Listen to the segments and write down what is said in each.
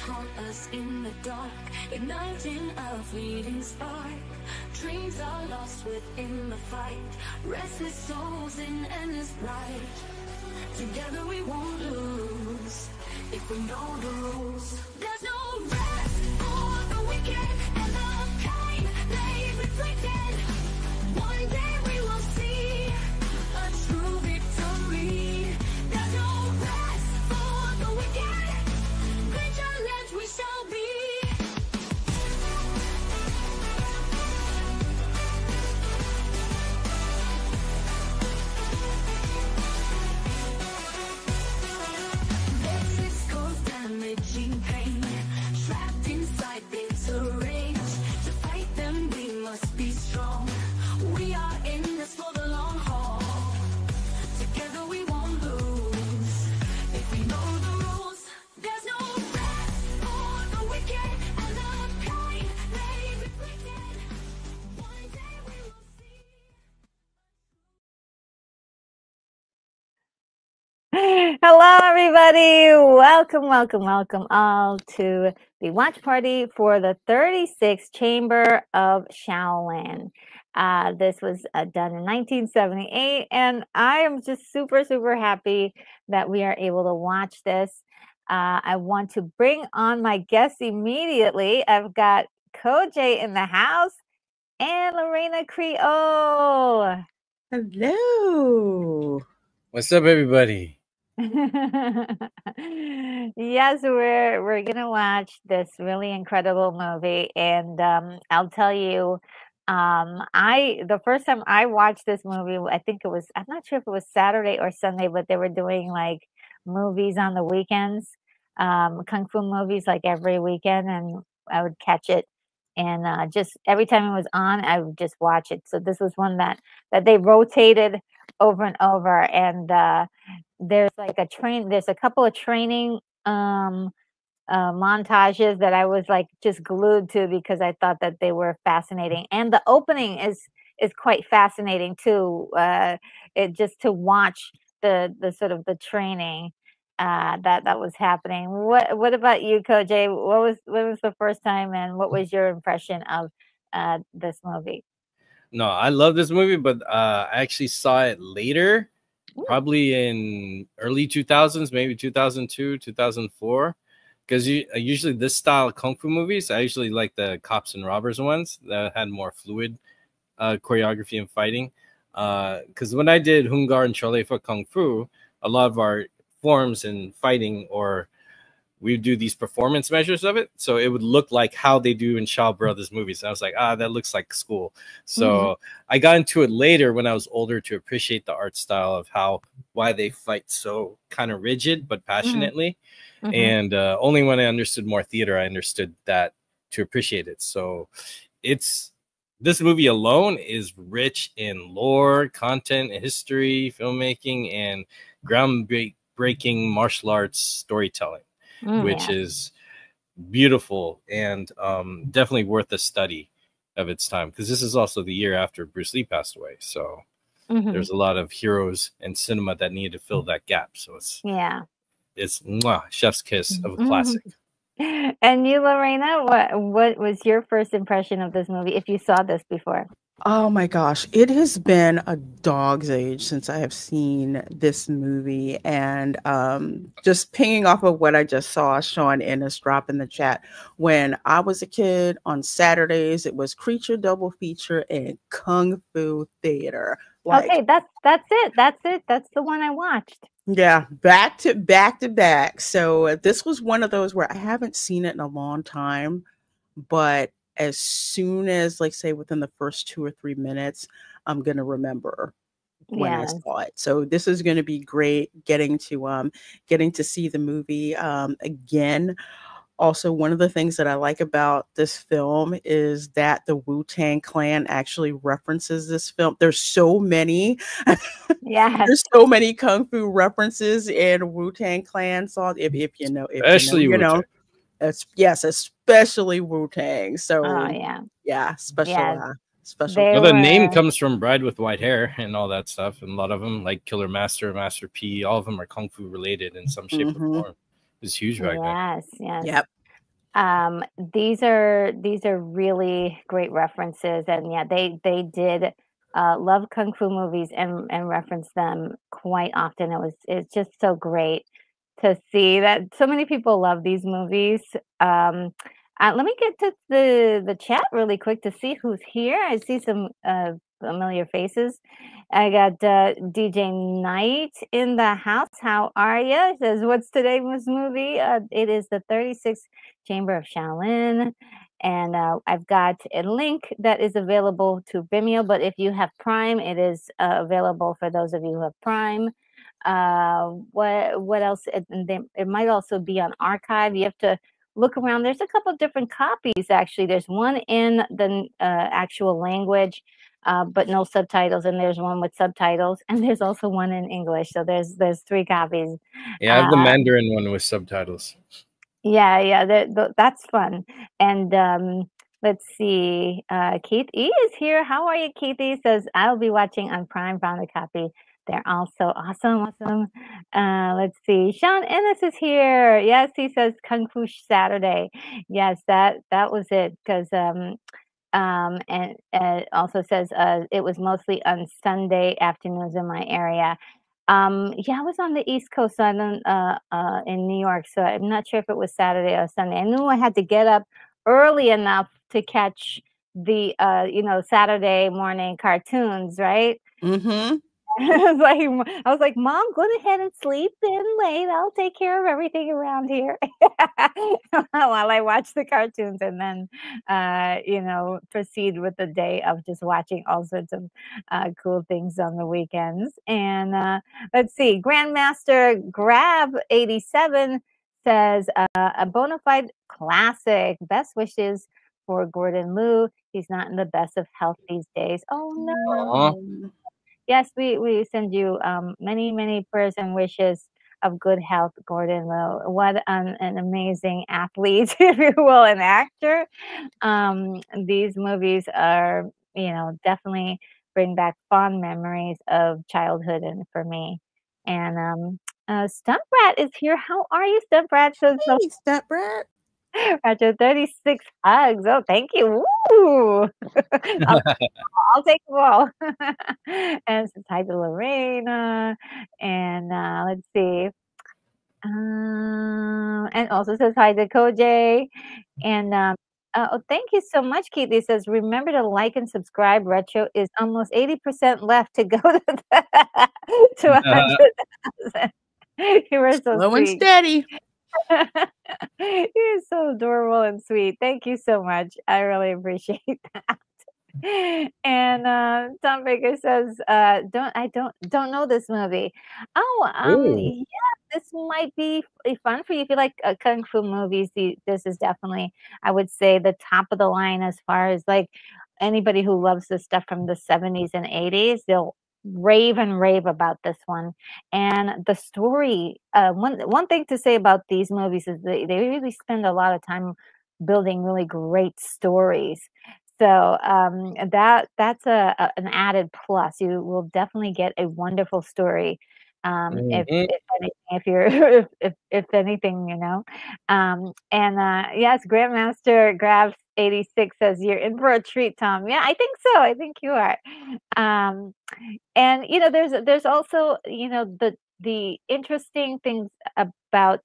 haunt us in the dark, igniting a fleeting spark. Dreams are lost within the fight, restless souls in endless light. Together we won't lose if we know the rules. There's no rest for the wicked and the kind they've inflicted. One day we will see a true victory. There's no rest for the wicked. Vigilant we shall be. Damaging pain, trapped inside bitter rage. To fight them we must be strong. We are in this for the long haul. Together we won't lose if we know the rules. There's no rest for the wicked and the kind they've inflicted. One day we will see. Hello, everybody. Welcome all to the watch party for the 36th Chamber of Shaolin. This was done in 1978, and I am just super happy that we are able to watch this. I want to bring on my guests immediately. I've got Kojay in the house and Lorena Creole. Hello. What's up, everybody? Yes, we're gonna watch this really incredible movie, and I'll tell you, the first time I watched this movie, I think it was, I'm not sure if it was Saturday or Sunday, but they were doing like movies on the weekends, kung fu movies like every weekend, and I would catch it, and just every time it was on, I would just watch it. So this was one that they rotated over and over, and there's like there's a couple of training montages that I was like just glued to because I thought that they were fascinating, and the opening is quite fascinating too. It just to watch the sort of the training that was happening. What about you, Kojay? What was the first time, and what was your impression of this movie? No, I love this movie, but I actually saw it later, probably in early 2000s, maybe 2002, 2004. Because usually this style of kung fu movies, I usually like the cops and robbers ones that had more fluid choreography and fighting. Because when I did Hungar and Chole for Kung Fu, a lot of our forms in fighting, or we would do these performance measures of it, so it would look like how they do in Shaw Brothers movies. And I was like, that looks like school. So I got into it later when I was older to appreciate the art style of why they fight so kind of rigid but passionately. And only when I understood more theater, I understood that to appreciate it. So this movie alone is rich in lore, content, history, filmmaking, and groundbreaking martial arts storytelling. Which is beautiful and definitely worth a study of its time, because this is also the year after Bruce Lee passed away. So there's a lot of heroes in cinema that needed to fill that gap. So it's chef's kiss of a classic. And you, Lorena, what was your first impression of this movie, if you saw this before? Oh my gosh, it has been a dog's age since I have seen this movie, and just pinging off of what I just saw Sean Ennis drop in the chat. When I was a kid, on Saturdays it was Creature double feature and Kung Fu Theater. Okay, that's it. That's the one I watched. Yeah, back to back. So this was one of those where I haven't seen it in a long time, but as soon as, like, say, within the first 2 or 3 minutes, I'm going to remember when I saw it. So this is going to be great getting to see the movie again. Also, one of the things that I like about this film is that the Wu-Tang Clan actually references this film. There's so many, there's so many kung fu references in Wu-Tang Clan songs. If you know, especially Wu-Tang. So special. Well, the name comes from Bride with White Hair and all that stuff, and a lot of them, like Killer Master, Master P, all of them are kung fu related in some shape or form. It was huge back then. Yes. Yep. These are really great references, and yeah, they did love kung fu movies and reference them quite often. It's just so great to see that so many people love these movies. Let me get to the chat really quick to see who's here. I see some familiar faces. I got DJ Knight in the house. How are you? It says, what's today's movie? It is the 36th Chamber of Shaolin. And I've got a link that is available to Vimeo, but if you have Prime, it is available for those of you who have Prime. What else? It might also be on archive. You have to look around. There's a couple of different copies, actually. There's one in the actual language, but no subtitles, and there's one with subtitles, and there's also one in English. So there's 3 copies. Yeah, I have the Mandarin one with subtitles. Yeah, that's fun. And let's see. Keith E is here. How are you, Keith E? Says, I'll be watching on Prime. Found a copy. They're also awesome. Let's see. Sean Ennis is here. Yes, he says Kung Fu Saturday. Yes, that was it. Because and it also says it was mostly on Sunday afternoons in my area. Yeah, I was on the East Coast, so in New York, so I'm not sure if it was Saturday or Sunday. I knew I had to get up early enough to catch the Saturday morning cartoons, right? Mm-hmm. I was like, Mom, go ahead and sleep in late. I'll take care of everything around here while I watch the cartoons, and then proceed with the day of just watching all sorts of cool things on the weekends. And let's see, Grandmaster Grab 87 says a bona fide classic. Best wishes for Gordon Liu. He's not in the best of health these days. Oh no. Yes, we send you many prayers and wishes of good health, Gordon Liu. What an amazing athlete, if you will, an actor. These movies are, definitely bring back fond memories of childhood and for me. And Stunt Brat is here. How are you, Stunt Brat? Hey, Stunt Brat. Roger, 36 hugs. Oh, thank you. Woo! I'll take them all. And says hi to Lorena. And let's see. And also says hi to Koj. And thank you so much, Keith. He says, remember to like and subscribe. Retro is almost 80% left to go to 100,000. You were so Slow and sweet. steady. You're so adorable and sweet. Thank you so much. I really appreciate that. And Tom Baker says, don't know this movie. Oh, yeah, this might be fun for you if you like kung fu movies. This is definitely, I would say, the top of the line as far as like anybody who loves this stuff from the 70s and 80s. They'll rave and rave about this one. And the story, one thing to say about these movies is they really spend a lot of time building really great stories. So that's an added plus. You will definitely get a wonderful story. If anything, if you're if anything, yes, Grandmaster Grabs 86 says you're in for a treat, Tom. Yeah, I think so. I think you are. And there's also the interesting things about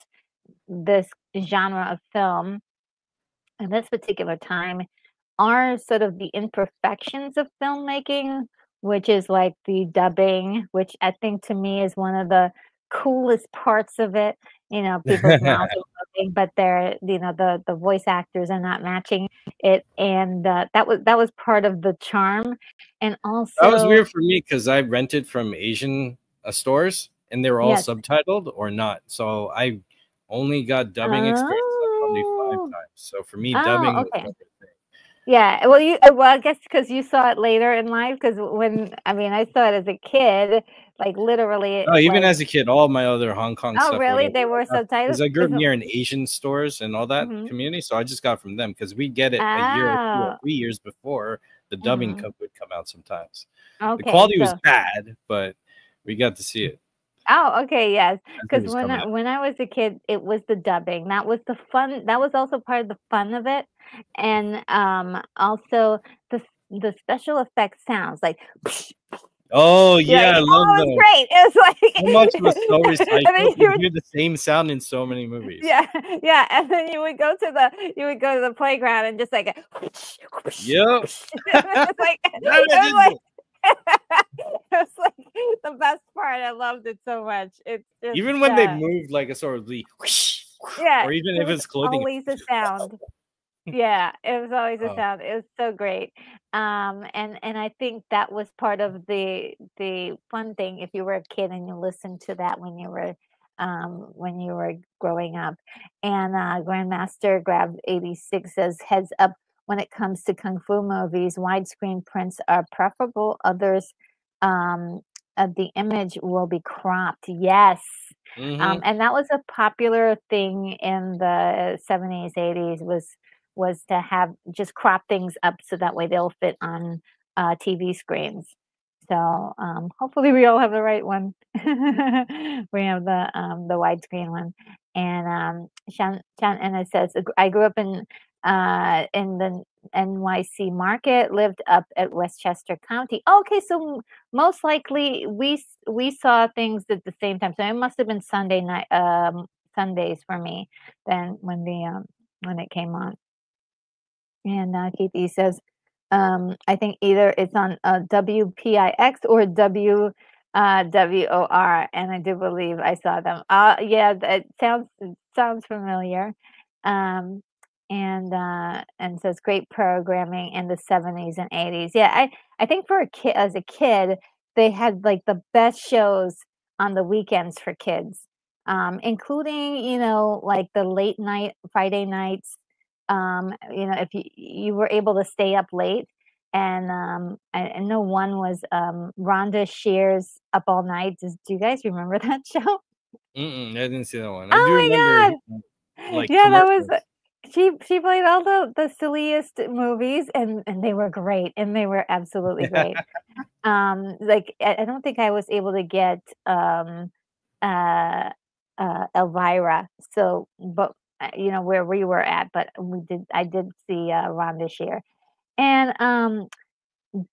this genre of film at this particular time are sort of the imperfections of filmmaking, which is like the dubbing, which I think to me is one of the coolest parts of it. People's mouths are moving, but they're the voice actors are not matching it, and that was part of the charm. And also that was weird for me because I rented from Asian stores and they were all Yes. subtitled or not, so I only got dubbing experience like probably 5 times. So for me, dubbing was okay. like a thing. Yeah, well, I guess because you saw it later in life. Because I saw it as a kid, like literally. Oh, even as a kid, all my other Hong Kong stuff. Oh, really? They were subtitles? Because I grew up near an Asian stores and all that community, so I just got from them because we get it a year or 2 or 3 years before the dubbing would come out sometimes. Okay, the quality was bad, but we got to see it. Oh, okay, yes. As it Because was coming out. when I was a kid, it was the dubbing. That was the fun. That was also part of the fun of it, and also the special effects sounds like. Oh You're yeah, like, I love oh, it was those. great. It So much was so was like, and then recycled. you You would, hear the same sound in so many movies. yeah, yeah, and then you would go to the playground and just like, Yep. it's like, Yeah, I did that. it was like the best part. I loved it so much. It's just, Even when they moved like a sort of the whoosh, yeah, or even there if was it's clothing. always a sound. Yeah, it was always a Oh. sound. It was so great. And I think that was part of the fun thing if you were a kid and you listened to that when you were growing up. And Grandmaster Grab 86 says heads up when it comes to kung fu movies, widescreen prints are preferable. Others the image will be cropped. Yes. Mm-hmm. And that was a popular thing in the 70s, 80s was to have just crop things up so that way they'll fit on TV screens. So hopefully we all have the right one. We have the widescreen one. And Shan Enna says, I grew up in the NYC market, lived up at Westchester County. Okay, so most likely we saw things at the same time. So it must have been Sunday night, Sundays for me then when it came on. And Keithy says, I think either it's on WPIX or WOR, and I do believe I saw them. Yeah, it sounds familiar. Um, and says great programming in the 70s and 80s. Yeah, I think for a kid as a kid, they had like the best shows on the weekends for kids, including like the late night Friday nights if you were able to stay up late and I know one was Rhonda Shear's Up All Night. Do you guys remember that show? I didn't see that one. I do Oh remember my god. like Yeah, that was commercials. she played all the silliest movies and they were great and they were absolutely great. Like I don't think I was able to get uh Elvira. So, but where we were at, but I did see Ron this year. And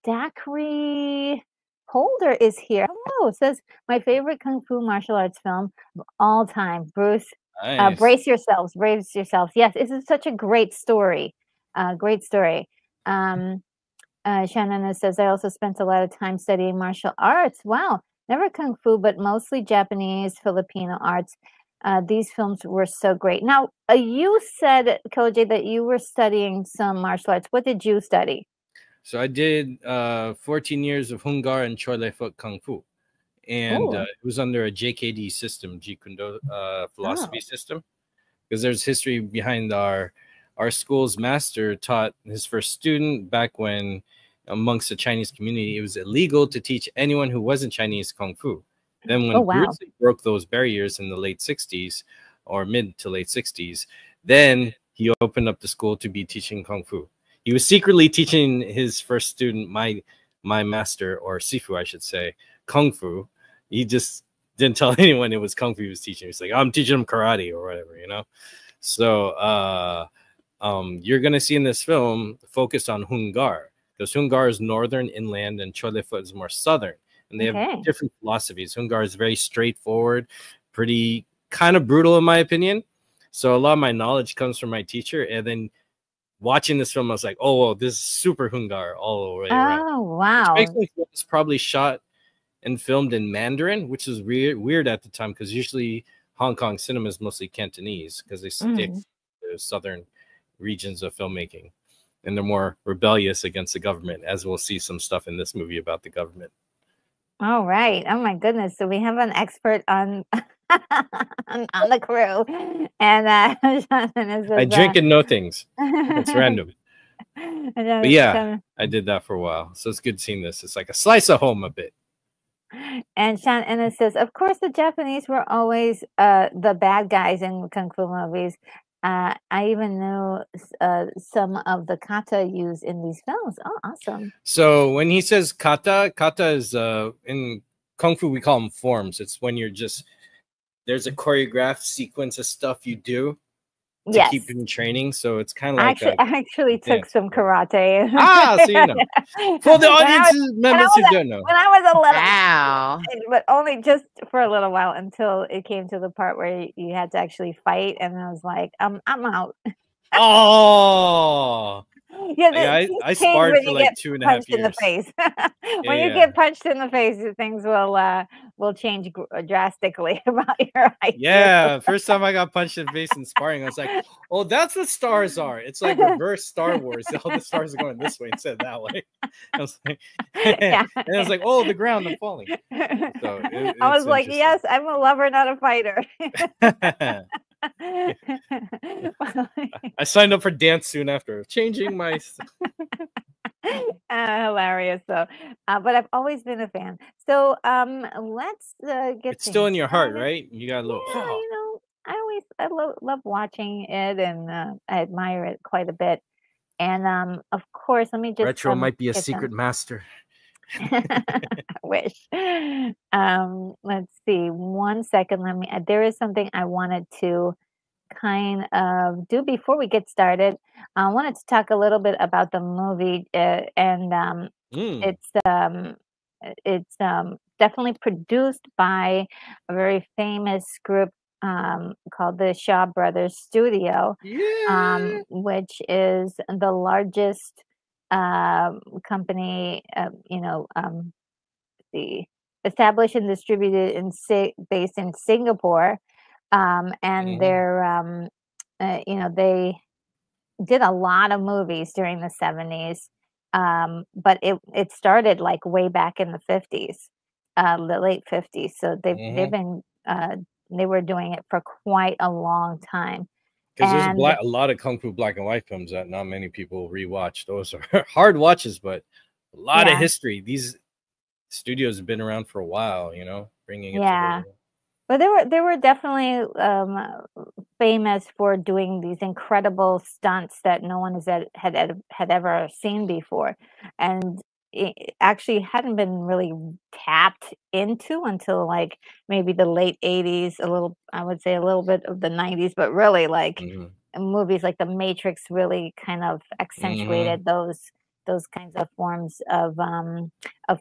Dacry Holder is here. Hello, says my favorite kung fu martial arts film of all time. Bruce, Nice. brace yourselves. Yes, this is such a great story. Great story. Um, Shannon says, I also spent a lot of time studying martial arts. Wow. Never kung fu, but mostly Japanese, Filipino arts. These films were so great. Now, you said, Koji, that you were studying some martial arts. What did you study? So I did 14 years of Hungar and Choi Lei Foot Kung Fu. And Oh, it was under a JKD system, Jeet Kune Do philosophy oh, system. Because there's history behind our school's master taught his first student back when amongst the Chinese community it was illegal to teach anyone who wasn't Chinese kung fu. Then oh, when wow. Bruce Lee broke those barriers in the late 60s or mid to late 60s, then he opened up the school to be teaching kung fu. He was secretly teaching his first student, my master, or Sifu I should say, kung fu. He just didn't tell anyone it was kung fu he was teaching. He's like, I'm teaching him karate or whatever, you know. So you're gonna see in this film focus on Hungar because Hungar is northern inland and Cholefoot is more southern, and they have Okay. different philosophies. Hungar is very straightforward, pretty kind of brutal in my opinion. So a lot of my knowledge comes from my teacher, and then watching this film, I was like, oh, well, this is super Hungar all the way around, Oh, which makes wow. me feel it's probably shot and filmed in Mandarin, which is weird at the time because usually Hong Kong cinema is mostly Cantonese because they stick Mm. to the southern regions of filmmaking and they're more rebellious against the government, as we'll see some stuff in this movie about the government. All right. Oh my goodness. So we have an expert on on the crew. And Shannon I says, drink and know things. It's random. But yeah, Shannon, I did that for a while. So it's good seeing this. It's like a slice of home a bit. and Shannon says, of course, the Japanese were always the bad guys in kung fu movies. I even knew some of the kata used in these films. Oh, awesome. So when he says kata, kata is in kung fu, we call them forms. It's when you're just there's a choreographed sequence of stuff you do to Yes. keep you in training. So it's kind of I like actually took dance. some karate. So you know. For the audience members who don't know. When I was a little, Wow. but only just for a little while until it came to the part where you had to actually fight, and I was like, I'm out. Oh, Yeah, yeah, things I change sparred when for you like get 2.5 punched in the years. face. Yeah, When you get punched in the face, things will change drastically about your ideas. Yeah, first time I got punched in the face in sparring, I was like, "Oh, that's what stars are. It's like reverse Star Wars. All the stars are going this way instead of that way." I was like, Yeah. and I was like, "Oh, the ground, I'm falling." So I it's was like, interesting. yes, I'm a lover, not a fighter. I signed up for dance soon after changing my. Hilarious though, but I've always been a fan. So let's get It's still in things your heart, started. right? You got a little. Yeah, you know, I love watching it, and I admire it quite a bit. And of course, let me just Retro might be a get secret them. master. I wish. Let's see. 1 second. Let me. There is something I wanted to kind of do before we get started. I wanted to talk a little bit about the movie, and it's definitely produced by a very famous group called the Shaw Brothers Studio, Yeah. which is the largest company, the established and distributed based in Singapore, and they're they did a lot of movies during the 70s, but it started like way back in the 50s, the late 50s. So they've been they were doing it for quite a long time. Because there's And a lot of Kung Fu black and white films that not many people rewatch. Those are hard watches, but a lot of history. These studios have been around for a while, bringing it to but they were definitely famous for doing these incredible stunts that no one had ever seen before, and it actually hadn't been really tapped into until like maybe the late 80s, I would say a little bit of the 90s, but really like movies like The Matrix really kind of accentuated those kinds of forms of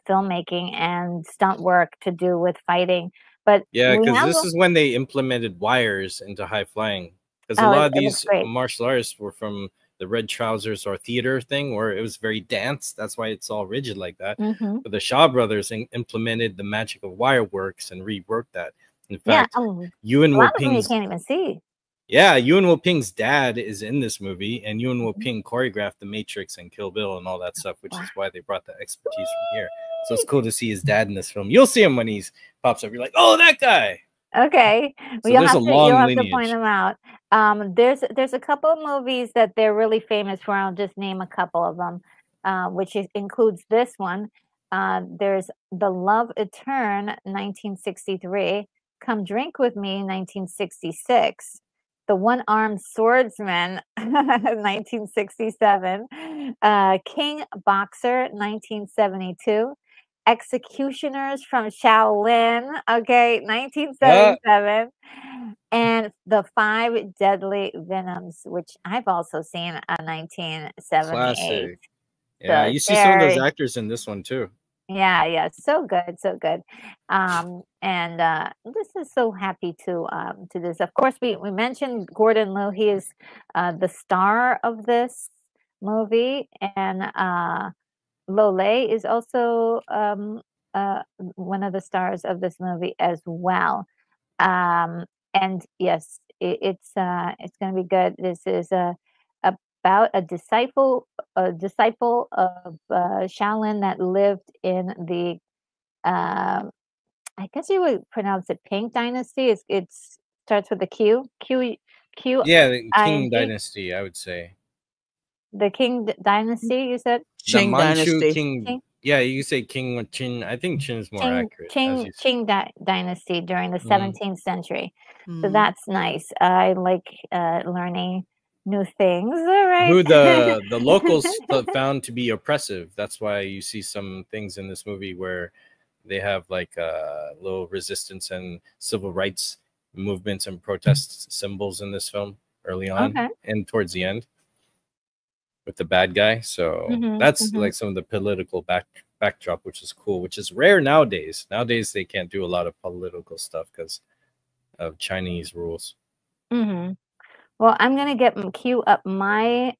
filmmaking and stunt work to do with fighting. But yeah, because this is when they implemented wires into high flying. Because a lot of these martial artists were from the red trousers or theater thing, where it was very dance. That's why it's all rigid like that. But the Shaw Brothers implemented the magic of wire works and reworked that. In fact, Yuen Woo-ping's you can't even see. Yeah, Yuen Woo-ping's dad is in this movie, and Yuen Woo-ping choreographed The Matrix and Kill Bill and all that stuff, which is why they brought that expertise from here. So it's cool to see his dad in this film. You'll see him when he pops up. You're like, oh, that guy. Okay, so you'll have to point them out. There's a couple of movies that they're really famous for. I'll just name a couple of them, which includes this one. There's The Love Etern, 1963. Come Drink with Me, 1966. The One-Armed Swordsman, 1967. King Boxer, 1972. Executioners from Shaolin, okay, 1977. And The Five Deadly Venoms, which I've also seen, 1978. Classic. Yeah, so you see some of those actors in this one too. Yeah, so good. And this is so happy to this. Of course, we mentioned Gordon Liu. He is the star of this movie, and Lole is also one of the stars of this movie as well. And yes, it's going to be good. This is about a disciple of Shaolin that lived in the I guess you would pronounce it Pink Dynasty. It starts with a Q. Yeah, the Qing Dynasty, I would say. The Qing Dynasty, you said? Qing Dynasty. King. Yeah, you say King or Qin. I think Qin is more accurate. Qing Dynasty during the 17th century. So that's nice. I like learning new things. All right. Who the locals found to be oppressive. That's why you see some things in this movie where they have like little resistance and civil rights movements and protest symbols in this film early on and towards the end with the bad guy. So that's like some of the political backdrop, which is cool, which is rare nowadays. Nowadays they can't do a lot of political stuff because of Chinese rules. Well, I'm gonna queue up my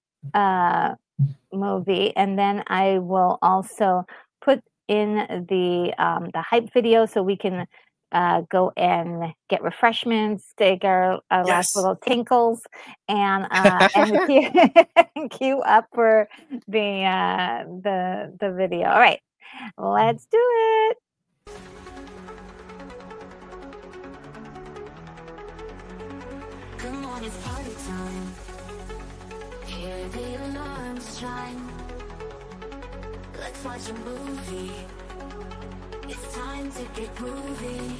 movie, and then I will also put in the hype video so we can go and get refreshments, take our last little tinkles, and queue up for the video. All right, let's do it. Come on, it's party time. Hear the alarms chime. Let's watch a movie. It's time to get groovy.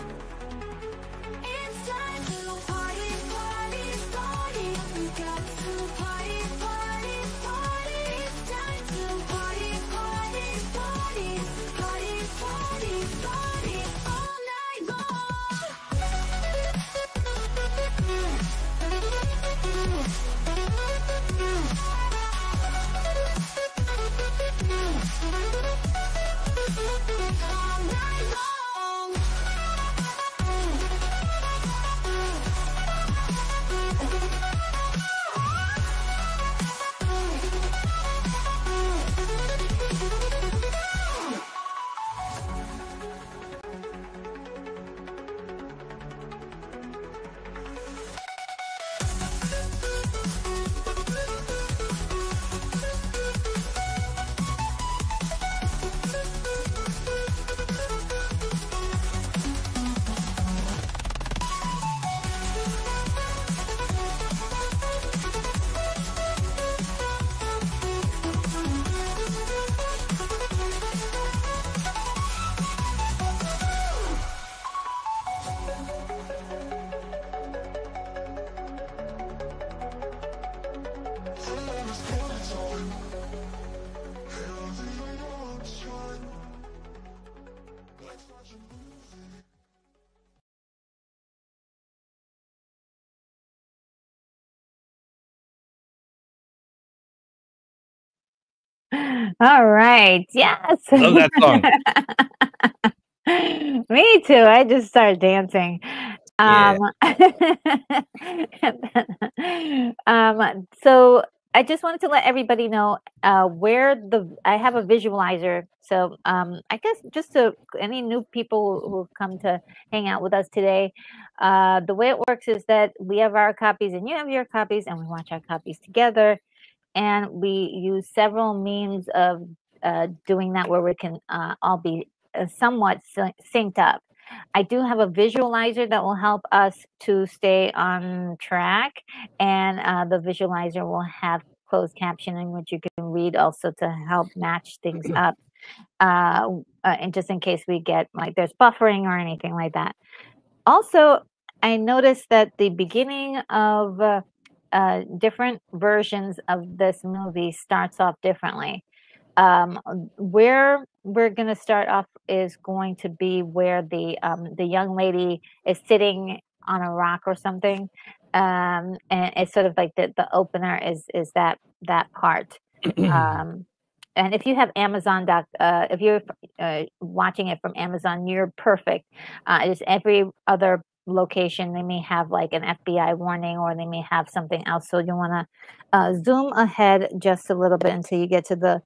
It's time to party, party, party. We got to party, party, party. It's time to party, party, party. Party, party, party all night long. All night long. All right. Yes. Love that song. Me too. I just started dancing. So I just wanted to let everybody know where I have a visualizer. So I guess just to any new people who've come to hang out with us today, the way it works is that we have our copies and you have your copies, and we watch our copies together. And we use several means of doing that where we can all be somewhat synced up. I do have a visualizer that will help us to stay on track, and the visualizer will have closed captioning, which you can read also to help match things up, and just in case we get like there's buffering or anything like that. Also, I noticed that the beginning of different versions of this movie starts off differently. Where we're going to start off is going to be where the young lady is sitting on a rock or something, and it's sort of like the opener is that part. And if you have Amazon if you're watching it from Amazon, you're perfect. Just every other location they may have like an FBI warning, or they may have something else. So you want to zoom ahead just a little bit until you get to the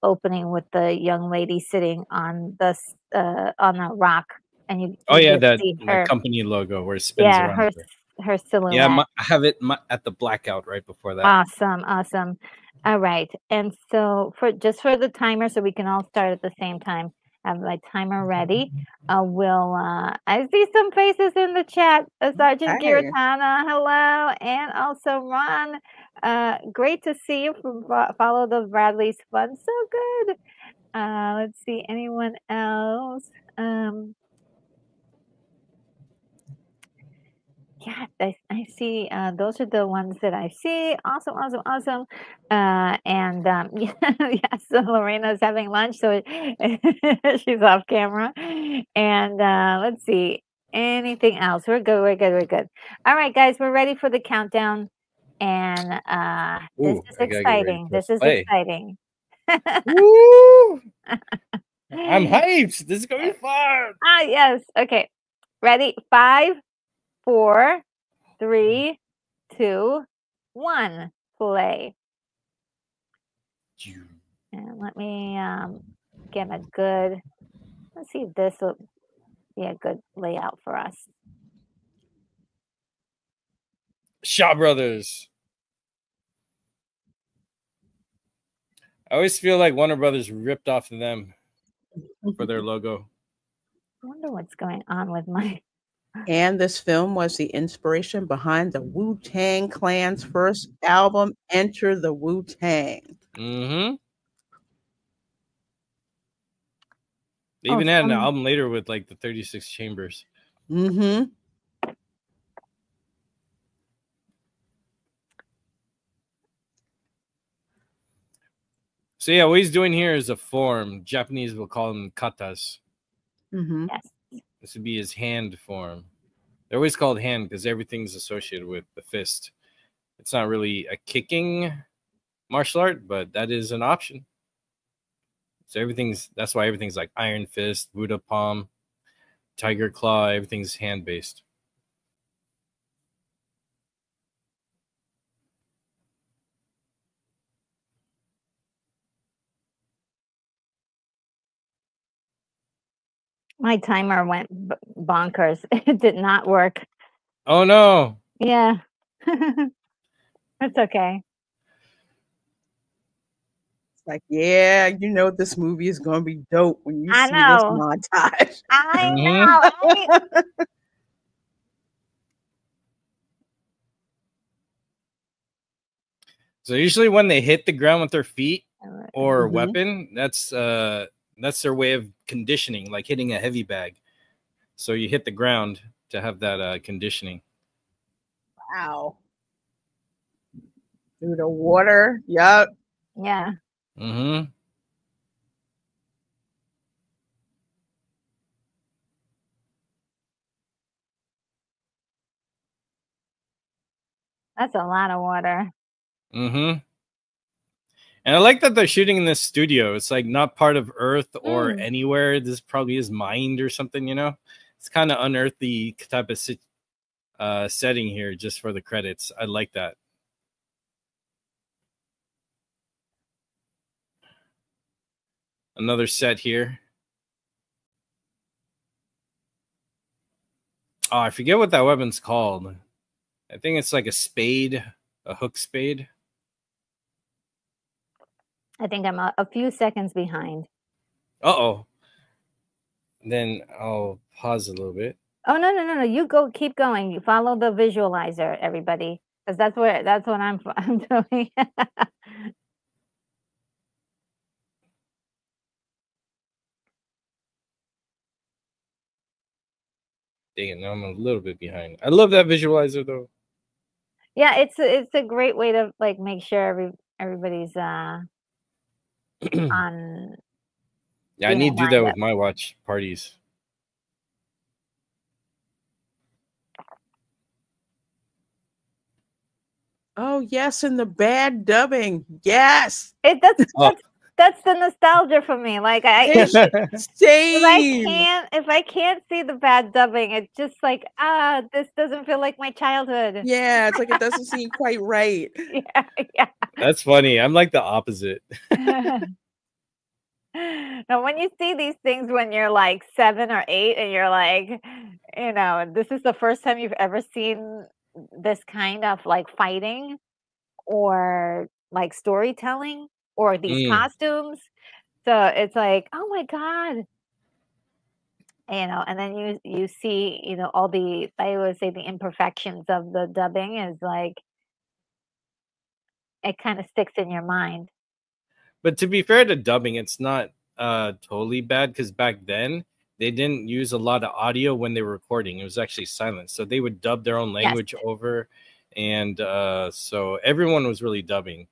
opening with the young lady sitting on the rock, and you that see her company logo where it spins around. Her silhouette. Yeah, I have it at the blackout right before that. Awesome. All right, and so for the timer, so we can all start at the same time. I have my timer ready. I see some faces in the chat. Sergeant Giratana, hello, and also Ron. Great to see you from Follow the Bradley's Fun. So good. Let's see, anyone else? Yeah, I see. Those are the ones that I see. Awesome, awesome, awesome. Yeah, yeah. So Lorena's having lunch, so she's off camera. And let's see. Anything else? We're good. We're good. We're good. All right, guys, we're ready for the countdown. And this Ooh, is I gotta get ready to exciting. press This is play. exciting. Woo! I'm hyped. This is gonna be fun. Yes. Okay. Ready? 5, 4, 3, 2, 1. Play. And let me get a good. Let's see if this will be a good layout for us. Shaw Brothers. I always feel like Warner Brothers ripped off of them for their logo. I wonder what's going on with my. And this film was the inspiration behind the Wu-Tang Clan's first album, Enter the Wu-Tang. Mm-hmm. They Oh, even had an album later with like the 36 Chambers. Mm-hmm. So yeah, what he's doing here is a form. Japanese will call them katas. Mm-hmm. Yes. This would be his hand form. They're always called hand because everything's associated with the fist. It's not really a kicking martial art, but that is an option. So that's why everything's like Iron Fist, Buddha Palm, Tiger Claw, everything's hand based. My timer went bonkers. It did not work. Oh no. Yeah. That's okay. It's like, yeah, you know this movie is going to be dope when you I see this know. montage. I Mhm. know. So usually when they hit the ground with their feet or Mhm. weapon, that's their way of conditioning, like hitting a heavy bag. So you hit the ground to have that conditioning. Wow. Through the water. Yup. Yeah. Mm-hmm. That's a lot of water. Mm-hmm. And I like that they're shooting in this studio. It's like not part of Earth or anywhere. This probably is mined or something, you know? It's kind of unearthly type of setting here just for the credits. I like that. Another set here. Oh, I forget what that weapon's called. I think it's like a spade, a hook spade. I think I'm a few seconds behind. Uh-oh. Then I'll pause a little bit. Oh, no. You go, keep going. You follow the visualizer, everybody, because that's what I'm doing. Dang it, now I'm a little bit behind. I love that visualizer though. Yeah, it's a great way to like make sure everybody's on Yeah, I need to do lined that up. with my watch parties. Oh, yes, and the bad dubbing. Yes. That's the nostalgia for me. Like Same. if I can't see the bad dubbing, it's just like this doesn't feel like my childhood. Yeah, it's like it doesn't seem quite right. Yeah. That's funny. I'm like the opposite. Now, when you see these things when you're like 7 or 8, and you're like, this is the first time you've ever seen this kind of like fighting or like storytelling or these costumes. So it's like, oh my God. And then you see, all I always say the imperfections of the dubbing is like, it kind of sticks in your mind. But to be fair to dubbing, it's not totally bad because back then they didn't use a lot of audio when they were recording. It was actually silent, so they would dub their own language over, and so everyone was really dubbing.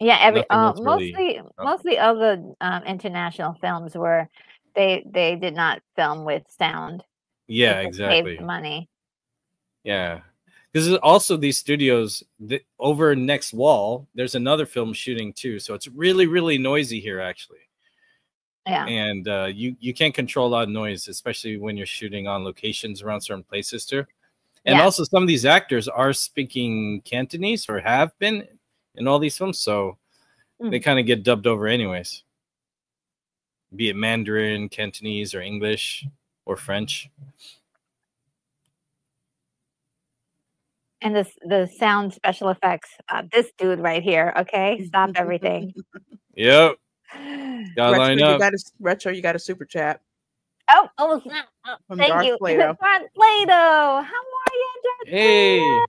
Yeah, Nothing was really mostly of the international films were they did not film with sound. yeah, It just saved exactly. money. Yeah, because also these studios over next wall, there's another film shooting too, so it's really noisy here actually. Yeah, And you can't control a lot of noise, especially when you're shooting on locations around certain places too. And yeah. also, some of these actors are speaking Cantonese or have been in all these films, so they kind of get dubbed over anyways, be it Mandarin, Cantonese, or English or French. And the sound special effects. This dude right here. Okay, stop everything. Yep, gotta line up. Retro, you got a super chat. Oh, From thank Darth you, Plato. Darth Plato. How are you, Darth Hey. Plato?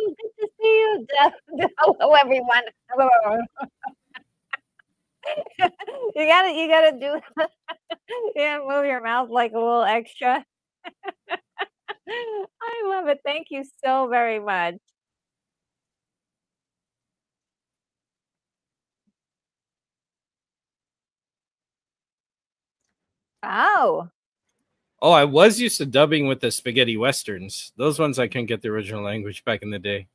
Good to see you. Hello, everyone. Hello. You gotta do. Yeah, move your mouth like a little extra. I love it. Thank you so very much. Oh, I was used to dubbing with the spaghetti westerns. Those ones I couldn't get the original language back in the day.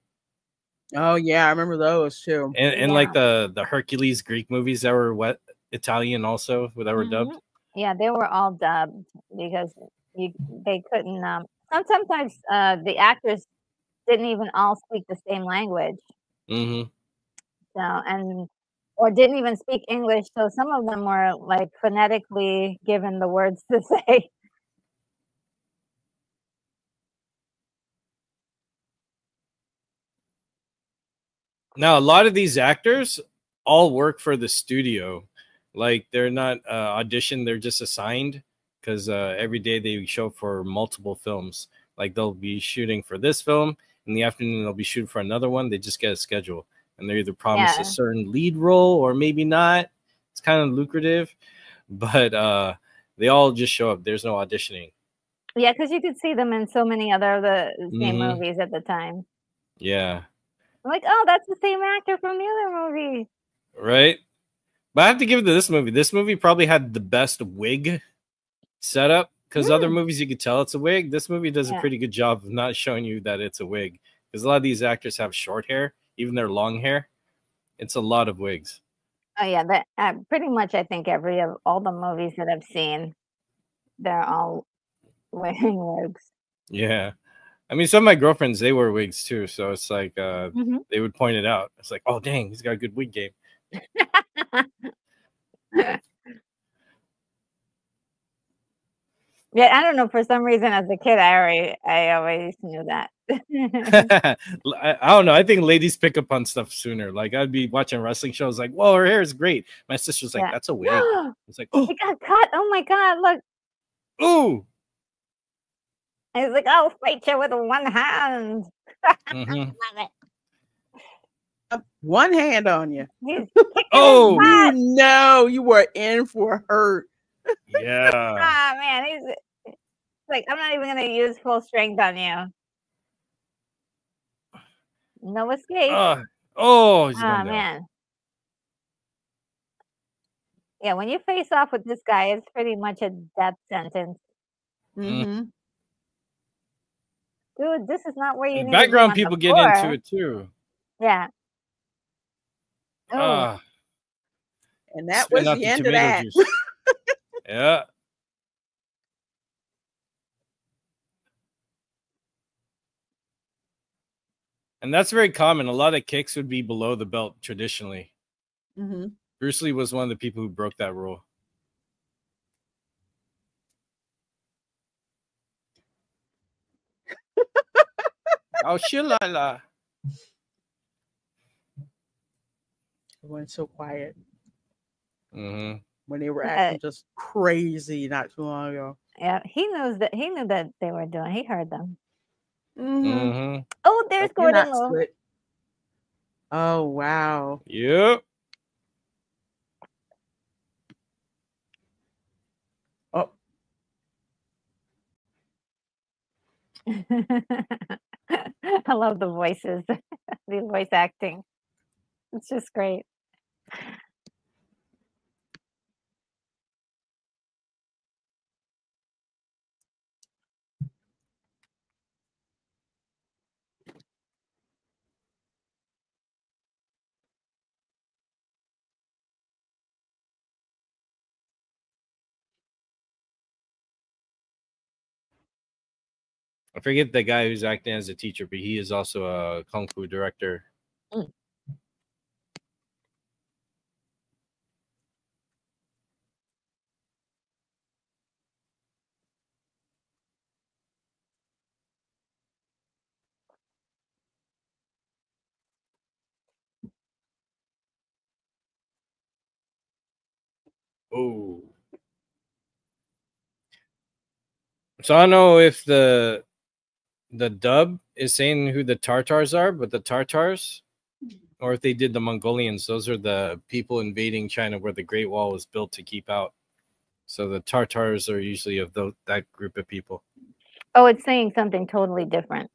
Oh yeah, I remember those too. And like the Hercules Greek movies that were Italian also that were dubbed. Yeah, they were all dubbed because they couldn't. Sometimes the actors didn't even all speak the same language. Mm-hmm. So or didn't even speak English. So some of them were like phonetically given the words to say. Now, a lot of these actors all work for the studio. Like they're not auditioned, they're just assigned because every day they show for multiple films. Like they'll be shooting for this film in the afternoon, they'll be shooting for another one. They just get a schedule and they're either promised a certain lead role or maybe not. It's kind of lucrative, but they all just show up. There's no auditioning. Yeah, because you could see them in so many other of the same movies at the time. Yeah. I'm like, oh, that's the same actor from the other movie. Right? But I have to give it to this movie. This movie probably had the best wig setup because other movies you could tell it's a wig. This movie does a pretty good job of not showing you that it's a wig because a lot of these actors have short hair, even their long hair. It's a lot of wigs. Oh yeah, that pretty much. I think all the movies that I've seen, they're all wearing wigs. Yeah, I mean, some of my girlfriends they wear wigs too, so it's like they would point it out. It's like, oh dang, he's got a good wig game. Yeah, I don't know. For some reason, as a kid, I always knew that. I don't know. I think ladies pick up on stuff sooner. Like I'd be watching wrestling shows, like, "Whoa, her hair is great." My sister's like, "That's a wig." It's like, "Oh, it got cut! Oh my god, look!" Ooh. It's like, "I'll fight you with one hand." Love it. One hand on you. Oh, you know you were in for hurt. Yeah. Ah, man, he's like, I'm not even gonna use full strength on you. No escape. Oh, he's going down. Man. Yeah, when you face off with this guy, it's pretty much a death sentence. Mm-hmm. Dude, this is not where you need background people get into it too. Yeah. Oh. And that was the end of that. Yeah. And that's very common. A lot of kicks would be below the belt traditionally. Mm-hmm. Bruce Lee was one of the people who broke that rule. Oh, shilala. It went so quiet. Mm-hmm. When they were acting just crazy not too long ago. Yeah, he knew that they were doing. He heard them. Mm-hmm. Oh, there's Gordon Liu. Oh wow. Yep. Oh. I love the voices, the voice acting. It's just great. I forget the guy who's acting as a teacher, but he is also a kung fu director. Mm. Oh. So I don't know if the dub is saying who the Tartars are, but the Tartars, or if they did the Mongolians, those are the people invading China where the Great Wall was built to keep out. So the Tartars are usually of that group of people. Oh, it's saying something totally different.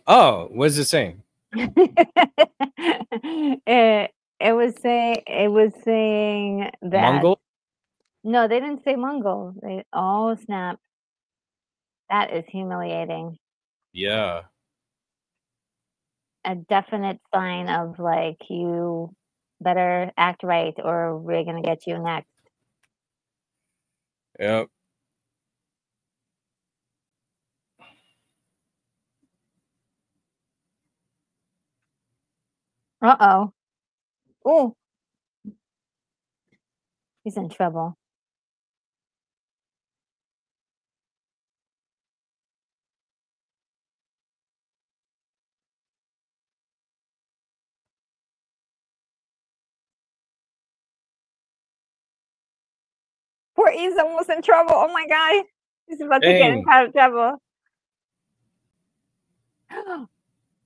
Oh, what is it saying? It was saying that Mongol? no, they didn't say Mongol. Oh snap. That is humiliating. Yeah. A definite sign of like you better act right or we're gonna get you next. Yep. Uh-oh. Oh, he's in trouble. Poor he's almost in trouble. Oh my god. He's about to get in trouble. Oh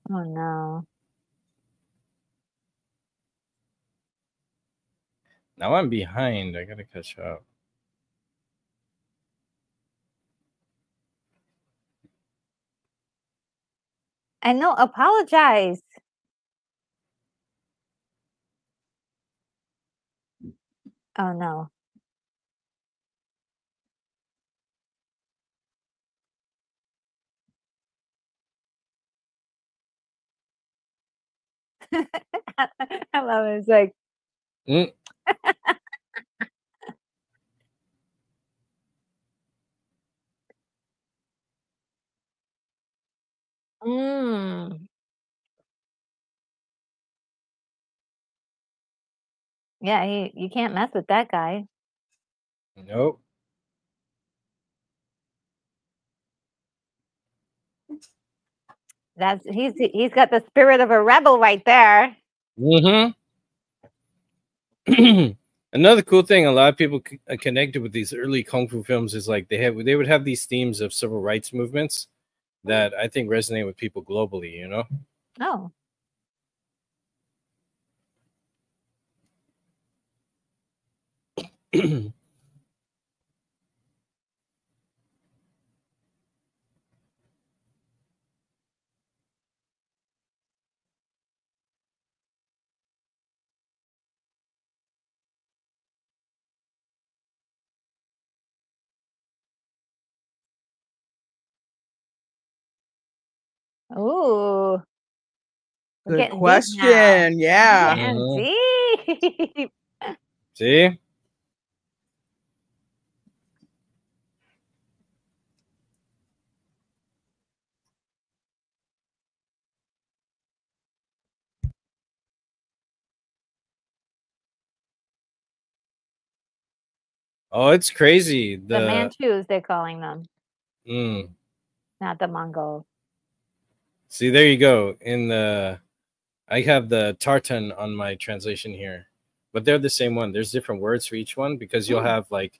no. Now I'm behind. I gotta catch up. And no, apologize. Oh no. I love it. It's like Mm. mm. Yeah, you can't mess with that guy. Nope. He's got the spirit of a rebel right there. Mm-hmm. Another cool thing, a lot of people connected with these early kung fu films is like they would have these themes of civil rights movements that I think resonate with people globally. You know. Oh. Ooh. We're Good getting deep now. question. Yeah. Getting deep. See? Oh, it's crazy. The Manchus, they're calling them, Mm. not the Mongols. See, there you go. I have the tartan on my translation here, but they're the same one. There's different words for each one because you'll have like,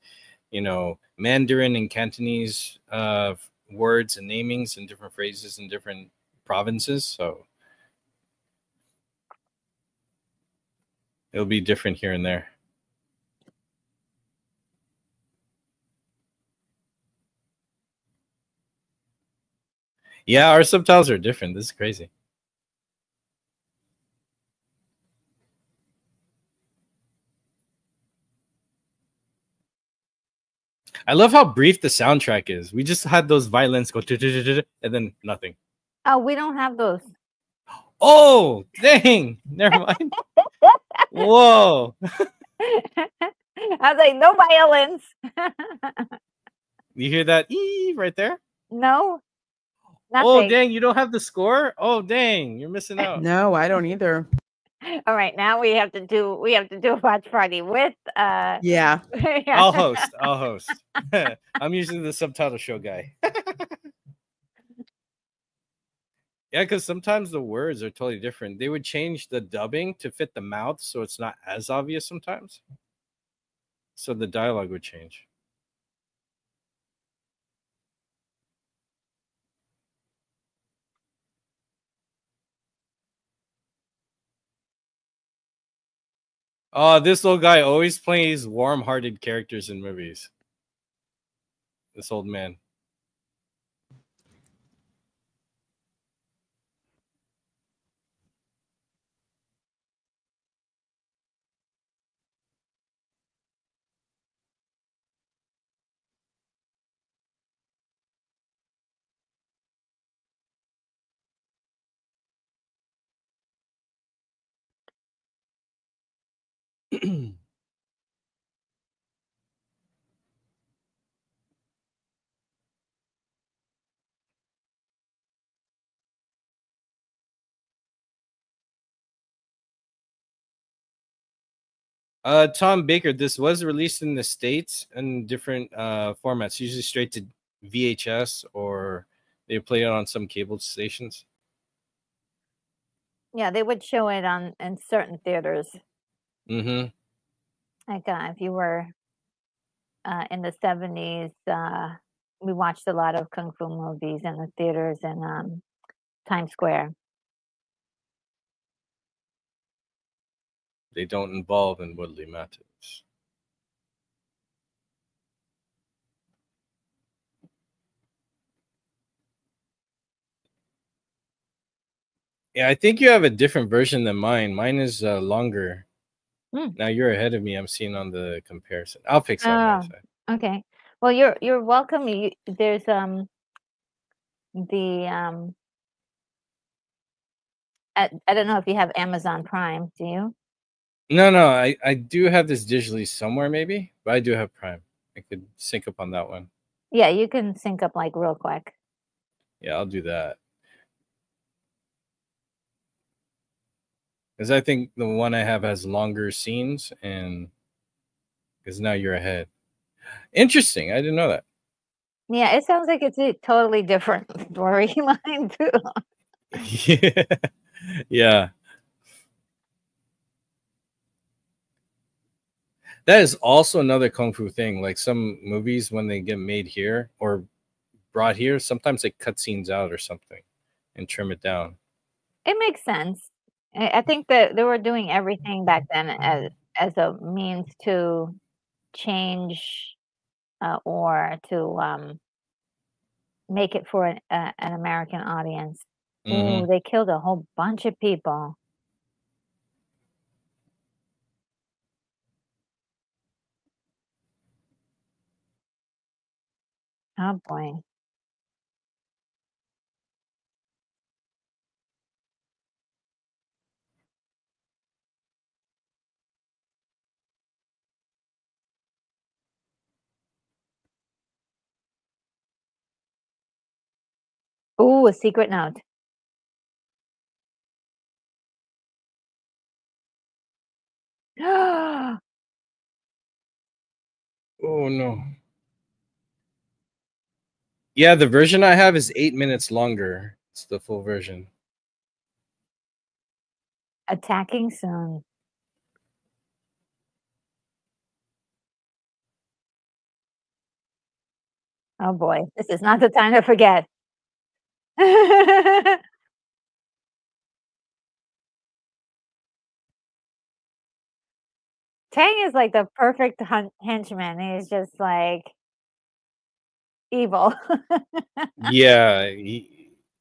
Mandarin and Cantonese words and namings and different phrases in different provinces. So it'll be different here and there. Yeah, our subtitles are different. This is crazy. I love how brief the soundtrack is. We just had those violins go and then nothing. Oh, we don't have those. Oh, dang. Never mind. Whoa. I was like, no violins. You hear that right there? No, Oh, nothing. dang. You don't have the score? Oh, dang. You're missing out. No, I don't either. All right, now we have to do a watch party with Yeah. I'll host. I'm usually the subtitle show guy. Yeah, because sometimes the words are totally different. They would change the dubbing to fit the mouth, so it's not as obvious sometimes. So the dialogue would change. Oh, this old guy always plays warm-hearted characters in movies. This old man. Tom Baker, this was released in the States in different formats, usually straight to VHS, or they play it on some cable stations. Yeah, they would show it in certain theaters. Mm-hmm. Like if you were in the 70s, we watched a lot of kung fu movies in the theaters in Times Square. They don't involve in Woodley Matthews. Yeah, I think you have a different version than mine. Mine is longer. Now you're ahead of me. I'm seeing on the comparison. I'll fix it on my side. Okay. Well, you're welcome. There's the I don't know if you have Amazon Prime. Do you? No, I do have this digitally somewhere, maybe, but I do have Prime. I could sync up on that one. Yeah, you can sync up like real quick. Yeah, I'll do that. Because I think the one I have has longer scenes, and because now you're ahead. Interesting. I didn't know that. Yeah, it sounds like it's a totally different storyline too. Yeah. That is also another kung fu thing. Like some movies, when they get made here or brought here, sometimes they cut scenes out or something and trim it down. It makes sense. I think that they were doing everything back then as a means to change or to make it for an American audience. Mm-hmm. Ooh, they killed a whole bunch of people. Oh boy. Ooh, a secret note. Oh no. Yeah, the version I have is 8 minutes longer. It's the full version. Attacking soon. Oh boy, this is not the time to forget. Tang is like the perfect henchman. He's just like evil. Yeah,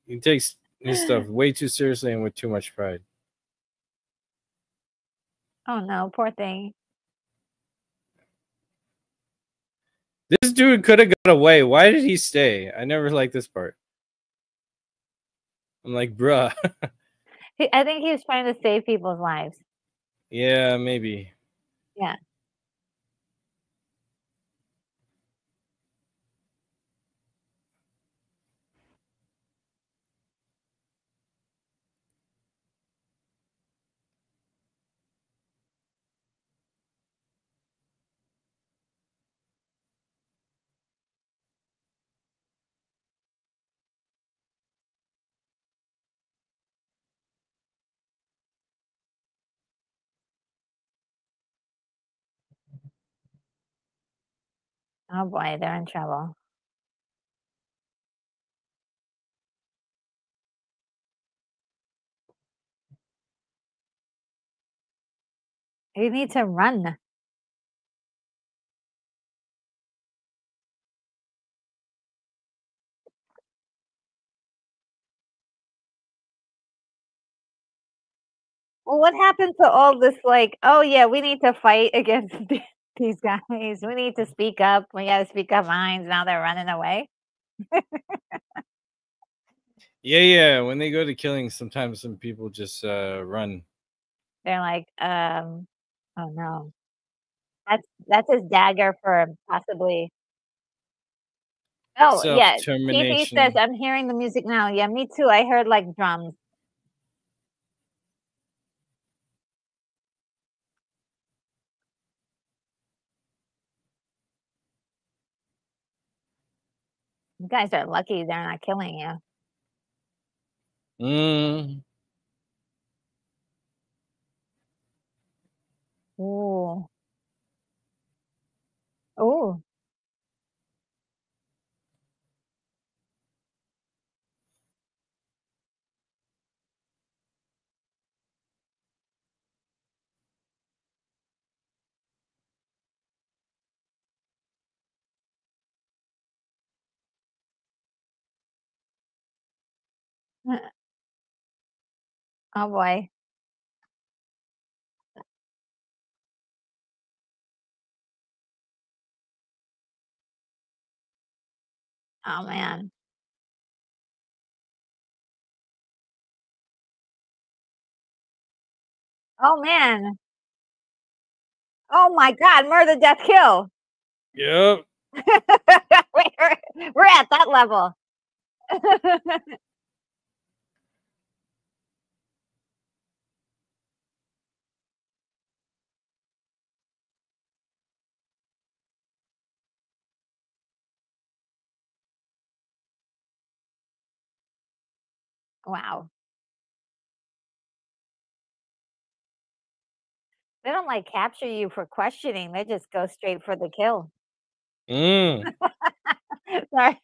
He takes his stuff way too seriously and with too much pride. Oh no, poor thing. This dude could have got away. Why did he stay? I never liked this part. I'm like, bruh. I think he was trying to save people's lives. Yeah, maybe. Yeah. Oh boy, they're in trouble. You need to run. Well, what happened to all this? Like, oh yeah, we need to fight against these guys. We need to speak up. We got to speak our minds. Now they're running away. Yeah. When they go to killing, sometimes some people just run. They're like, oh no, that's his dagger for possibly. Oh yeah, TP says Self-termination. I'm hearing the music now. Yeah, me too. I heard like drums. You guys are lucky they're not killing you. Mm. Ooh. Ooh. Oh boy. Oh man. Oh man. Oh my God. Murder, death, kill. Yep. we're at that level. Wow. They don't like capture you for questioning. They just go straight for the kill. Mm. Sorry.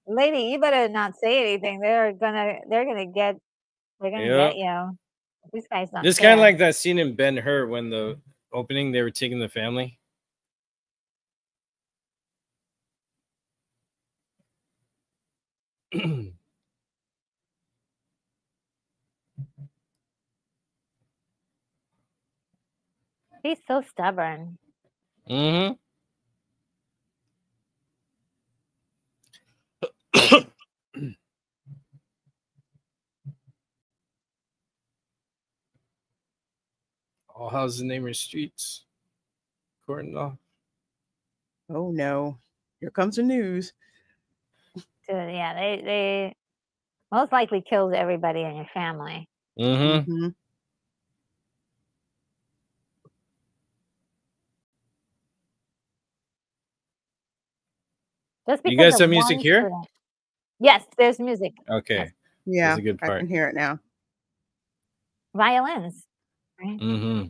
Lady, you better not say anything. They're gonna get Yep. you. These guys don't This kind of care. like that scene in Ben-Hur when the opening they were taking the family. He's so stubborn. Mm-hmm. All houses, neighbors, streets. Cordoned off. Oh no. Here comes the news. So, yeah, they most likely killed everybody in your family. Mm-hmm. Mm-hmm. Just You because guys of have music one here? student. Yes, there's music. Okay. Yes. Yeah, That's a good I part. can hear it now. Violins. Right? Mm-hmm.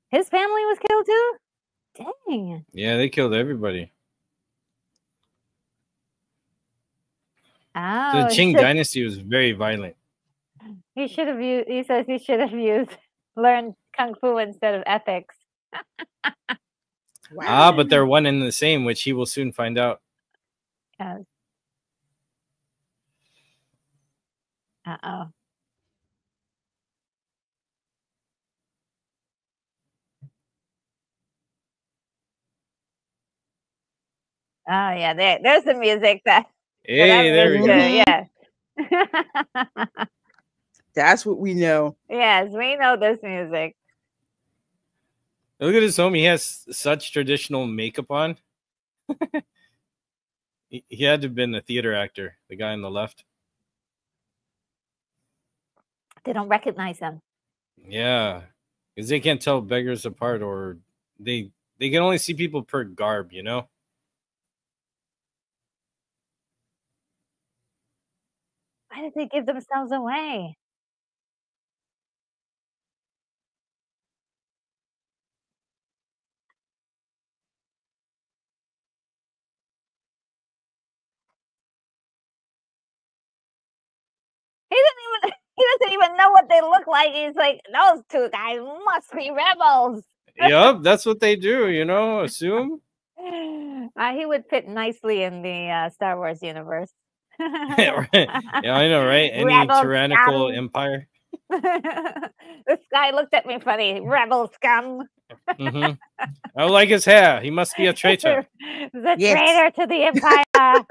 His family was killed too? Dang. Yeah, they killed everybody. The Oh, Qing dynasty was very violent. he should have used. He says he should have used learned kung fu instead of ethics. Wow. but they're one and the same, which he will soon find out. Yes. Uh-oh. Oh yeah, there's the music that Hey, I'm there we used go. to. Mhm. Yeah. That's what we know. Yes, we know this music. Look at his home. He has such traditional makeup on. He had to have been a theater actor, the guy on the left. They don't recognize him. Yeah, because they can't tell beggars apart, or they can only see people per garb, you know. Why did they give themselves away? He doesn't even know what they look like. He's like, those two guys must be rebels. Yep, that's what they do, you know. Assume. He would fit nicely in the Star Wars universe. Yeah, right. Yeah, I know, right? Any Rebel tyrannical scum. empire. This guy looked at me funny. Rebel scum. Mm-hmm. I don't like his hair. He must be a traitor. The Yes. traitor to the empire.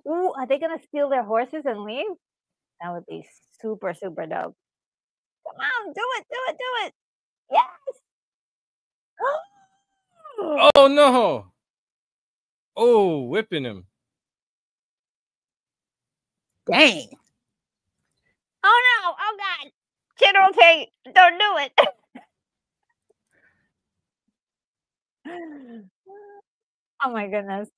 Ooh, are they gonna steal their horses and leave? That would be super, super dope. Come on, do it, do it, do it. Yes. Oh no! Oh, whipping him. Dang. Oh no! Oh God! General Tay, don't do it. Oh my goodness!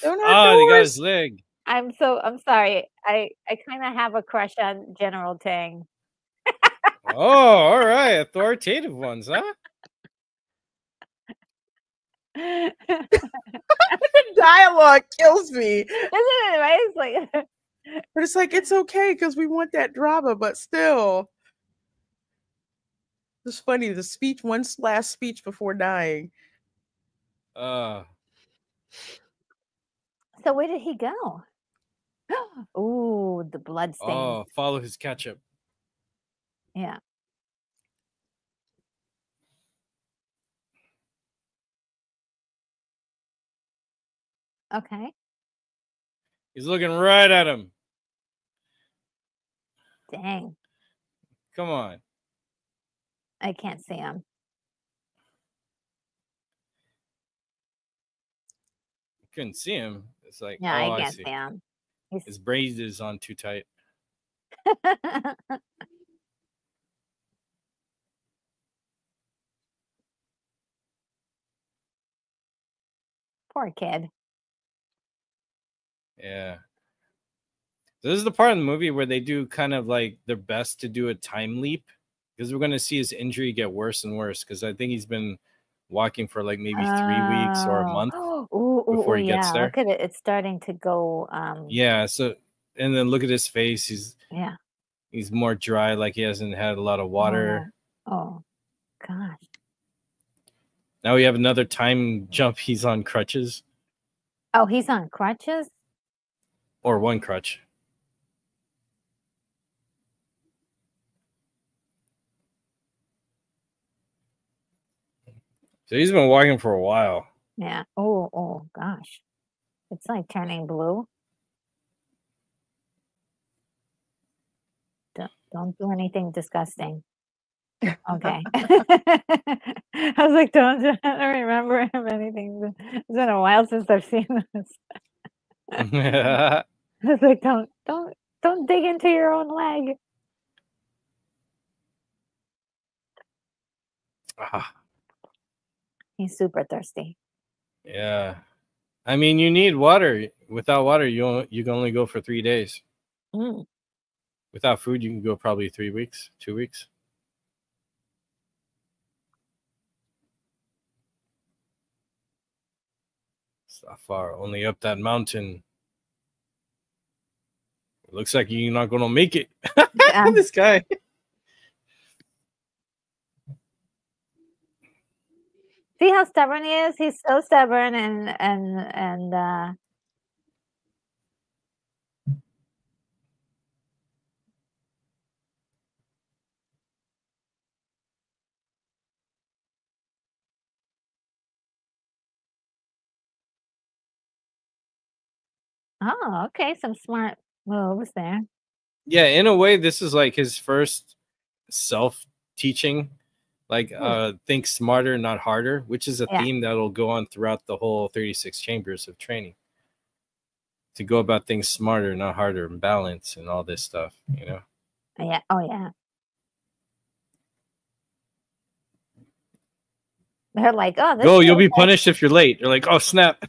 Don't Oh, they got doors. his leg. I'm sorry. I kind of have a crush on General Tang. Oh, all right. Authoritative ones, huh? Isn't Dialogue kills me. it right? It's like But it's like, it's okay because we want that drama, but still. It's funny. The speech, one last speech before dying. Uh, so. Where did he go? Ooh, the blood stains. oh, follow his ketchup. Yeah. Okay. He's looking right at him. Dang. Come on. I can't see him. Couldn't see him. It's like, Yeah, oh, I I can't see. see him. He's His braid is on too tight. poor kid. Yeah. This is the part of the movie where they do kind of like their best to do a time leap, because we're going to see his injury get worse and worse, because I think he's been walking for like maybe 3 weeks or a month before he gets Yeah. there. Look at it. It's starting to go. Yeah. So, and then look at his face. Yeah. He's more dry, like he hasn't had a lot of water. Oh gosh. Now we have another time jump. He's on crutches, Oh, he's on crutches? or one crutch. So he's been walking for a while. Yeah. Oh gosh. It's like turning blue. Don't do anything disgusting. Okay. I was like, don't remember him anything. It's been a while since I've seen this. I was like, don't dig into your own leg. He's super thirsty. Yeah. I mean, you need water. Without water, you can only go for 3 days. Mm. Without food, you can go probably 3 weeks, 2 weeks. It's not far. Only up that mountain. It looks like you're not going to make it. This guy. See how stubborn he is? He's so stubborn and oh, okay, some smart moves there. Yeah, in a way, this is like his first self-teaching. Like, think smarter, not harder, which is a Yeah. theme that'll go on throughout the whole 36 chambers of training. To go about things smarter, not harder, and balance, and all this stuff, you know. Yeah. Oh, yeah. They're like, oh, this Go, you'll be feels like- punished if you're late. They're like, oh snap.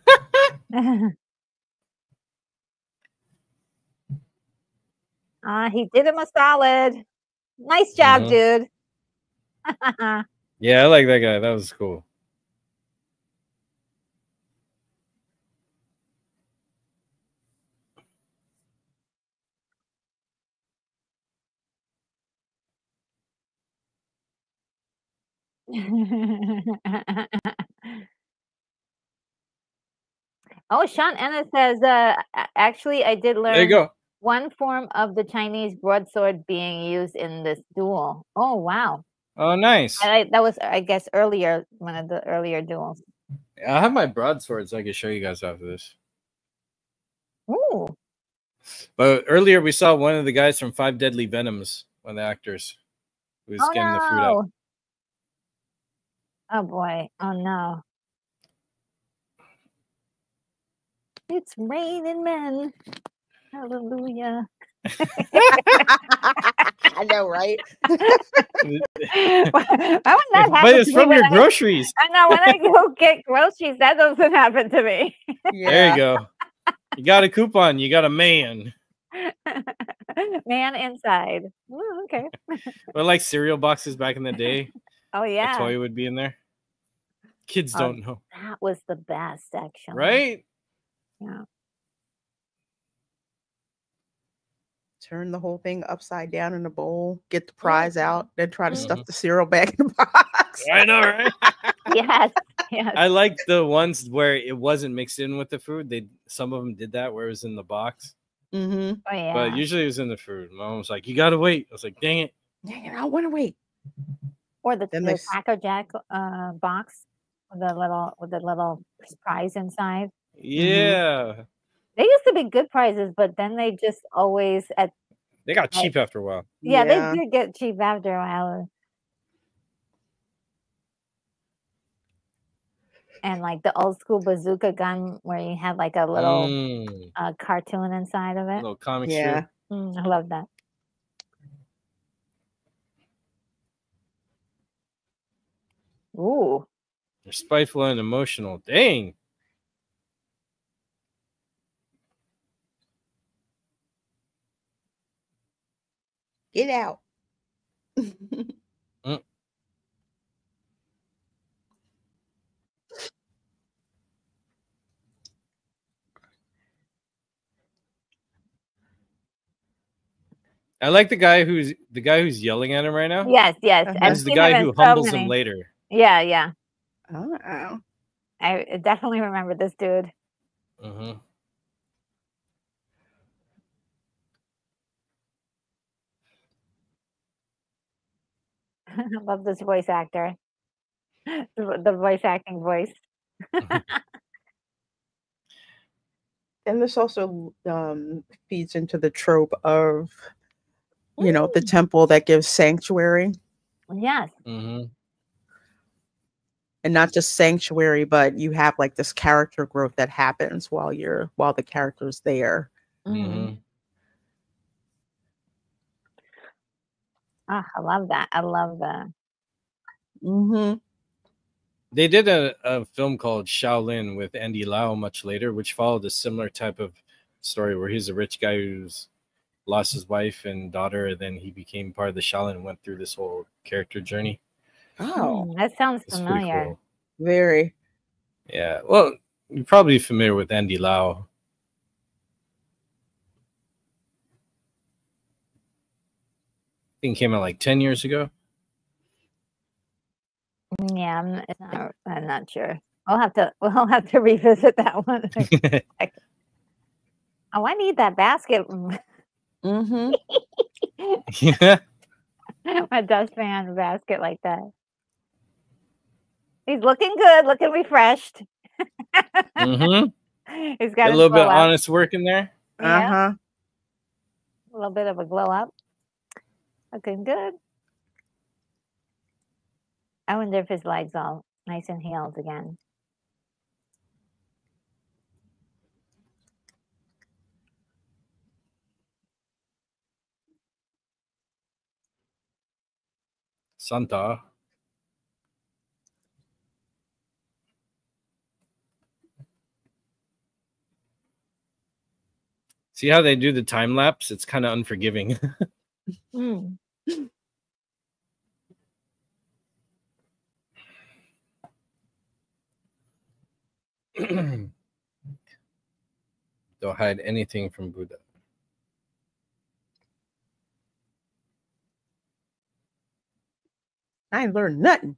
He did him a solid. Nice job, dude. Yeah, I like that guy. That was cool. Oh, Sean Ennis says, actually, I did There you learn go. one form of the Chinese broadsword being used in this duel. Oh, wow. Oh, nice. That was, I guess, earlier, one of the earlier duels. I have my broadswords. I can show you guys after this. Ooh. But earlier we saw one of the guys from Five Deadly Venoms, one of the actors, who was getting the food out. Oh boy. Oh no. It's raining men. Hallelujah. I know, right? Why would that happen But it's to me from when your I- groceries. I know when I go get groceries, that doesn't happen to me. There you go. You got a coupon. You got a man. Man inside. Ooh, okay. Or like cereal boxes back in the day. Oh A yeah. toy would be in there. Kids don't know. That was the best, actually. Right? Yeah. Turn the whole thing upside down in a bowl, get the prize out, then try to stuff Mhm. the cereal back in the box. I know, right? Yes. Yes. I like the ones where it wasn't mixed in with the food. Some of them did that where it was in the box. Mm-hmm. Oh yeah. But usually it was in the food. My mom was like, "You gotta wait." I was like, "Dang it!" Dang it, I want to wait. Or the Then they Cracker Jack box with the little prize inside. Yeah, They used to be good prizes, but then they just always they got cheap after a while. yeah, they did get cheap after a while. And like the old school bazooka gun where you had like a little cartoon inside of A it. little comic Yeah. strip. I love that. Ooh. They're spiteful and emotional. Dang. Get out. I like the guy who's yelling at him right now. Yes, yes. Uh-huh. I've This is the seen guy him in who so humbles many. him later. Yeah, yeah. Oh. I definitely remember this dude. Mm-hmm. I love this voice actor. The voice acting voice. And this also feeds into the trope of, the temple that gives sanctuary. Yes. Mm-hmm. And not just sanctuary, but you have like this character growth that happens while the character's there. Mm-hmm. Oh, I love that. I love that. Mm-hmm. They did a film called Shaolin with Andy Lau much later, which followed a similar type of story where he's a rich guy who's lost his wife and daughter, and then he became part of the Shaolin and went through this whole character journey. Oh, that sounds It's pretty familiar. cool. very. Yeah. Well, you're probably familiar with Andy Lau. I think it came out like 10 years ago. Yeah, I'm not sure. We'll have to revisit that one. Oh, I need that basket. Mm-hmm. Yeah. My dustpan basket like that. He's looking good, looking refreshed. Mm-hmm. He's Get got a his little bit glow of up. honest work in there. Yeah, Uh-huh. a little bit of a glow up. Looking good. I wonder if his legs all nice and healed again. Santa. See how they do the time lapse? It's kind of unforgiving. Mm. Don't hide anything from Buddha. I ain't learned nothing.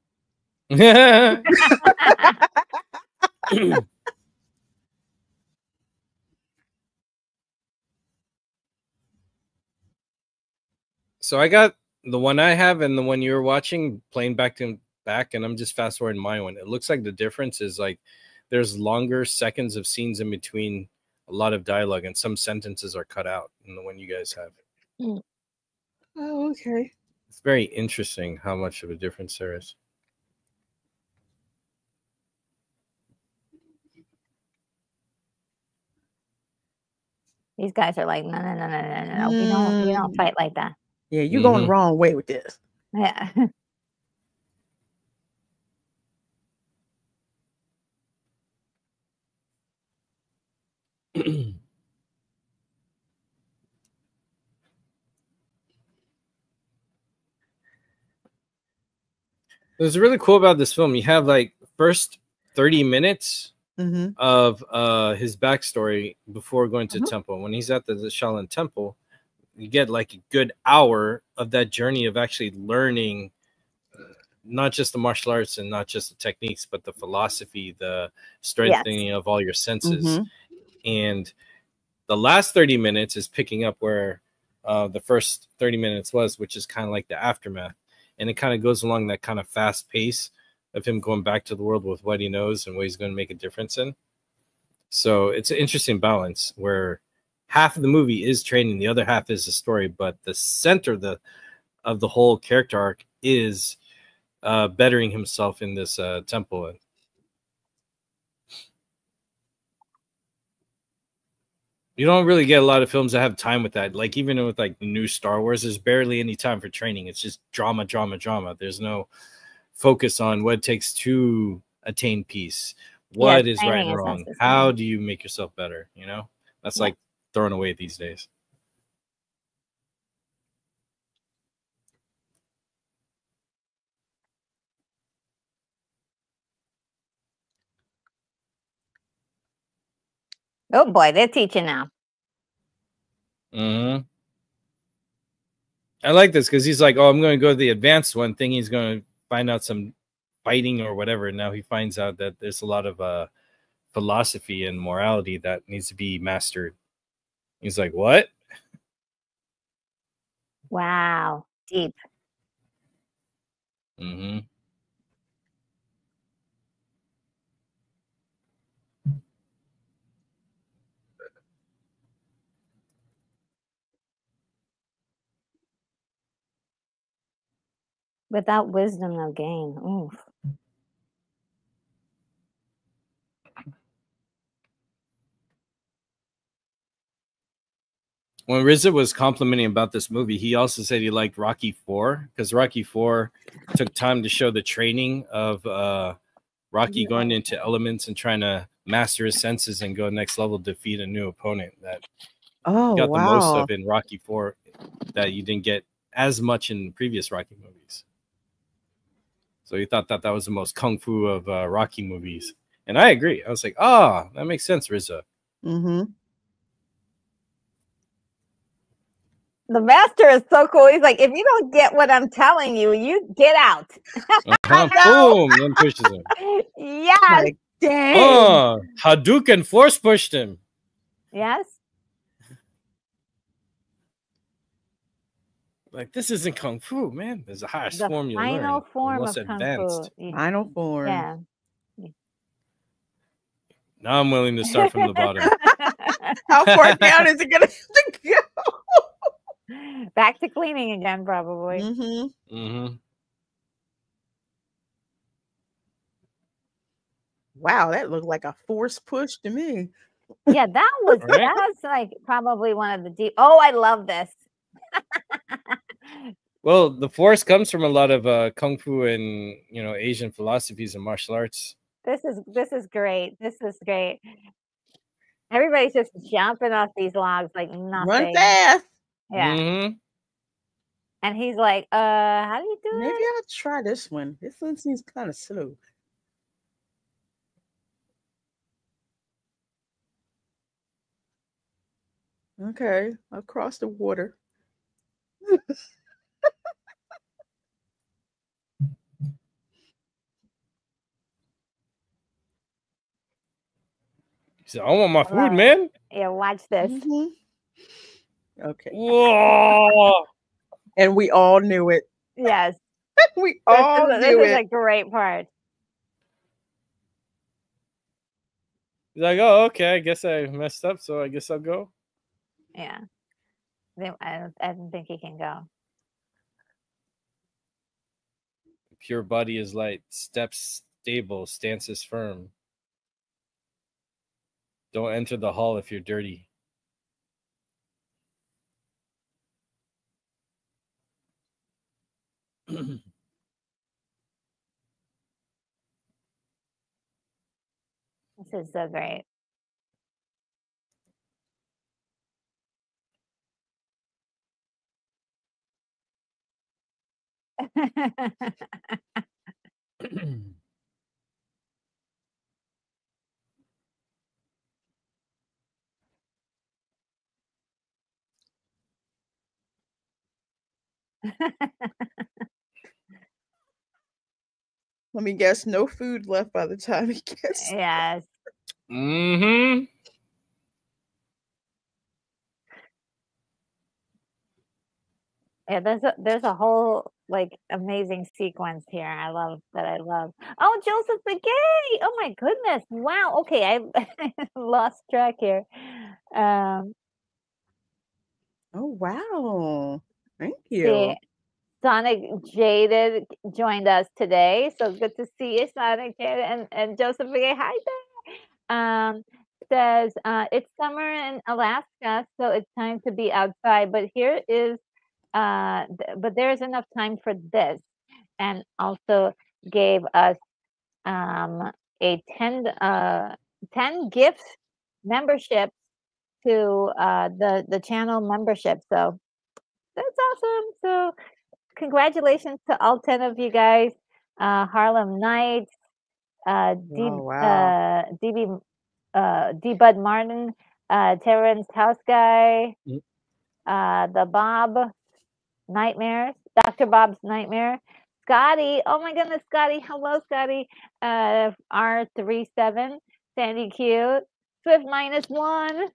So I got the one I have and the one you were watching playing back to back, and I'm just fast forwarding my one. It looks like the difference is like there's longer seconds of scenes in between a lot of dialogue, and some sentences are cut out in the one you guys have. Mm. Oh, okay. It's very interesting how much of a difference there is. These guys are like, no. We don't fight like that. Yeah, you're going the Mhm. wrong way with this. Yeah. What's really cool about this film, you have like first 30 minutes Mm-hmm. of his backstory before going to Mhm. temple. When he's at the Shaolin temple, you get like a good hour of that journey of actually learning not just the martial arts and not just the techniques, but the philosophy, the strengthening of all your senses. Mm-hmm. And the last 30 minutes is picking up where the first 30 minutes was, which is kind of like the aftermath. And it kind of goes along that kind of fast pace of him going back to the world with what he knows and what he's going to make a difference in. So it's an interesting balance where half of the movie is training, the other half is the story, but the center of the whole character arc is bettering himself in this temple. You don't really get a lot of films that have time with that. Like even with like the new Star Wars, there's barely any time for training. It's just drama. There's no focus on what it takes to attain peace. Yes, What is right training and is wrong? necessary. How do you make yourself better? You know, that's Yeah. like thrown away these days. Oh boy, they're teaching now. Mm-hmm. I like this because he's like, oh, I'm going to go to the advanced one thing. He's going to find out some fighting or whatever. And now he finds out that there's a lot of philosophy and morality that needs to be mastered. He's like, what? Wow, deep. Mm-hmm. Without wisdom, no gain. Oof. When RZA was complimenting about this movie, he also said he liked Rocky 4 because Rocky 4 took time to show the training of Rocky going into elements and trying to master his senses and go next level, defeat a new opponent that Oh, you got the most wow. of in Rocky 4 that you didn't get as much in previous Rocky movies. So he thought that that was the most kung fu of Rocky movies. And I agree. I was like, oh, that makes sense, RZA. Mm-hmm. The master is so cool. He's like, if you don't get what I'm telling you, you get out. I know. Boom! Then pushes him. Yes. Like, dang. Hadouken force pushed him. Yes. Like, this isn't kung fu, man. There's a highest The form you final learn. The form most of kung fu. advanced. Final form. Yeah. Now I'm willing to start from the bottom. How far down is it gonna have to go? Back to cleaning again, probably. Mm-hmm. Wow, that looked like a force push to me. Yeah, that was Right? that's like probably one of the deep. Oh, I love this. Well, the force comes from a lot of kung fu and Asian philosophies and martial arts. This is great. This is great. Everybody's just jumping off these logs like Run nothing. fast. Yeah. Mm-hmm. And he's like, how do you do Maybe it? I'll try this one. This one seems kind of slow. Okay, across the water. He said, I want my I food, love it. man. Yeah, watch this. Okay. Whoa. And we all knew it. Yes. We all This knew is it. a great part. He's like, oh, okay, I guess I messed up, so I guess I'll go. Yeah. I don't think he can go. Pure body is light. Steps stable. Stance is firm. Don't enter the hall if you're dirty. This is so great. Let me guess, no food left by the time he gets. Yes. Mm-hmm. Yeah, there's a whole like amazing sequence here. I love. Oh, Joseph Begay! Oh my goodness! Wow. Okay, I lost track here. Oh wow! Thank you. See, Sonic Jaded joined us today, so good to see you, Sonic Jaded and Joseph Begay. Hi there. Says it's summer in Alaska, so it's time to be outside. But here is but there's enough time for this, and also gave us a 10 gift membership to the channel membership. So that's awesome. So congratulations to all 10 of you guys. Harlem Nights, Oh wow! DB, D Bud Martin, Terrence House Guy, the Bob Nightmares, Dr. Bob's Nightmare, Scotty. Oh my goodness, Scotty. Hello, Scotty. R37, Sandy Q, Swift -1,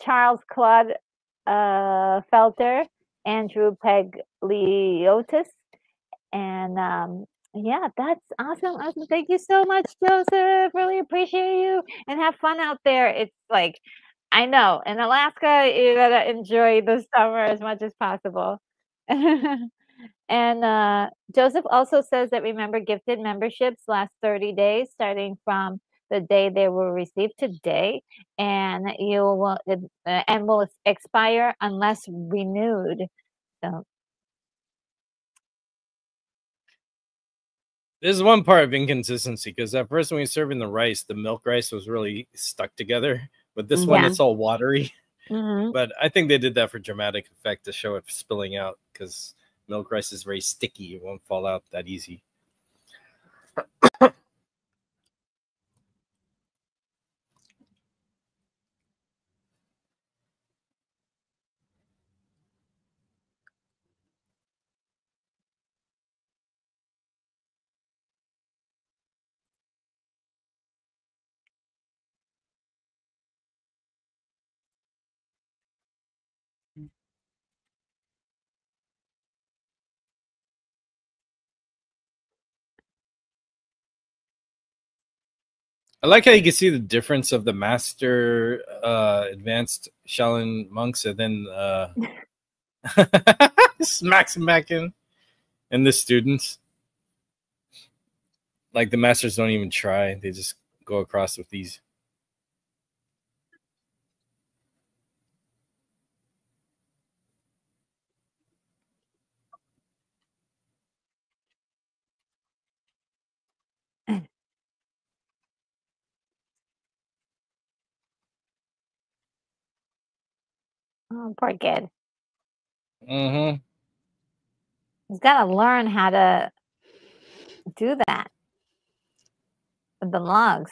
Charles Claude Felter, Andrew Pegliotis, and yeah, that's awesome. Awesome. Thank you so much, Joseph. Really appreciate you and have fun out there. It's like, I know in Alaska, you gotta enjoy the summer as much as possible. And Joseph also says that remember gifted memberships last 30 days, starting from the day they were received today, and you will and will expire unless renewed. So There's one part of inconsistency because at first when we were serving the rice, the milk rice was really stuck together. But this one, Yeah. it's all watery. mhm. But I think they did that for dramatic effect to show it spilling out because milk rice is very sticky. It won't fall out that easy. I like how you can see the difference of the master advanced Shaolin monks and then smacks him back in, and the students. Like the masters don't even try; they just go across with these. Oh, poor kid. Mm-hmm. He's got to learn how to do that with the logs.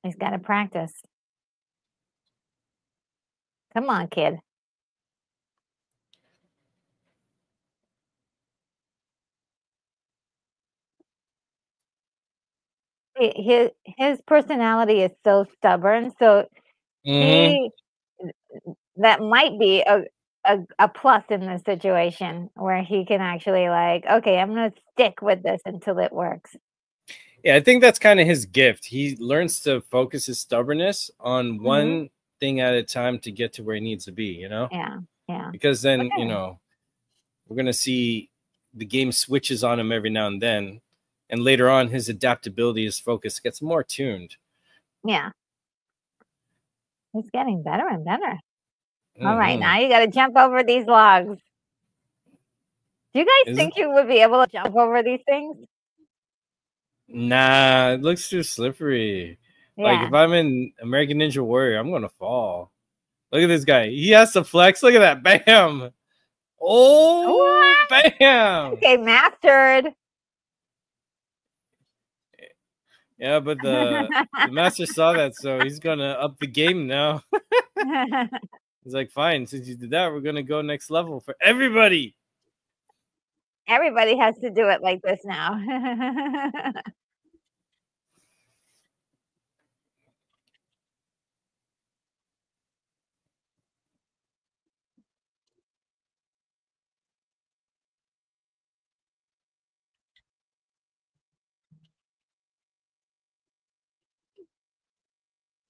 He's got to practice. Come on, kid. His personality is so stubborn, so Mm-hmm. he that might be a plus in this situation where he can actually like, okay, I'm gonna stick with this until it works. Yeah, I think that's kind of his gift. He learns to focus his stubbornness on Mhm. one thing at a time to get to where he needs to be, you know? Yeah. Because then, Okay. you know, we're going to see the game switches on him every now and then. And later on, his adaptability, his focus gets more tuned. Yeah. He's getting better and better. All right, Mm-hmm. now you got to jump over these logs. Do you guys Is think you would be able to jump over these things? Nah, it looks too slippery. Like Yeah. if I'm in American Ninja Warrior, I'm going to fall. Look at this guy. He has to flex. Look at that. Bam. Oh, What? bam. Okay, mastered. Yeah, but the master saw that, so he's gonna up the game now. He's like, fine, since you did that, we're gonna go next level for everybody. Everybody has to do it like this now.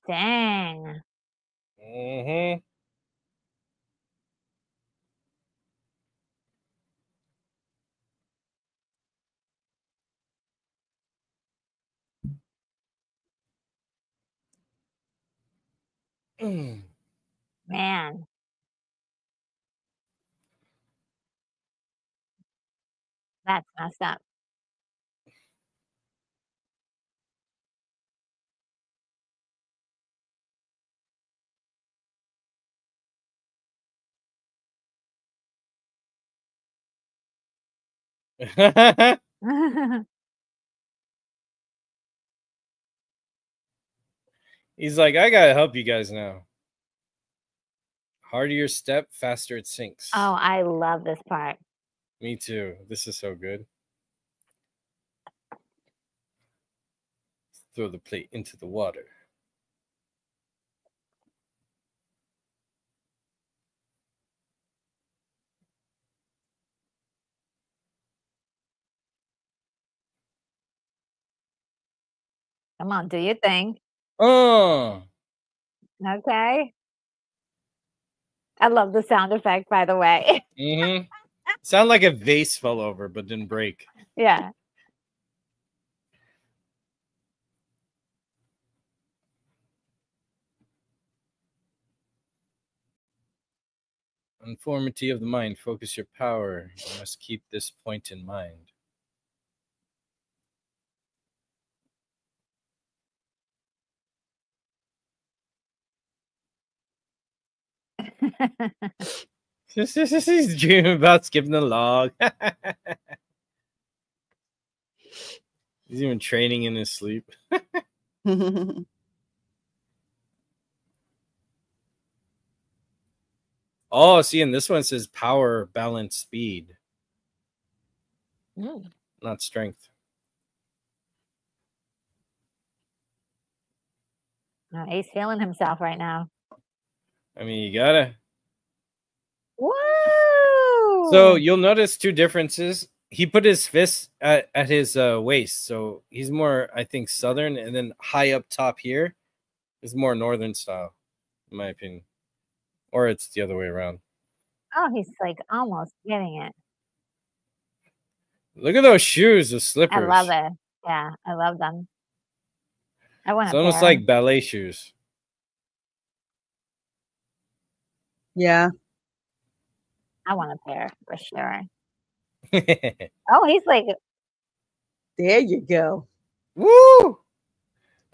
Dang. Mm-hmm. Man. That's messed up. He's like, I gotta help you guys now. Harder your step, faster it sinks. Oh, I love this part. Me too. This is so good. Throw the plate into the water. Come on, do your thing. Oh. Okay. I love the sound effect, by the way. Mm-hmm. Sound like a vase fell over but didn't break. Yeah. Uniformity of the mind. Focus your power. You must keep this point in mind. He's dreaming about skipping the log. He's even training in his sleep. Oh, see, and this one says power, balance, speed, not strength. Oh, he's feeling himself right now. I mean, you gotta. Woo! So you'll notice two differences. he put his fist at his waist, so he's more, I think, southern, and then high up top here is more northern style, in my opinion, or it's the other way around. Oh, he's like almost getting it. Look at those shoes, the I slippers. love it. Yeah, I love them. I want It's a almost pair. like ballet shoes. Yeah. I want a pair for sure. Oh, he's like, There you go. Woo!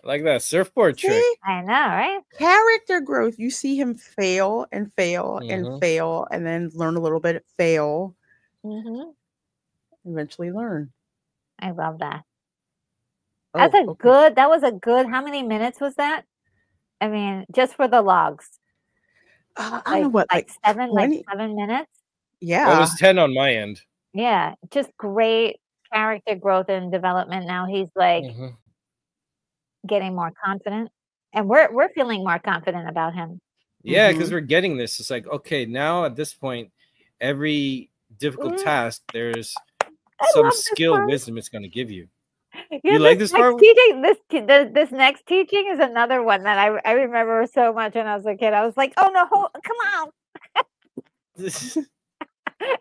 Like that surfboard trick. See? I know, right? Character growth. You see him fail and fail and Mhm. fail and then learn a little bit, fail, Mm-hmm. eventually learn. I love that. Oh, That's a okay. good. That was a good. How many minutes was that? I mean, just for the logs, I don't know what, like 7 20? minutes. Yeah. Well, it was 10 on my end. Yeah, just great character growth and development. Now he's like Mhm. getting more confident, and we're feeling more confident about him. Yeah, because Mhm. we're getting this. It's like, okay, now at this point, every difficult task, there's I some love this skill, part. wisdom it's going to give you. Yeah, You like this this next part? teaching, this next teaching is another one that I remember so much when I was a kid. I was like, oh no, come on!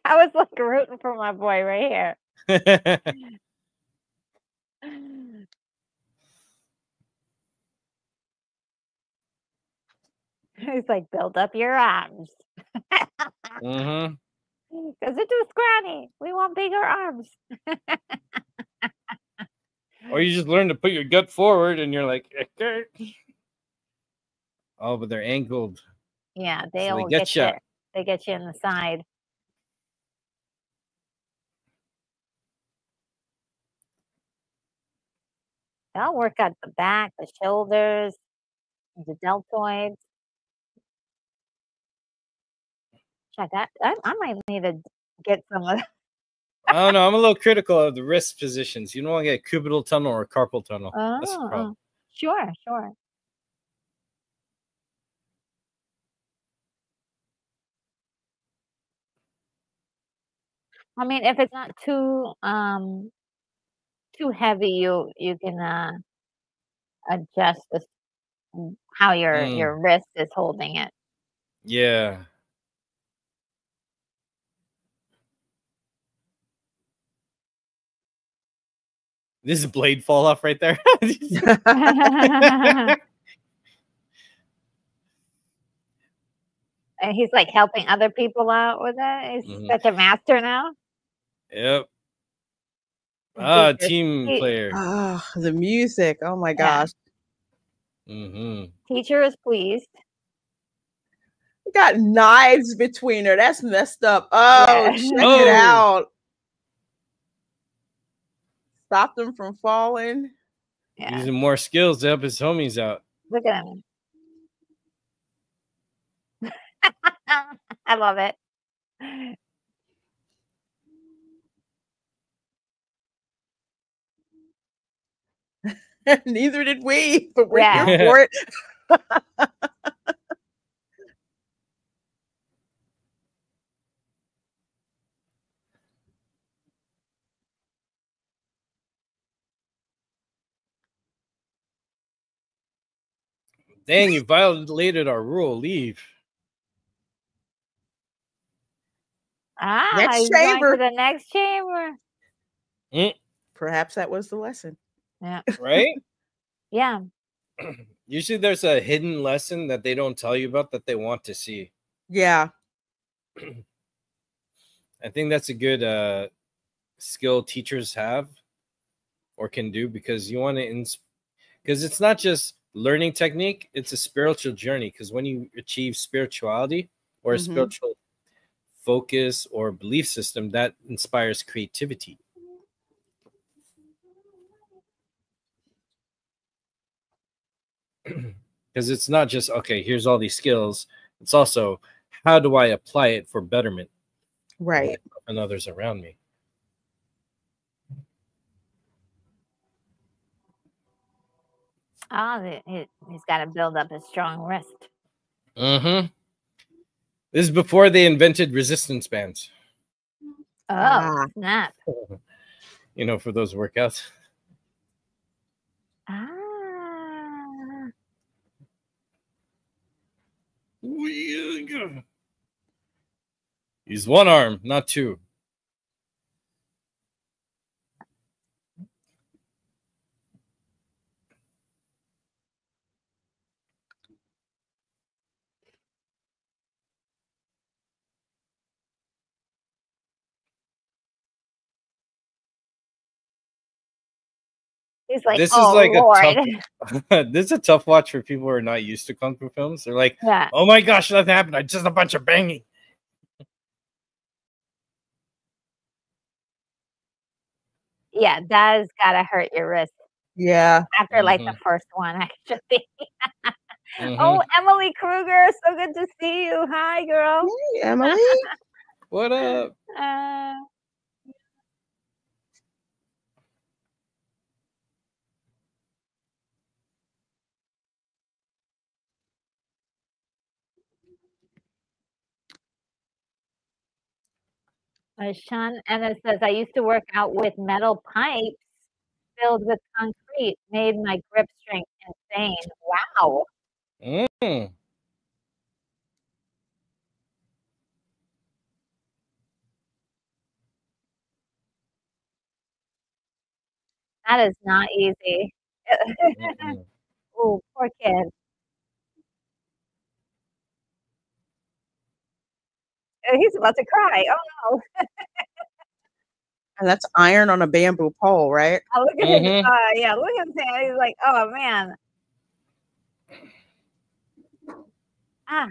I was like rooting for my boy right here. He's like, build up your arms. Mhm. Because they're too scrawny. We want bigger arms. Or you just learn to put your gut forward and you're like, okay. Oh, but they're angled. Yeah, So they they all get get you. ya. They get you in the side. They'll work out the back, the shoulders, the deltoids. Check that. I might need to get some of that. I don't know. I'm a little critical of the wrist positions. You don't want to get cubital tunnel or carpal tunnel. That's the problem. Sure. I mean, if it's not too heavy, you can adjust how your wrist is holding it. Yeah. This is blade fall off right there. And he's like helping other people out with it. He's such a master now. Yep. Team player. The music. Oh my gosh. Teacher is pleased. You got knives between her. That's messed up. Oh, check it out. Stop them from falling. Yeah. Using more skills to help his homies out. Look at him. I love it. Neither did we, but we're here for it. Dang, you violated our rule. Leave. Next He's chamber. going to the next chamber. Perhaps that was the lesson. Yeah. Right? Yeah. Usually there's a hidden lesson that they don't tell you about that they want to see. Yeah. I think that's a good skill teachers have or can do, because you want to because it's not just learning technique, it's a spiritual journey. Because when you achieve spirituality or a spiritual focus or belief system, that inspires creativity. Because it's not just, okay, here's all these skills. It's also, how do I apply it for betterment? Right. And others around me. He's got to build up his strong wrist. This is before they invented resistance bands. Oh, Ah. snap. You know, for those workouts. Ah. Use one arm, not two. He's like, This is oh like a Lord. tough. This is a tough watch for people who are not used to kung fu films. They're like, Yeah. "Oh my gosh, nothing happened. I just a bunch of banging." Yeah, that's gotta hurt your wrist Yeah. after like the first one, actually. Oh, Mhm. Emily Kruger, so good to see you. Hi, girl. Hey, Emily. What up? Sean Ennis says, I used to work out with metal pipes filled with concrete, made my grip strength insane. Wow. Mm. That is not easy. Mm-mm. Oh, poor kid. He's about to cry. Oh no. And that's iron on a bamboo pole, right? Oh, look at his Mhm. yeah, look at his hand. He's like, oh man. Ah,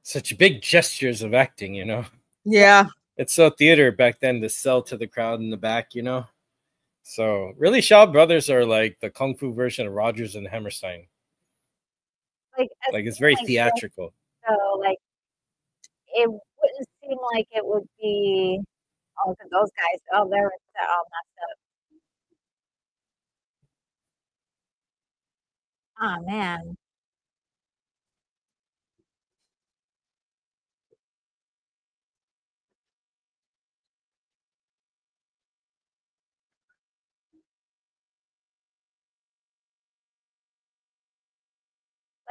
Such big gestures of acting, you know. Yeah. It's so theater back then to sell to the crowd in the back, you know. So really, Shaw Brothers are like the kung fu version of Rogers and Hammerstein. like a Like it's scene very like this, theatrical. so like it wouldn't seem like it would be oh, look at those guys. Oh, they're all messed up. Oh man.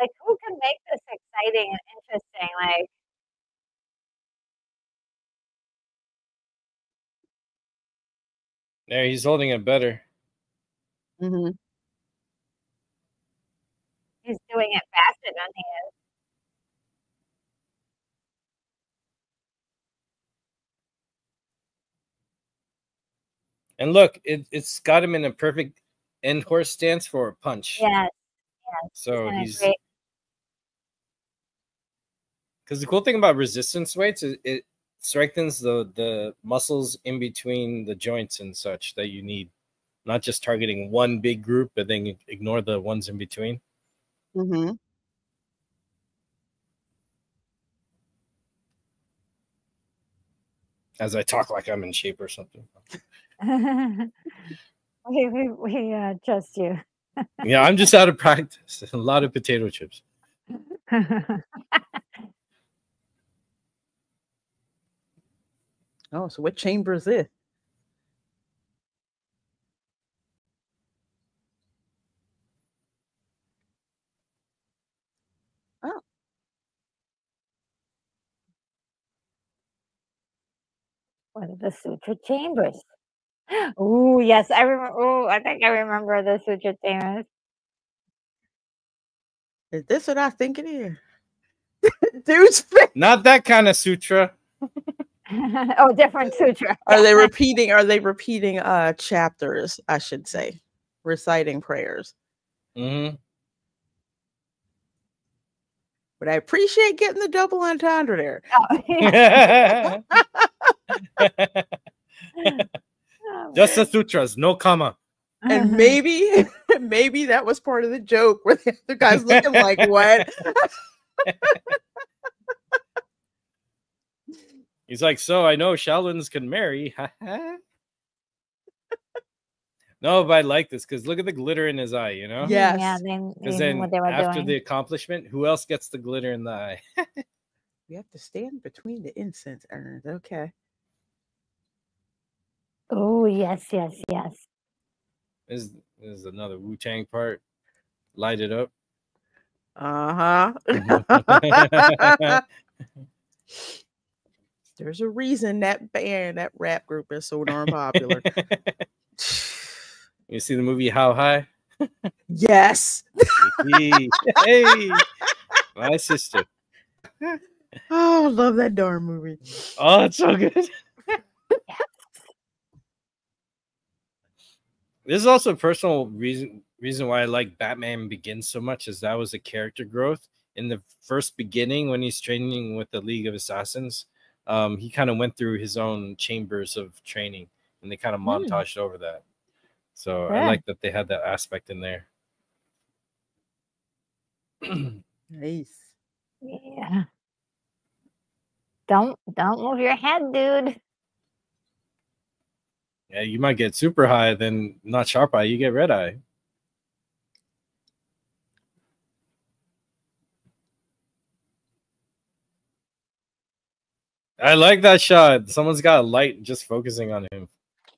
Like who can make this exciting and interesting? Like There, he's holding it better. Hmm. he's doing it faster than he is. And look, it's got him in a perfect end horse stance for a punch. Yes, yes. He's So in a he's great because the cool thing about resistance weights is it strengthens the muscles in between the joints and such that you need, not just targeting one big group, but then ignore the ones in between. Hmm. As I talk like I'm in shape or something. we trust you. Yeah, I'm just out of practice. A lot of potato chips. Oh, so what chamber is this? Oh, What are the sutra chambers? Oh yes, I remember. Oh, I think I remember the sutra chambers. is this what I think it is? Dude's face. Not that kind of sutra. Oh, different sutra. Are they repeating? Are they repeating chapters? I should say, reciting prayers. Mm-hmm. But I appreciate getting the double entendre there. Oh, yeah. Oh, Just the sutras, no comma. And maybe, maybe that was part of the joke where the other guy's looking like, what? He's like, so I know Shaolins can marry. No, No, but I like this because look at the glitter in his eye, you know? Yes. Yeah, they Because knew what then they were after doing. the accomplishment, who else gets the glitter in the eye? We have to stand between the incense urns. Okay. Oh, yes, yes, yes. This is another Wu-Tang part. Light it up. Uh-huh. There's a reason that band, that rap group is so darn popular. You see the movie How High? Yes. Hey, my sister. Oh, I love that darn movie. Oh, it's so good. This is also a personal reason why I like Batman Begins so much, is that was a character growth. In the first beginning, when he's training with the League of Assassins, he kind of went through his own chambers of training, and they kind of montaged over that. So I like that they had that aspect in there. Nice. Yeah. Don't move your head, dude. Yeah, you might get super high, then not sharp eye, you get red eye. I like that shot. Someone's got a light just focusing on him,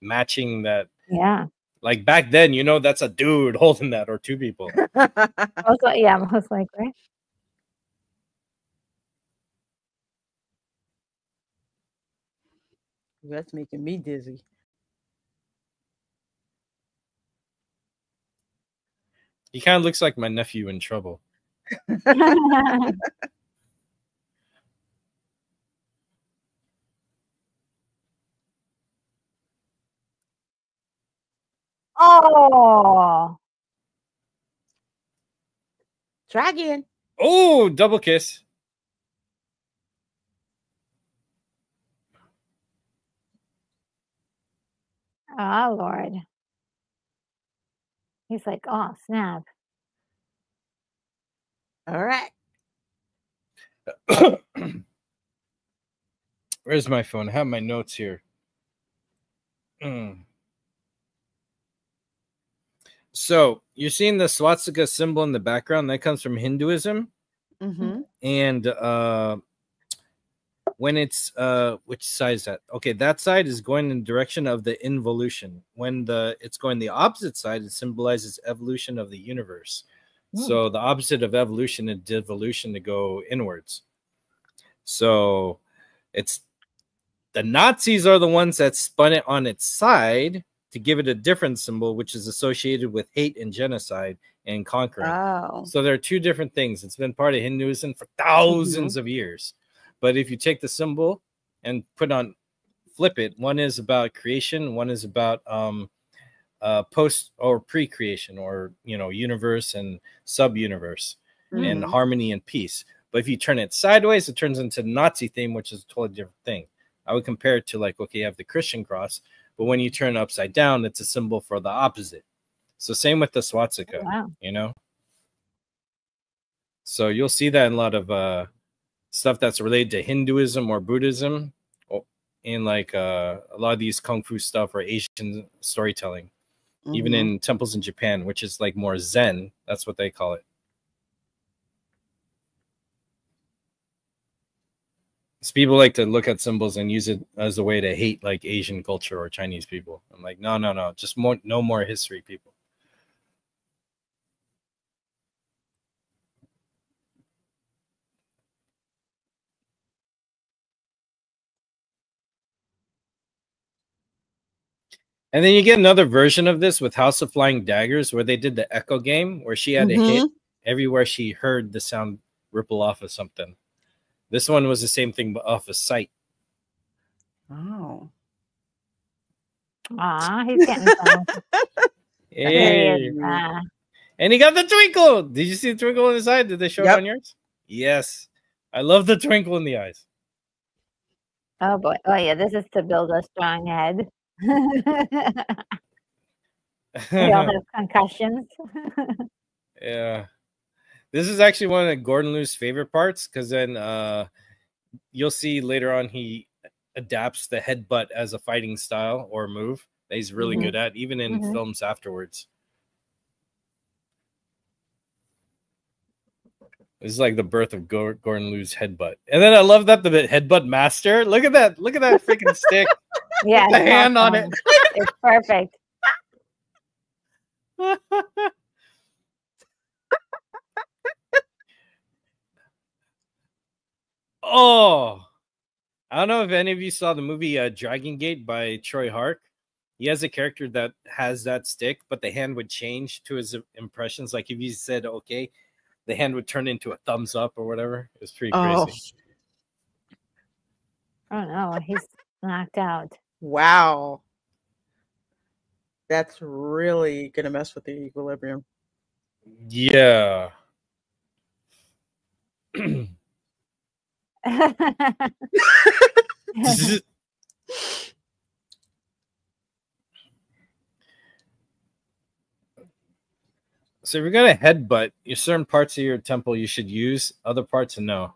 matching that. Yeah. Like back then, you know, that's a dude holding that, or two people. Most likely. That's making me dizzy. He kind of looks like my nephew in trouble. Oh. Try again. Oh, double kiss. Oh, Lord. He's like, oh, snap. All right. Where's my phone? I have my notes here. So you're seeing the swastika symbol in the background. That comes from Hinduism. Mm-hmm. And when it's which side is that? Okay, that side is going in the direction of the involution. When it's going the opposite side, it symbolizes evolution of the universe. So the opposite of evolution is devolution, to go inwards. So it's the Nazis are the ones that spun it on its side to give it a different symbol, which is associated with hate and genocide and conquering. Oh. So there are two different things. It's been part of Hinduism for thousands of years. But if you take the symbol and flip it, one is about creation, one is about post or pre-creation, or universe and sub-universe, and harmony and peace. But if you turn it sideways, it turns into the Nazi theme, which is a totally different thing. I would compare it to, like, okay, you have the Christian cross, but when you turn it upside down, it's a symbol for the opposite. So same with the swastika. Wow. So you'll see that in a lot of stuff that's related to Hinduism or Buddhism, in like a lot of these kung fu stuff or Asian storytelling. Even in temples in Japan, which is like more Zen, that's what they call it. So people like to look at symbols and use it as a way to hate like Asian culture or Chinese people. I'm like, no, just no more history, people. And then you get another version of this with House of Flying Daggers, where they did the echo game, where she had to hit everywhere she heard the sound ripple off of something. This one was the same thing, but off of sight. Oh. Aw, he's getting some. Hey. And he got the twinkle. Did you see the twinkle in his eye? Did they show it on yours? Yes. I love the twinkle in the eyes. Oh, boy. Oh, yeah, this is to build a strong head. They all have concussions. Yeah. This is actually one of Gordon Liu's favorite parts, because then you'll see later on he adapts the headbutt as a fighting style or move, that he's really good at, even in Mhm. films afterwards. This is like the birth of Gordon Liu's headbutt. And then I love that the headbutt master. Look at that. Look at that freaking stick. Yeah, With the it's hand on awesome. It's perfect. it. Oh, I don't know if any of you saw the movie Dragon Gate by Troy Hark. He has a character that has that stick, but the hand would change to his impressions. Like if you said okay, the hand would turn into a thumbs up or whatever. It's pretty crazy. Oh no, he's knocked out. Wow. That's really going to mess with the equilibrium. Yeah. So if you're gonna headbutt, your certain parts of your temple you should use, other parts no.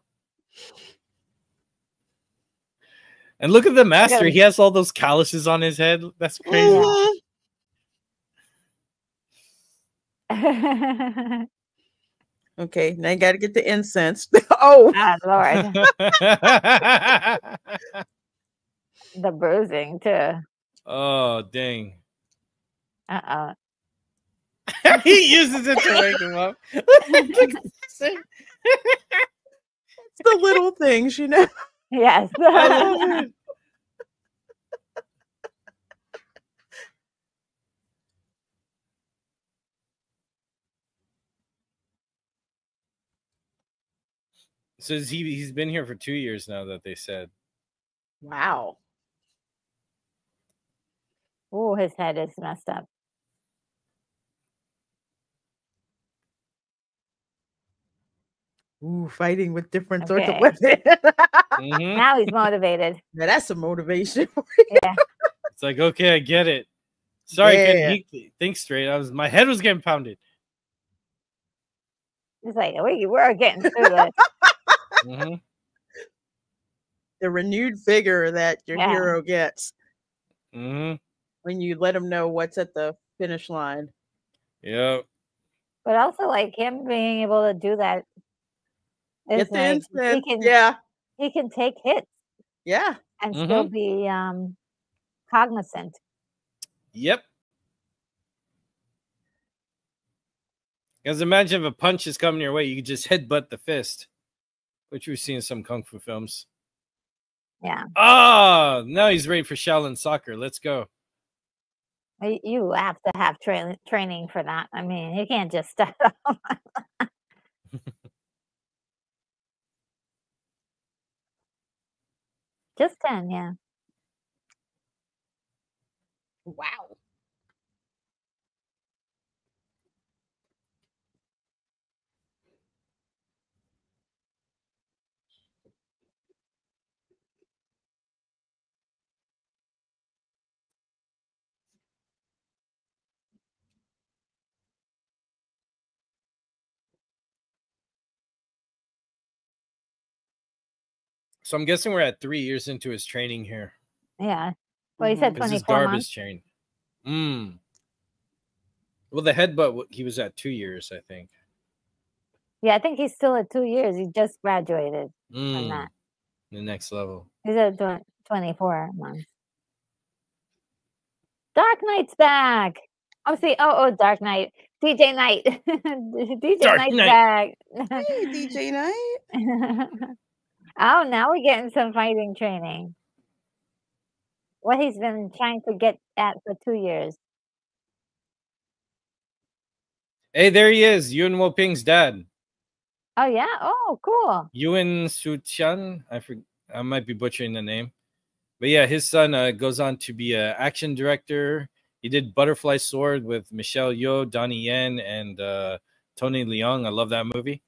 And look at the master; he has all those calluses on his head. That's crazy. Okay, now you got to get the incense. Oh, Lord, the bruising too. Oh dang! He uses it to wake him up. It's the little things, you know. Yes. I love it. So he's been here for 2 years now that they said. Wow. Oh, his head is messed up. Ooh, fighting with different sorts of Okay. weapons. Now he's motivated. Now that's some motivation. Yeah. It's like, okay, I get it. Sorry, I Yeah. couldn't think straight. My head was getting pounded. It's like we're getting through this. The renewed vigor that your hero gets when you let him know what's at the finish line. Yep. But also, like him being able to do that is Get the like instant. he can take hits. Yeah. And still be cognizant. Yep. Because imagine if a punch is coming your way, you could just headbutt the fist, which we've seen in some kung fu films. Yeah. Oh, now he's ready for Shaolin soccer. Let's go. You have to have training for that. I mean, you can't just start. Just 10, yeah. Wow. So I'm guessing we're at 3 years into his training here. Yeah. Well, he said 24 months. Train. Well, the headbutt, he was at 2 years, I think. Yeah, I think he's still at 2 years. He just graduated from that. The next level. He's at 24 months. Dark Knight's back. Oh, see. Oh, Dark Knight. DJ Knight. DJ Dark Knight's Knight. back. Hey, DJ Knight. Oh, now we're getting some fighting training. What he's been trying to get at for 2 years. Hey, there he is. Yuen Woo-ping's dad. Oh, yeah? Oh, cool. Yuen Su-chan. I might be butchering the name. But yeah, his son goes on to be an action director. He did Butterfly Sword with Michelle Yeoh, Donnie Yen, and Tony Leung. I love that movie.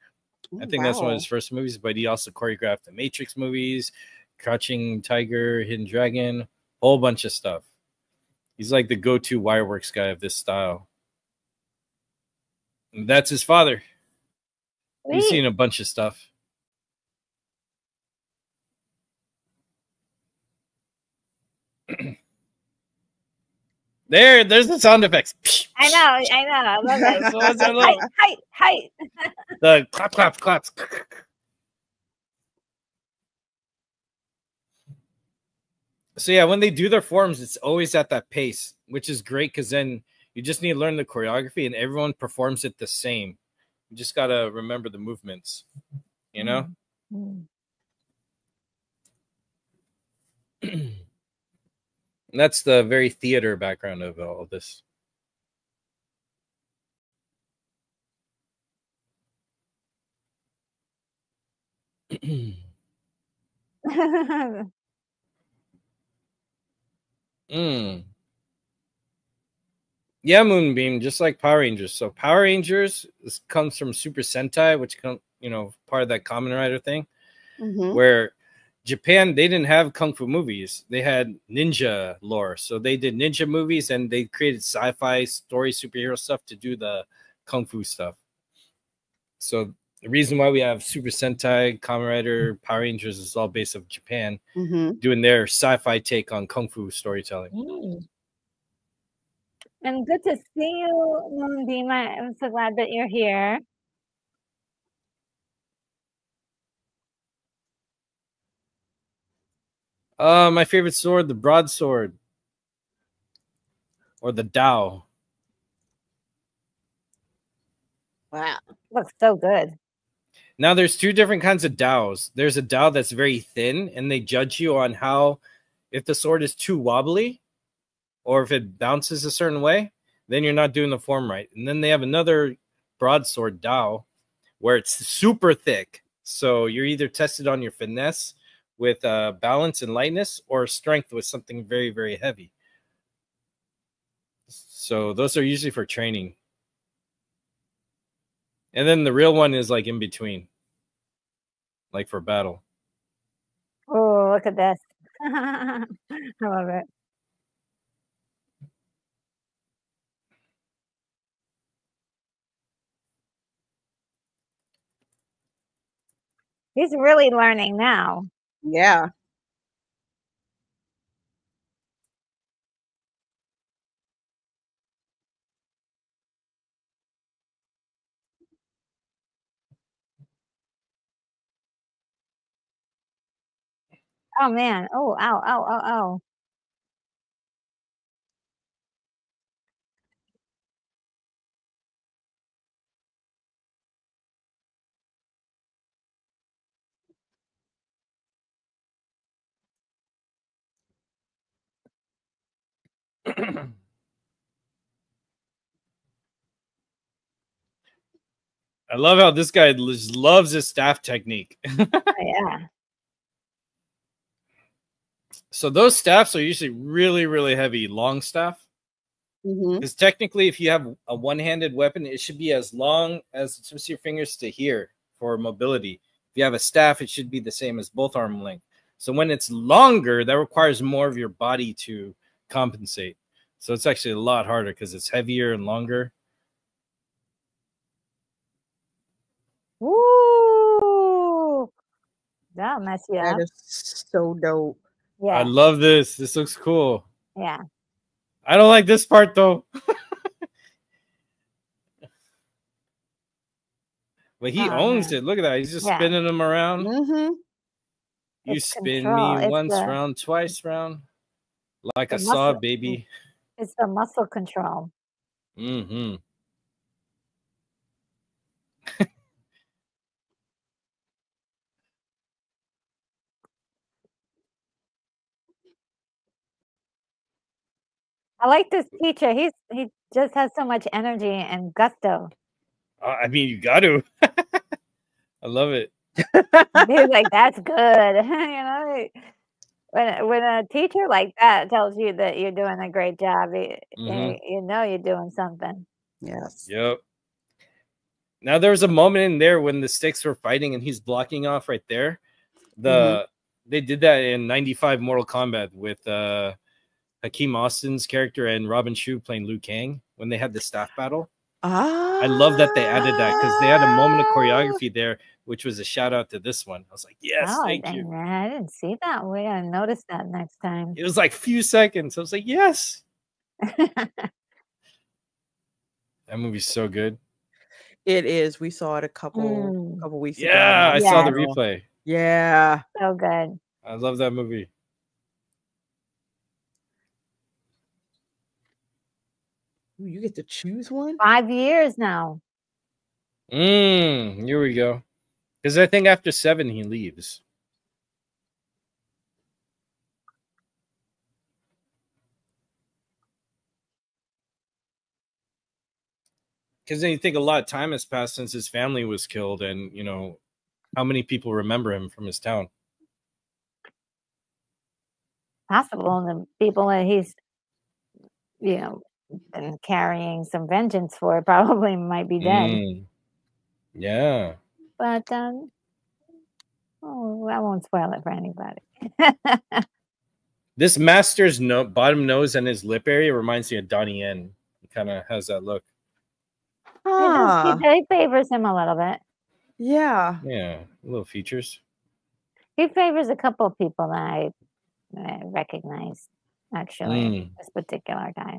I think that's one of his first movies, but he also choreographed the Matrix movies, Crouching Tiger, Hidden Dragon, a whole bunch of stuff. He's like the go-to wireworks guy of this style. And that's his father. Sweet. He's seen a bunch of stuff. There's the sound effects. I know. I love it. That's the ones I love. Height. The claps. So yeah, when they do their forms, it's always at that pace, which is great because then you just need to learn the choreography and everyone performs it the same. You just gotta remember the movements, you know? Mm. And that's the very theater background of all this. Yeah, Moonbeam, just like Power Rangers. So Power Rangers comes from Super Sentai, which part of that Kamen Rider thing, where Japan, they didn't have kung fu movies. They had ninja lore. So they did ninja movies and they created sci-fi story superhero stuff to do the kung fu stuff. So the reason why we have Super Sentai, Kamen Rider, Power Rangers is all based of Japan doing their sci-fi take on kung fu storytelling. And good to see you, Moonbeam. I'm so glad that you're here. My favorite sword, the broadsword, or the Dao. Wow, looks so good. Now, there's two different kinds of Daos. There's a Dao that's very thin, and they judge you on how, if the sword is too wobbly, or if it bounces a certain way, then you're not doing the form right. And then they have another broadsword Dao, where it's super thick. So you're either tested on your finesse with balance and lightness, or strength with something very, very heavy. So those are usually for training. And then the real one is like in between, like for battle. Oh, look at this. I love it. He's really learning now. Yeah. Oh man. Oh, ow. I love how this guy loves his staff technique. Oh, yeah. So those staffs are usually really, really heavy, long staff. Because technically, if you have a one-handed weapon, it should be as long as just your fingers to here for mobility. If you have a staff, it should be the same as both arm length. So when it's longer, that requires more of your body to compensate. So it's actually a lot harder because it's heavier and longer. Woo! That'll mess you That up. is so dope. Yeah. I love this. This looks cool. Yeah. I don't like this part though. But he owns it. Look at that. He's just spinning them around. You spin me once round, twice round. Like a saw, baby. It's the muscle control. I like this teacher. He just has so much energy and gusto. I mean, you got to. I love it. He's like, that's good. When a teacher like that tells you that you're doing a great job, you know you're doing something. Yes. Yep. Now there's a moment in there when the sticks were fighting and he's blocking off right there. They did that in 95 Mortal Kombat with Hakeem Austin's character and Robin Shou playing Liu Kang when they had the staff battle. I love that they added that because they had a moment of choreography there, which was a shout out to this one. I was like, yes, thank you. I didn't see that. We're gonna notice that next time. It was like a few seconds. I was like, yes. That movie's so good. It is. We saw it a couple weeks ago. Yeah, I saw the Yes. replay. Yeah. So good. I love that movie. Ooh, you get to choose one? 5 years now. Here we go. Because I think after 7 he leaves. Because then you think a lot of time has passed since his family was killed, and you know how many people remember him from his town. Possible. And the people that he's, you know, been carrying some vengeance for probably might be dead. Yeah. But I won't spoil it for anybody. This master's bottom nose and his lip area reminds me of Donnie Yen. He kind of has that look. He favors him a little bit. Yeah. Yeah, little features. He favors a couple of people that I recognize, actually, this particular guy.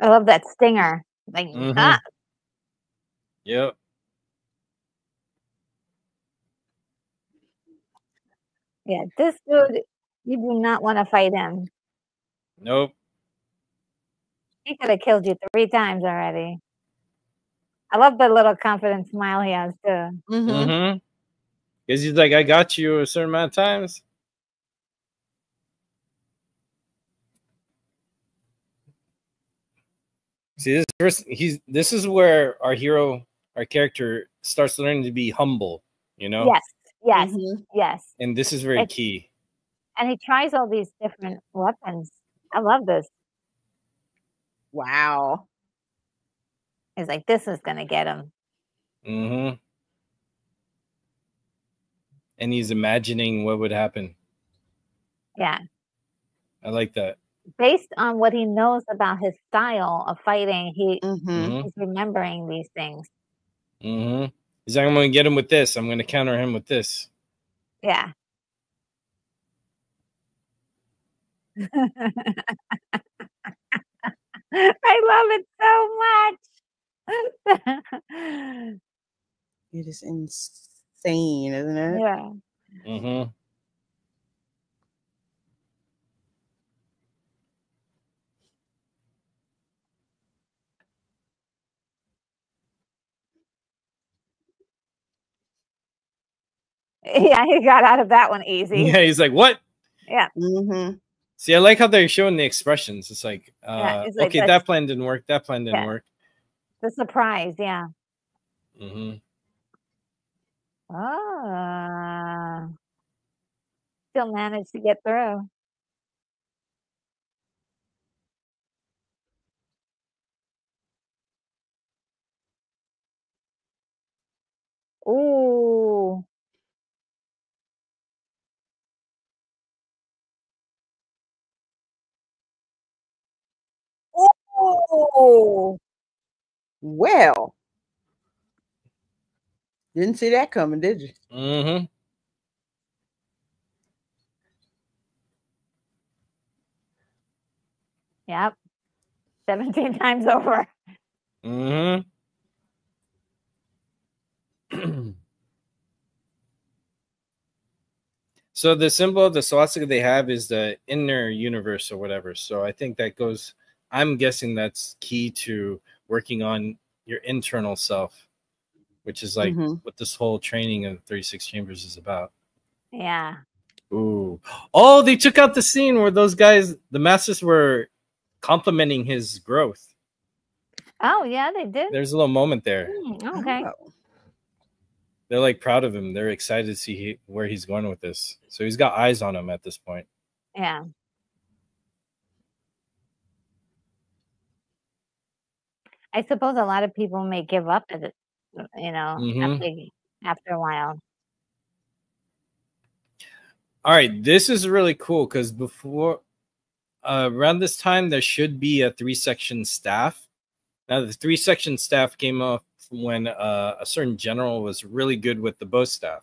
I love that stinger. Like, Yep. Yeah, this dude, you do not want to fight him. Nope. He could have killed you 3 times already. I love the little confident smile he has too. Because he's like, I got you a certain amount of times. See, this is where our character starts learning to be humble, you know? Yes. And this is very key. And he tries all these different weapons. I love this. Wow. He's like, this is gonna get him. And he's imagining what would happen. Yeah. I like that. Based on what he knows about his style of fighting, he's remembering these things. He's like, I'm going to get him with this. I'm going to counter him with this. Yeah. I love it so much. It is insane, isn't it? Yeah. Yeah, he got out of that one easy. Yeah, he's like, what? Yeah. See, I like how they're showing the expressions. It's like, like, okay, that plan didn't work. That plan didn't work. The surprise, yeah. Still managed to get through. Ooh. Ooh. Well. Didn't see that coming, did you? Yep. 17 times over. So the symbol of the swastika they have is the inner universe or whatever. So I think that goes, I'm guessing that's key to working on your internal self, which is like what this whole training of 36 Chambers is about. Yeah. Ooh. Oh, they took out the scene where those guys, the masters, were complimenting his growth. Oh, yeah, they did. There's a little moment there. Okay. they're like proud of him. They're excited to see where he's going with this. So he's got eyes on him at this point. Yeah. I suppose a lot of people may give up at it, after a while. All right, this is really cool because before around this time there should be a 3-section staff. Now the 3-section staff came up when a certain general was really good with the bow staff,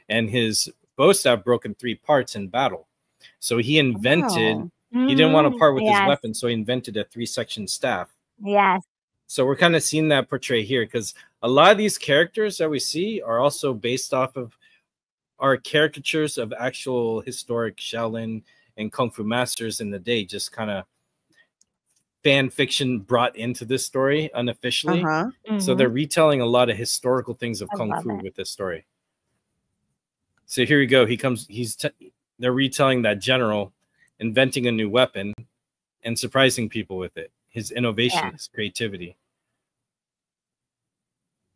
and his bow staff broke in 3 parts in battle. So he invented. Oh. He didn't want to part with his Yes. weapon, so he invented a 3-section staff. Yes. So we're kind of seeing that portray here because a lot of these characters that we see are also based off of are caricatures of actual historic Shaolin and Kung Fu masters in the day, just kind of fan fiction brought into this story unofficially. So they're retelling a lot of historical things of Kung Fu with this story. So here we go. He comes. They're retelling that general inventing a new weapon and surprising people with it. His innovation, his creativity.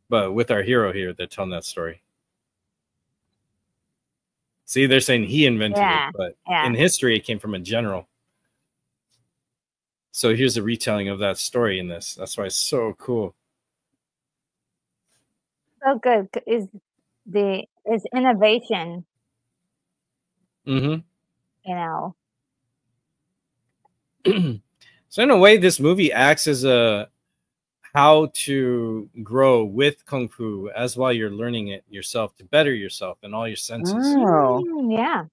But with our hero here, they're telling that story. See, they're saying he invented it, but in history, it came from a general. So here's a retelling of that story in this. That's why it's so cool. So good is innovation. So in a way, this movie acts as a how to grow with Kung Fu as while you're learning it yourself to better yourself and all your senses. Yeah.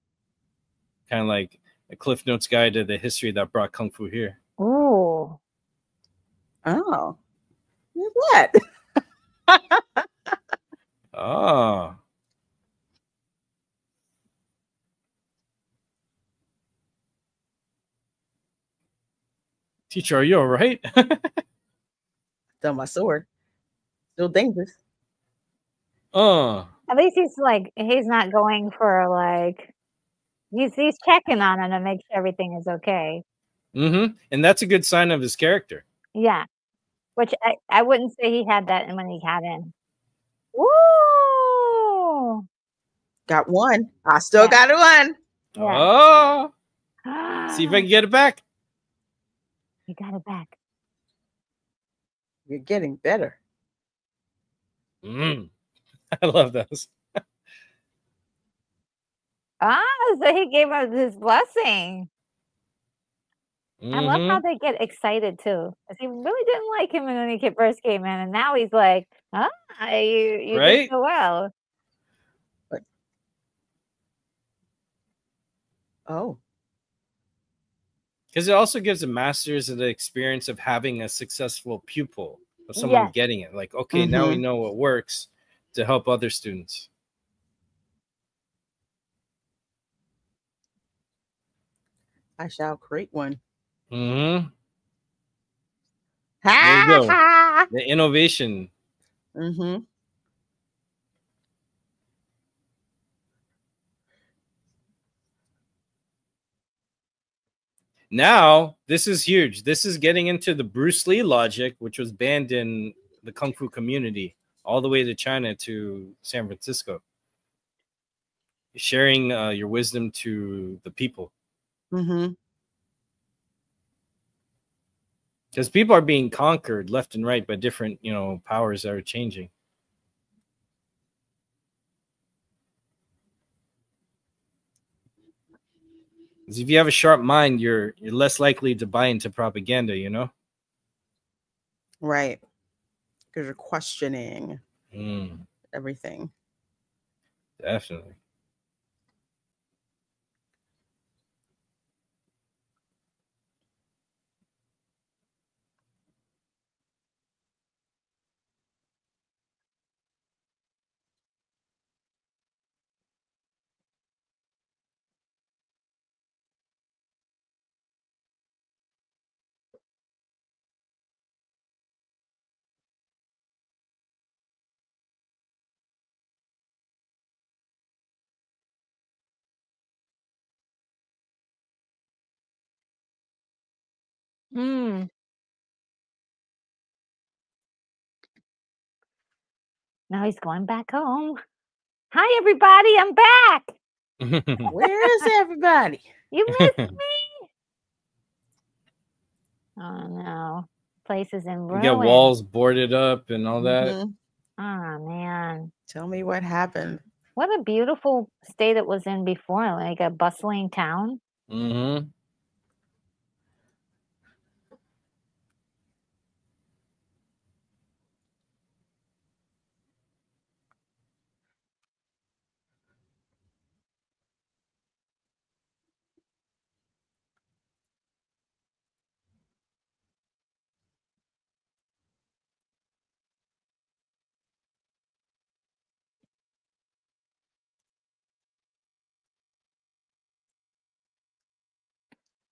Kind of like a Cliff Notes guide to the history that brought Kung Fu here. Ooh. Oh. Look at that. Oh. Teacher, are you all right? Done my sword. Still dangerous. Oh. At least he's not going for he's checking on him to make sure everything is okay. And that's a good sign of his character. Yeah. Which I wouldn't say he had that when he got in. Woo! Got one. I still got one. Yeah. Oh. See if I can get it back. You got it back. You're getting better. I love those. So he gave us his blessing. I love how they get excited too. Because he really didn't like him when he first came in, and now he's like, you did so well. Oh. Because it also gives the masters the experience of having a successful pupil, of someone getting it. Like, okay, now we know what works to help other students. I shall create one. There you go. The innovation. Now, this is huge. This is getting into the Bruce Lee logic, which was banned in the Kung Fu community all the way to China to San Francisco. Sharing your wisdom to the people. Because people are being conquered left and right by different, powers that are changing. Because if you have a sharp mind, you're less likely to buy into propaganda, Right. Because you're questioning everything. Definitely. Now he's going back home. Hi, everybody. I'm back. Where is everybody? You missed me. Oh, no. Place is in You ruin. get walls boarded up and all that. Mhm. Oh, man. Tell me what happened. What a beautiful state it was in before, like a bustling town. Mm-hmm.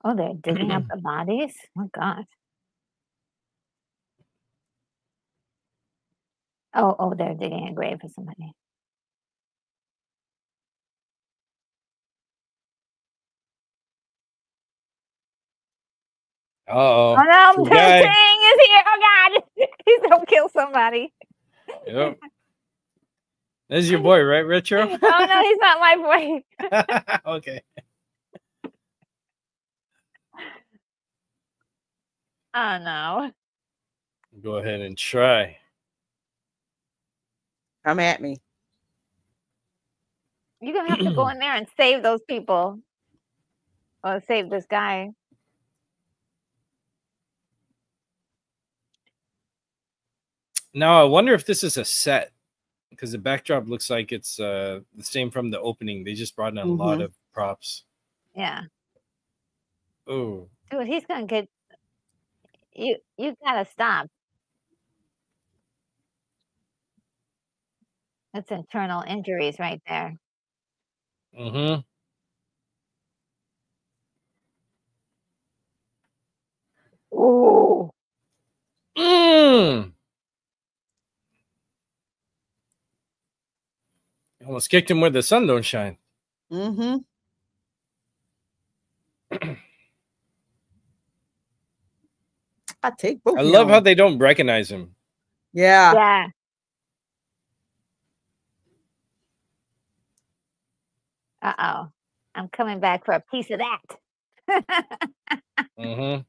Oh, they're digging up the bodies? Oh, God. Oh, they're digging a grave for somebody. Uh-oh. Oh, no, Good the guy. thing is here. Oh, God. He's going to kill somebody. Yep. This is your boy, right, Retro? Oh, no, he's not my boy. Okay. Oh, no. Go ahead and try. Come at me. You're going to have to go in there and save those people. Or save this guy. Now, I wonder if this is a set, because the backdrop looks like it's the same from the opening. They just brought in a lot of props. Yeah. Oh. Dude, he's going to get... You got to stop. That's internal injuries right there. Mm-hmm. Ooh. Almost kicked him where the sun don't shine. Mm-hmm. I take both. I love how they don't recognize him. Yeah. Yeah. Uh-oh. I'm coming back for a piece of that. Mm-hmm.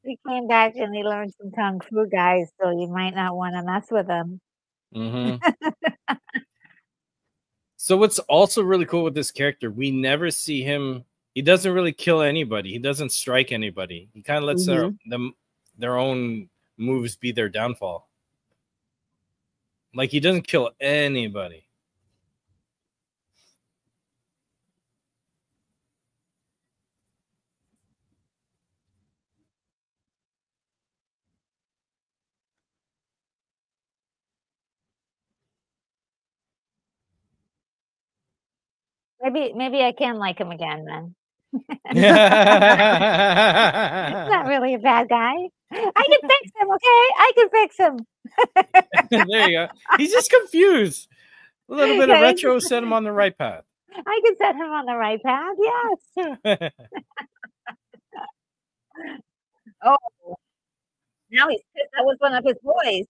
He came back and he learned some kung fu, guys, so you might not want to mess with him. Mm-hmm. So what's also really cool with this character, we never see him. He doesn't really kill anybody. He doesn't strike anybody. He kind of lets their own moves be their downfall. Like, he doesn't kill anybody. Maybe I can like him again then. He's not really a bad guy. I can fix him, okay? I can fix him. There you go. He's just confused. A little bit of retro set him on the right path. I can set him on the right path, yes. Oh, now he's pissed. That was one of his boys.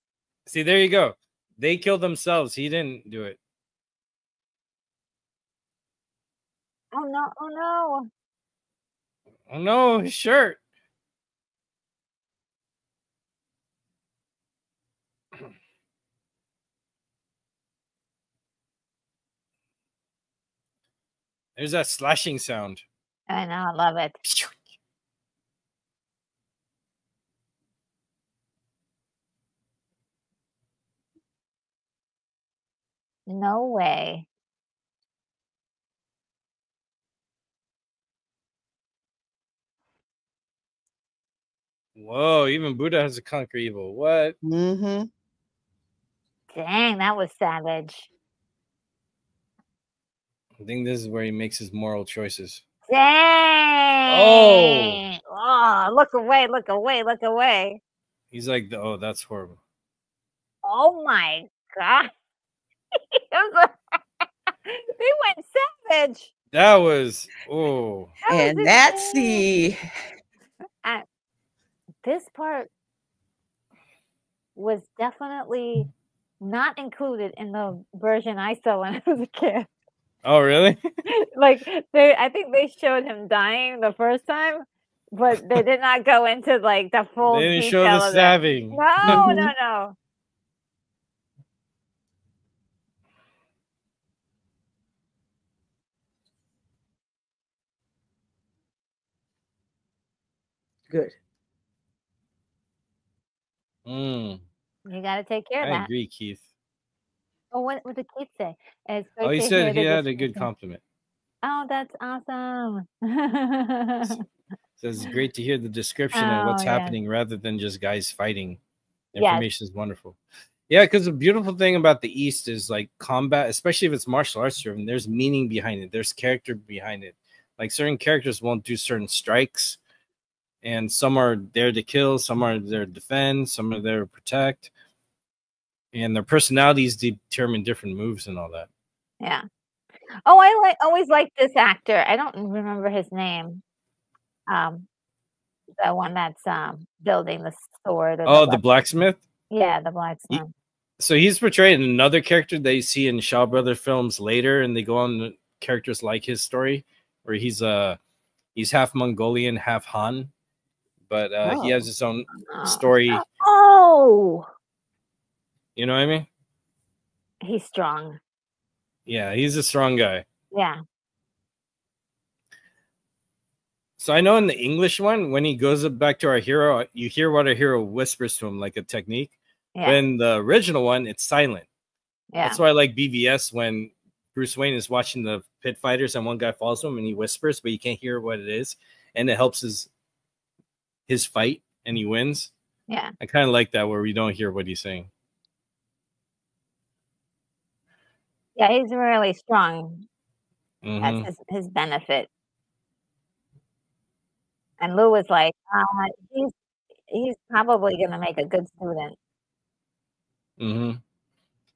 See, there you go. They killed themselves. He didn't do it. Oh, no. Oh, no. Oh, no, his shirt. There's that slashing sound. I know. I love it. No way. Whoa, even Buddha has to conquer evil. What? Mm-hmm. Dang, that was savage. I think this is where he makes his moral choices. Dang! Oh, look away, look away, look away. He's like, oh, that's horrible. Oh my God. They went savage. That was oh. That was And that's insane. the This part was definitely not included in the version I saw when I was a kid. Oh, really? Like I think they showed him dying the first time, but they did not go into like the They full didn't show the detail of that. stabbing. No, Mhm. no. Good. Mm, You got to take care of I that. agree, Keith. Oh, what did Keith say? It's Oh, great he to said hear he the had a good description. compliment. Oh, that's awesome. Says it's great to hear the description of Oh, what's yeah. happening rather than just guys fighting. Yes. Information is wonderful. Yeah, because the beautiful thing about the East is like combat, especially if it's martial arts driven, there's meaning behind it. There's character behind it. Like certain characters won't do certain strikes, and some are there to kill, some are there to defend, some are there to protect. And their personalities determine different moves and all that. Yeah. Oh, I always liked this actor. I don't remember his name. The one that's building the sword or the Oh, the weapon. blacksmith? Yeah, the blacksmith. So he's portrayed another character that you see in Shaw Brother films later, and they go on to characters like his story, where he's half Mongolian, half Han, but he has his own story. Oh, You know what I mean? he's strong. Yeah, he's a strong guy. Yeah. So I know in the English one, when he goes back to our hero, you hear what our hero whispers to him like a technique. Yeah. But in the original one, it's silent. Yeah. That's why I like BVS when Bruce Wayne is watching the pit fighters and one guy follows him and he whispers, but you can't hear what it is. And it helps his fight and he wins. Yeah. I kind of like that where we don't hear what he's saying. Yeah, he's really strong. Mm-hmm. That's his benefit. And Lou was like, he's probably going to make a good student. Mm-hmm.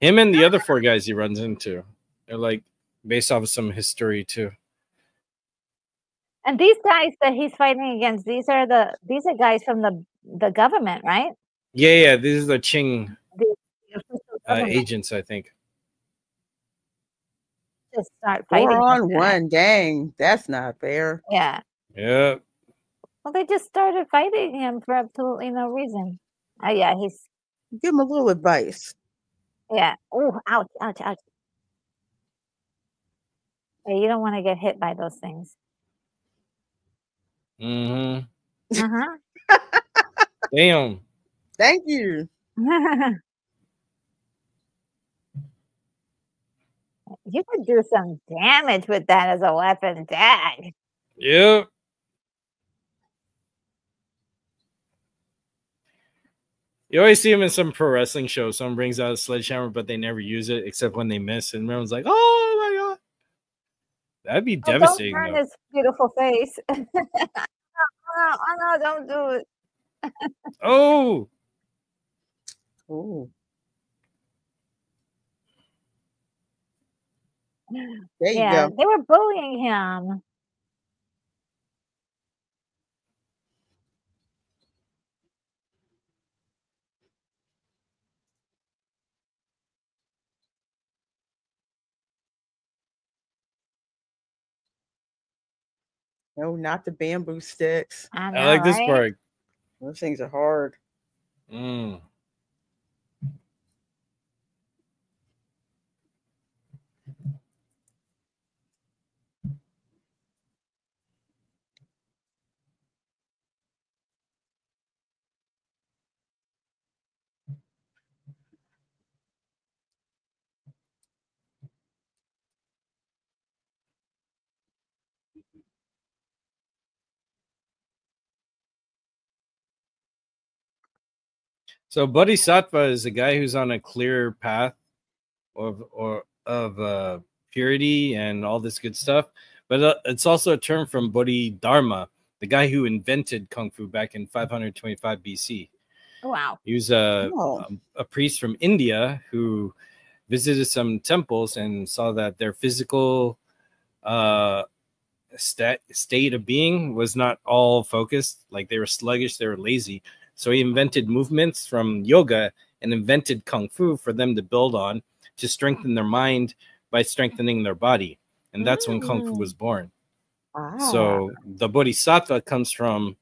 Him and the other four guys he runs into, they're like based off of some history too. And these guys that he's fighting against, these are guys from the government, right? Yeah. These are the Qing The official government. agents, I think. Just start fighting. 4-on-1. Dang, that's not fair. Yeah. Yeah. Well, they just started fighting him for absolutely no reason. Oh, yeah, Give him a little advice. Yeah. Oh, ouch. Hey, you don't want to get hit by those things. Mm-hmm. Uh-huh. Damn. Thank you. You could do some damage with that as a weapon, Dad. Yep. You always see him in some pro wrestling show. Someone brings out a sledgehammer, but they never use it except when they miss. And everyone's like, oh my God. That'd be devastating. Don't turn his beautiful face. Oh, no, don't do it. Oh. Oh. There you go. They were bullying him. No, not the bamboo sticks. I know, I like this right? part. Those things are hard. Mm. So Bodhisattva is a guy who's on a clear path of purity and all this good stuff. But it's also a term from Bodhidharma, the guy who invented Kung Fu back in 525 BC. Wow. He was a priest from India who visited some temples and saw that their physical state of being was not all focused. Like they were sluggish, they were lazy. So he invented movements from yoga and invented kung fu for them to build on to strengthen their mind by strengthening their body. And that's when kung fu was born. So the bodhisattva comes from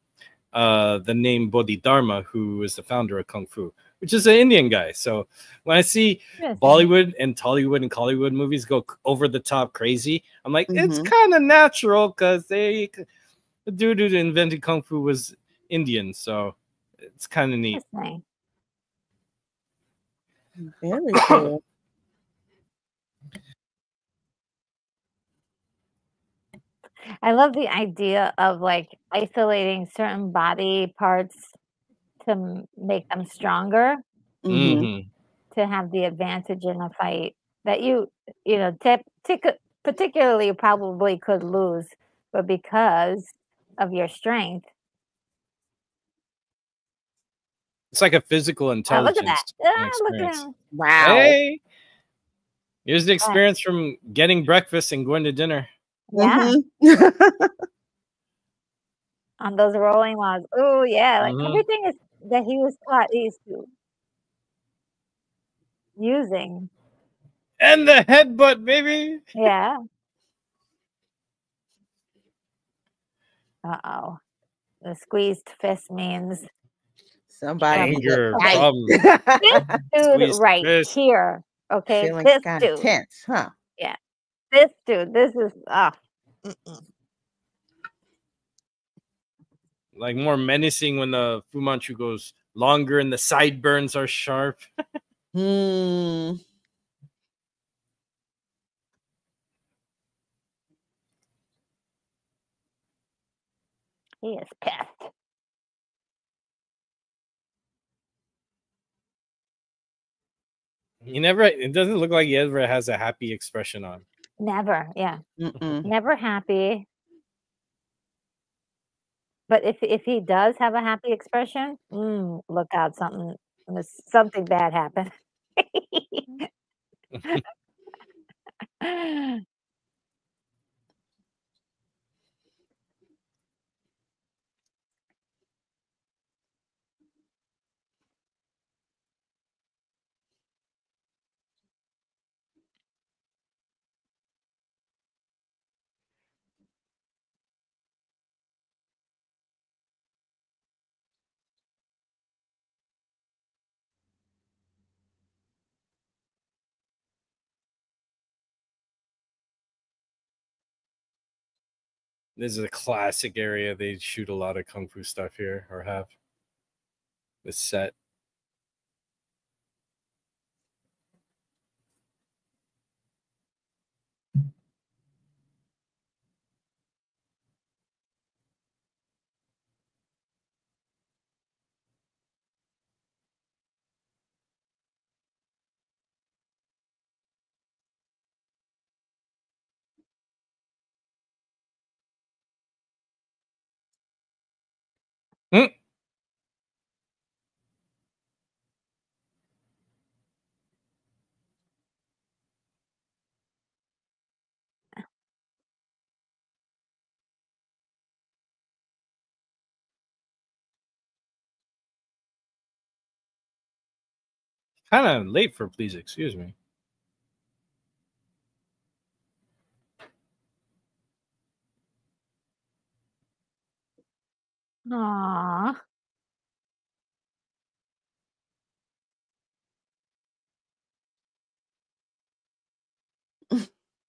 the name Bodhidharma, who is the founder of kung fu, which is an Indian guy. So when I see Bollywood and Tollywood and Collywood movies go over the top crazy, I'm like, it's kind of natural because the dude who invented kung fu was Indian, so it's kind of neat. Very cool. I love the idea of like isolating certain body parts to make them stronger, Mm-hmm. to have the advantage in a fight that you know, particularly probably could lose, but because of your strength. It's like a physical intelligence. Look at that. Look at him. Wow. Hey, here's the experience from getting breakfast and going to dinner. Yeah. On those rolling logs. Oh, yeah. Like everything is that he was taught he's using. And the headbutt, baby. Yeah. Uh-oh. The squeezed fist means somebody anger, okay. problems. This dude right here. Okay. Feeling this kind dude. of tense, huh? Yeah. This dude. This is like more menacing when the Fu Manchu goes longer and the sideburns are sharp. Hmm. He is pissed. He never. It doesn't look like he ever has a happy expression on. Never. Yeah. Never happy. But if he does have a happy expression, look out, something bad happened. This is a classic area. They shoot a lot of kung fu stuff here, or have this set. Kind of late for please excuse me. Aww.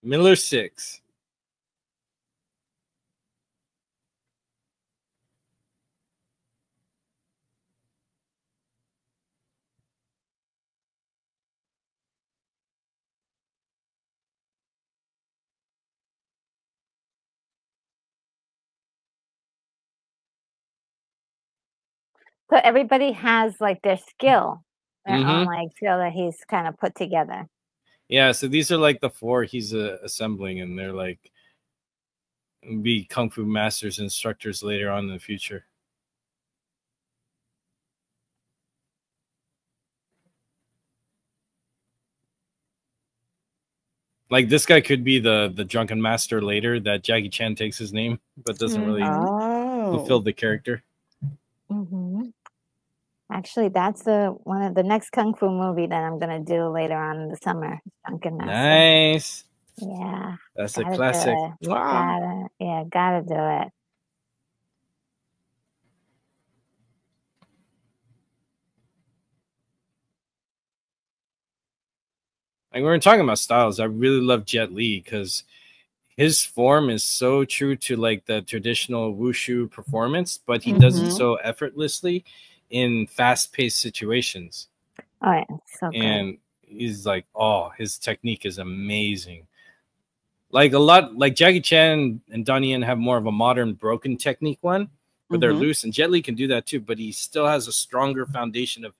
Miller 6. So everybody has like their skill, their own like skill that he's kind of put together. Yeah, so these are like the 4 he's assembling, and they're like be kung fu masters instructors later on in the future. Like this guy could be the drunken master later that Jackie Chan takes his name, but doesn't really fulfill Oh. the character. Actually, that's one of the next kung fu movie that I'm gonna do later on in the summer. Drunken Master. Nice. Yeah. That's a Gotta do classic. it. Wow. Gotta do it. Like we were talking about styles, I really love Jet Li because his form is so true to like the traditional wushu performance, but he does it so effortlessly in fast-paced situations. Oh yeah, so good. And he's like, oh, his technique is amazing. Like a lot, like Jackie Chan and Donnie Yen have more of a modern broken technique one, but they're loose, and Jet Li can do that too. But he still has a stronger foundation of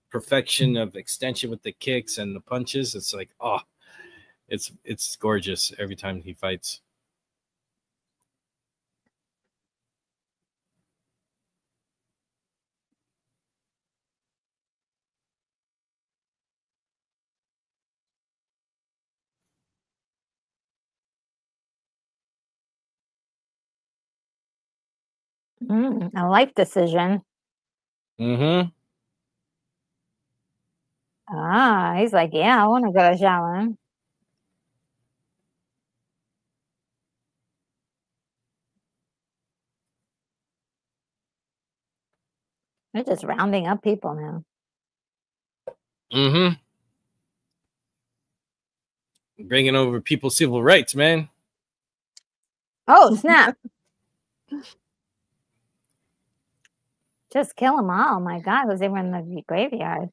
perfection of extension with the kicks and the punches. It's like, oh, it's gorgeous every time he fights. A life decision. Ah, he's like, yeah, I want to go to Shaolin. They're just rounding up people now. Bringing over people's civil rights, man. Oh, snap. Just kill them all. My God, was even in the graveyard.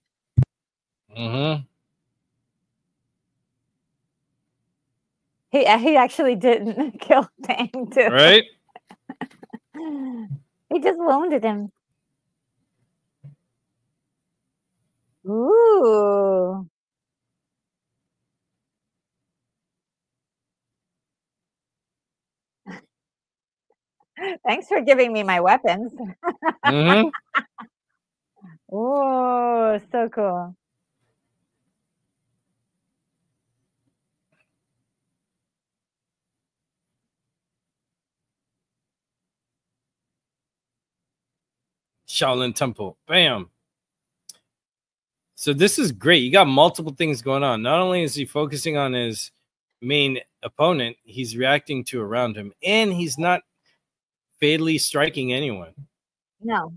He actually didn't kill Tang, too. Right? He just wounded him. Ooh. Thanks for giving me my weapons. Oh, so cool. Shaolin Temple. Bam. So this is great. You got multiple things going on. Not only is he focusing on his main opponent, he's reacting to around him, and he's not fatally striking anyone. No.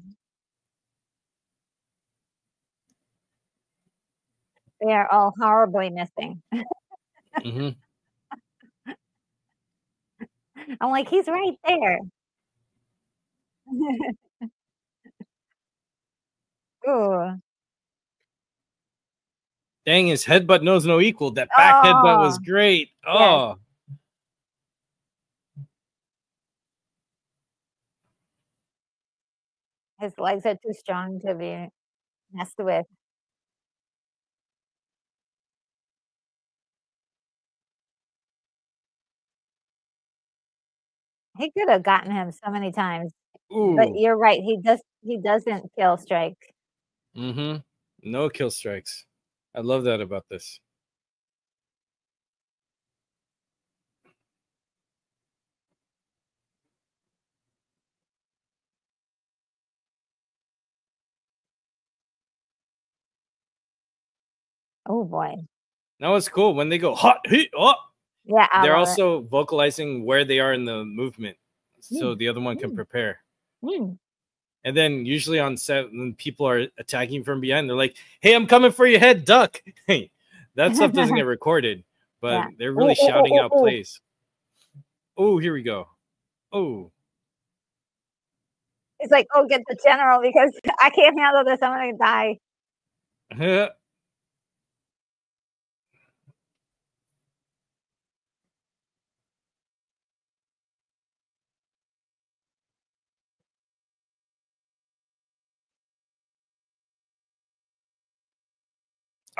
They are all horribly missing. I'm like, he's right there. Ooh. Dang, his headbutt knows no equal. That back headbutt was great. Oh. Yes. His legs are too strong to be messed with. He could have gotten him so many times. Ooh. But you're right. He doesn't kill strike. No kill strikes. I love that about this. Oh boy. That was cool when they go hot hit. Oh, yeah. They're also vocalizing where they are in the movement, so the other one can prepare. And then usually on set, when people are attacking from behind, they're like, "Hey, I'm coming for your head, duck!" Hey, that stuff doesn't get recorded, but they're really shouting out plays. Oh, here we go. Oh. It's like, oh, get the general because I can't handle this. I'm gonna die.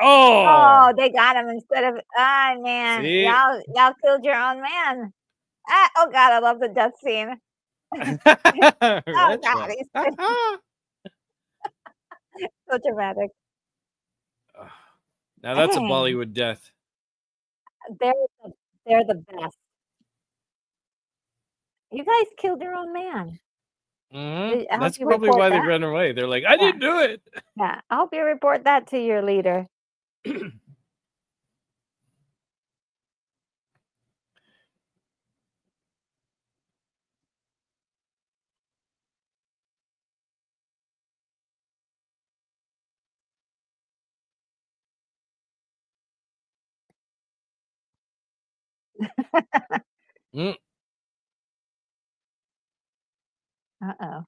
Oh, they got him instead of man. See? Y'all killed your own man. Oh God, I love the death scene. Oh God, he's so dramatic. Now that's a Bollywood death. They're they're the best. You guys killed your own man. I hope That's you probably report why they that. ran away. They're like, I Yeah. didn't do it. Yeah, I hope you report that to your leader. Mm. Uh-oh.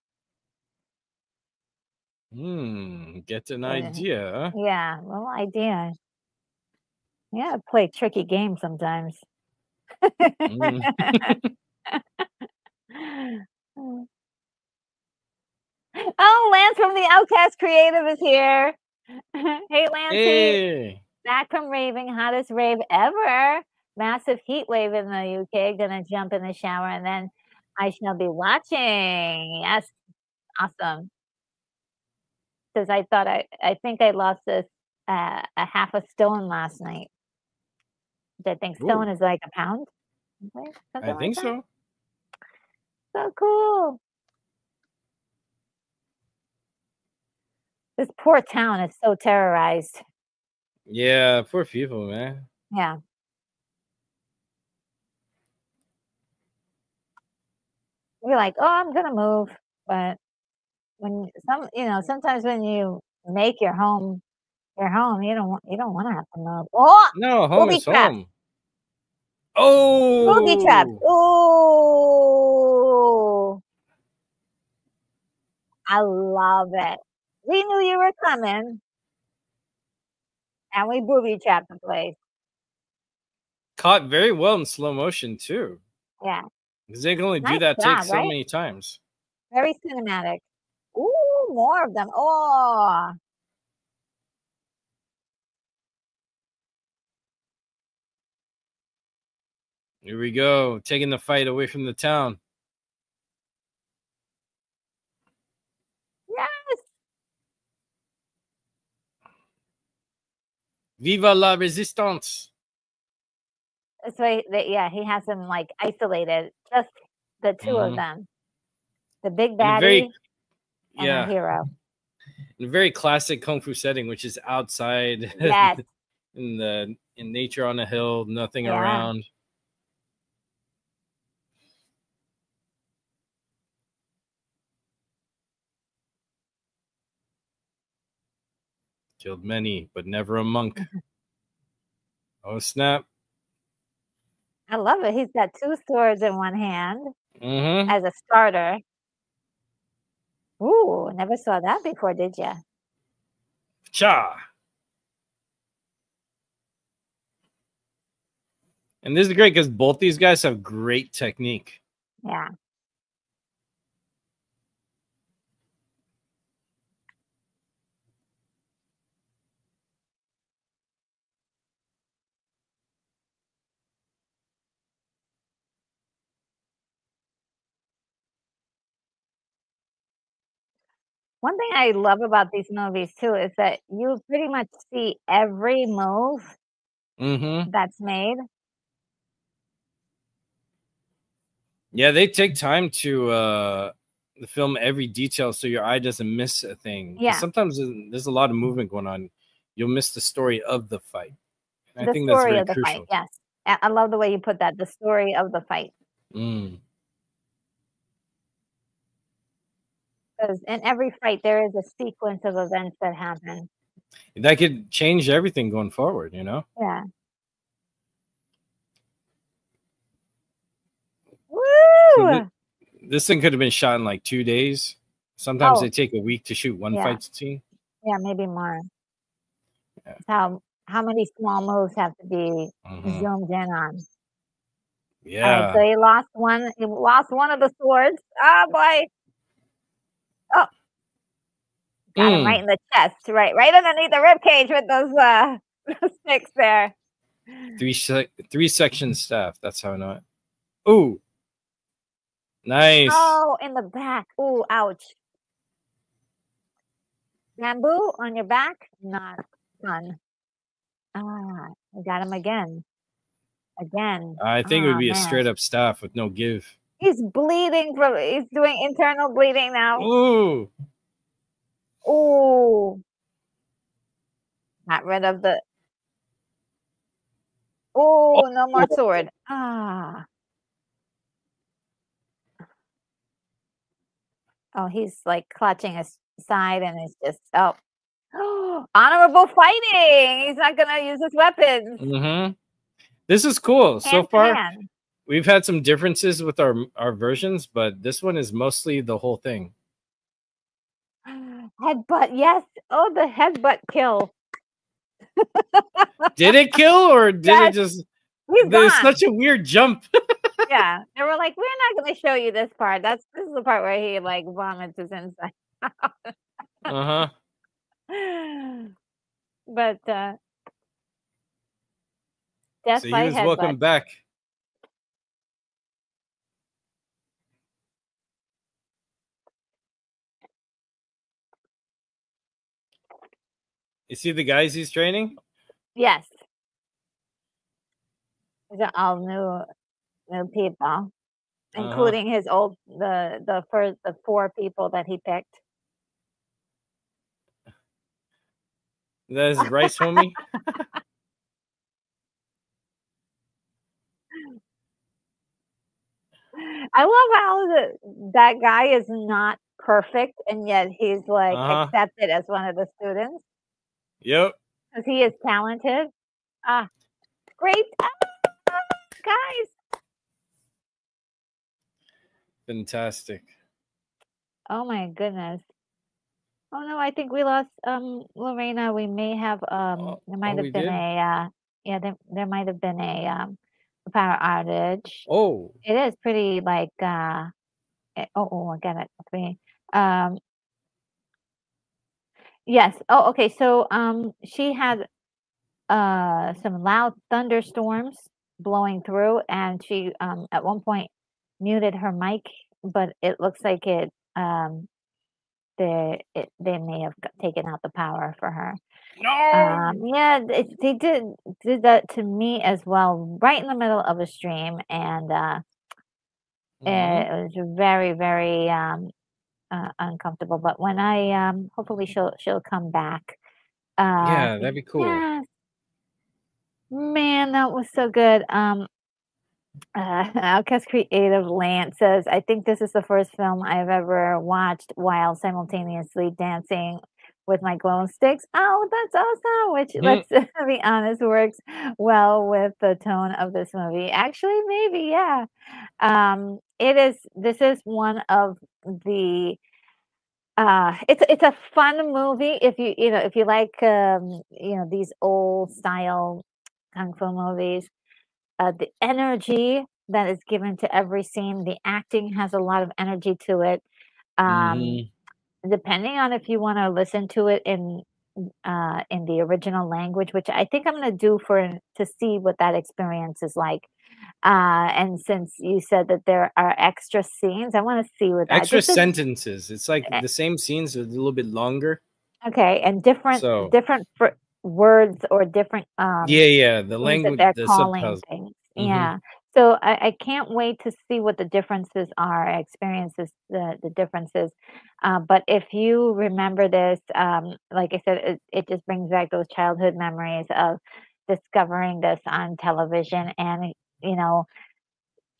Get an idea, huh? Yeah, little idea. Yeah, play tricky games sometimes. Mm. Oh, Lance from the Outcast Creative is here. Hey, Lancey. Hey. Back from raving, hottest rave ever. Massive heat wave in the UK. Gonna jump in the shower and then I shall be watching. Yes, awesome. Because I think I lost a half a stone last night. I think stone Ooh, is like a pound. Something I like think that. so. So cool. This poor town is so terrorized. Yeah, poor people, man. Yeah. You're like, oh, I'm gonna move. But when sometimes when you make your home, you don't want to have to move. Oh, No, home booby is traps. home. Booby traps. Oh, Oh, I love it. We knew you were coming, and we booby trapped the place. caught very well in slow motion too. Yeah. Because they can only do Nice that take job, so right? many times. Very cinematic. Ooh, more of them. Oh, Here we go, taking the fight away from the town. yes. Viva la resistance! That's why, yeah, he has them like isolated, just the two of Mhm. them, the big In a baddie very, and our yeah, hero. in a very classic kung fu setting, which is outside Yes. in nature on a hill, nothing Yeah. around. Killed many, but never a monk. Oh snap! I love it. He's got two swords in one hand Mm-hmm. as a starter. Ooh, never saw that before, did you? Cha! And this is great because both these guys have great technique. Yeah. One thing I love about these movies too is that you pretty much see every move Mm-hmm. that's made. Yeah, they take time to film every detail so your eye doesn't miss a thing. Yeah. Sometimes there's a lot of movement going on. You'll miss the story of the fight. And I The think that's story very of the fight, crucial. yes. I love the way you put that, the story of the fight. Mm. Because in every fight, there is a sequence of events that happen. That could change everything going forward, you know? Yeah. So Woo! this thing could have been shot in like 2 days. Sometimes Oh, they take a week to shoot one yeah. fight scene. Yeah, maybe more. Yeah. How many small moves have to be Mhm. zoomed in on? All right, Yeah. so he lost one. He lost one of the swords. Oh boy! Oh, got him right in the chest, right underneath the rib cage with those sticks there. 3 section staff. That's how I know it. Ooh. Nice. Oh, in the back. Ooh, ouch. Bamboo on your back? Not fun. Ah, we got him again. again. I think it would Oh be a man, straight up staff with no give. he's bleeding from. He's doing internal bleeding now. Ooh. Ooh, got rid of the. Ooh, no more sword. Ah. Oh, he's like clutching his side and he's just honorable fighting. He's not gonna use his weapons. Mm-hmm. This is cool. So Hand to far, hand. we've had some differences with our versions, but this one is mostly the whole thing. Headbutt, yes. Oh, the headbutt kill. Did it kill or did it Yes, just? he's There's gone. such a weird jump. Yeah, they were like, we're not going to show you this part. This is the part where he like vomits his inside out. Uh-huh. But death So he by was headbutt. welcome back. You see the guys he's training? Yes. These are all new people, including his old the first the 4 people that he picked. That is Rice homie. I love how that guy is not perfect, and yet he's like accepted as one of the students Yep. because he is talented. Ah, great guys! Fantastic. Oh my goodness! Oh no, I think we lost Lorena. We may have there might have been a yeah there might have been a power outage. Oh. It is pretty like I got it. Okay. Yes. Oh, okay. So she had some loud thunderstorms blowing through, and she at one point muted her mic, but it looks like they may have taken out the power for her. No. Yeah, they did that to me as well, right in the middle of a stream, and it was very very uncomfortable. But when I hopefully she'll come back. Yeah, that'd be cool. Yes. Man, that was so good. Outcast Creative Land says, I think this is the first film I've ever watched while simultaneously dancing with my glow sticks. Oh, that's awesome. Which, let's be honest, works well with the tone of this movie. Actually, maybe, yeah. This is one of the it's a fun movie if if you like these old style kung fu movies. The energy that is given to every scene, the acting has a lot of energy to it. Depending on if you want to listen to it in the original language, which I think I'm going to do to see what that experience is like. And since you said that there are extra scenes, I want to see what that extra sentences. It's like the same scenes, a little bit longer. Okay, and different words or different the language that they're the calling subtitles. things. Yeah. So I can't wait to see what the differences are, experiences the differences. But if you remember this, like I said, it just brings back those childhood memories of discovering this on television and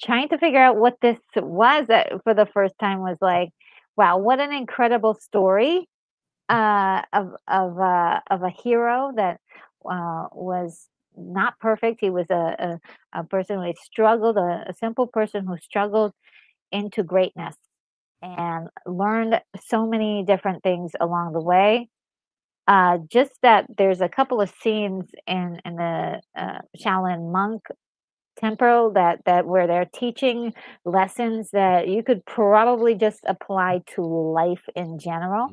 trying to figure out what this was for the first time was like, wow, what an incredible story of a hero that was not perfect. He was a person who had struggled, a simple person who struggled into greatness and learned so many different things along the way. Just that there's a couple of scenes in the Shaolin monk tempo that where they're teaching lessons that you could probably just apply to life in general.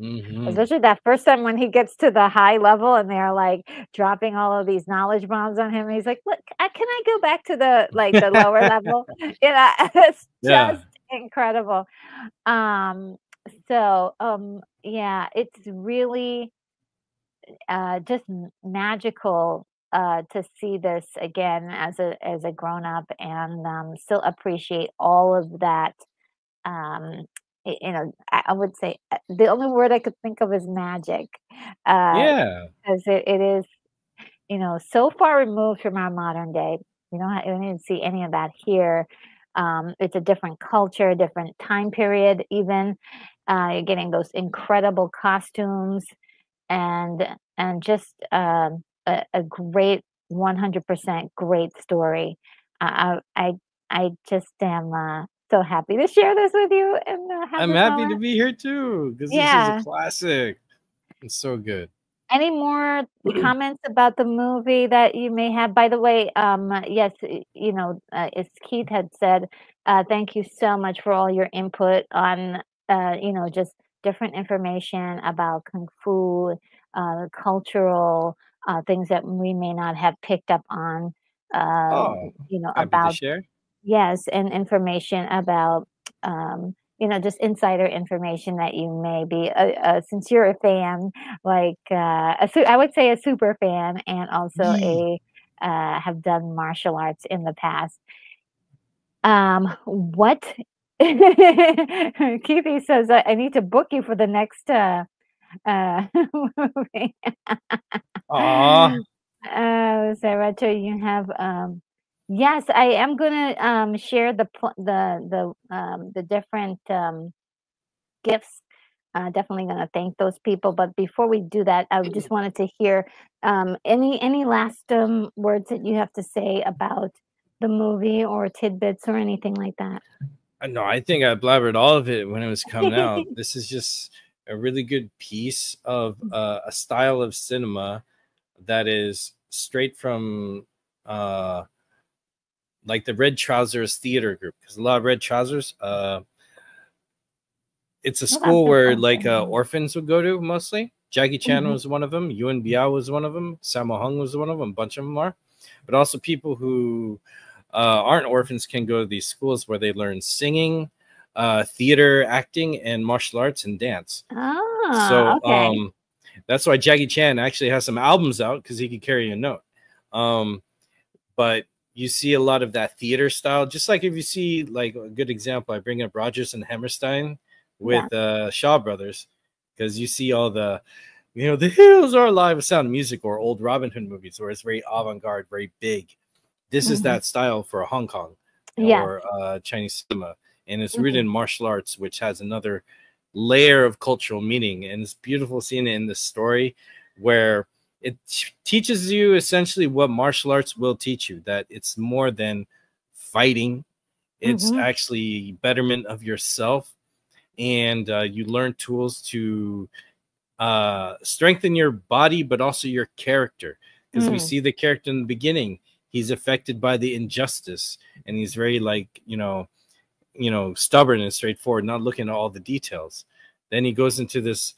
Especially that first time when he gets to the high level and they're like dropping all of these knowledge bombs on him. And he's like, look, can I go back to the lower level? It's just incredible. Yeah, it's really just magical to see this again as a grown up and still appreciate all of that. You know, I would say the only word I could think of is magic, Yeah. because it is, you know, so far removed from our modern day. You don't even see any of that here. It's a different culture, a different time period. Even you're getting those incredible costumes and just a great 100% great story. I just am so happy to share this with you and have I'm this happy to moment. be here too because this is a Yeah. classic. It's so good. Any more comments about the movie that you may have? By the way, yes, you know, as Keith had said, thank you so much for all your input on, you know, just different information about Kung Fu, cultural things that we may not have picked up on, uh, Oh, you know, happy to about share. yes, and information about, you know, just insider information that you may be, since you're a fan, like, I would say a super fan and also Yee. a, have done martial arts in the past. What Keithy says, I need to book you for the next, movie. Aw. Sarah, so you have yes, I am gonna share the different gifts. Definitely gonna thank those people. But before we do that, I just wanted to hear any last words that you have to say about the movie or tidbits or anything like that. No, I think I blabbered all of it when it was coming out. This is just a really good piece of a style of cinema that is straight from uh, like the Red Trousers Theater Group, because a lot of Red Trousers, it's a Well, that's school where like something. orphans would go to mostly. Jackie Chan Mhm, was one of them. Yuen Biao was one of them. Sammo Hung was one of them. A bunch of them are, but also people who aren't orphans can go to these schools where they learn singing, theater, acting, and martial arts and dance. Ah, So okay. that's why Jackie Chan actually has some albums out because he could carry a note. But you see a lot of that theater style, just like if you see like a good example, I bring up Rogers and Hammerstein Yeah. with Shaw Brothers, because you see all the, you know, the hills are alive with sound of music, or old Robin Hood movies where it's very avant-garde, very big. This is Mhm. that style for Hong Kong Yes. or Chinese cinema, and it's rooted Mhm. in martial arts, which has another layer of cultural meaning. And it's beautiful seeing it in this story where it teaches you essentially what martial arts will teach you, that it's more than fighting, it's Mhm. actually betterment of yourself. And you learn tools to strengthen your body, but also your character. Because we Mm. see the character in the beginning, he's affected by the injustice, and he's very like, stubborn and straightforward, not looking at all the details. Then he goes into this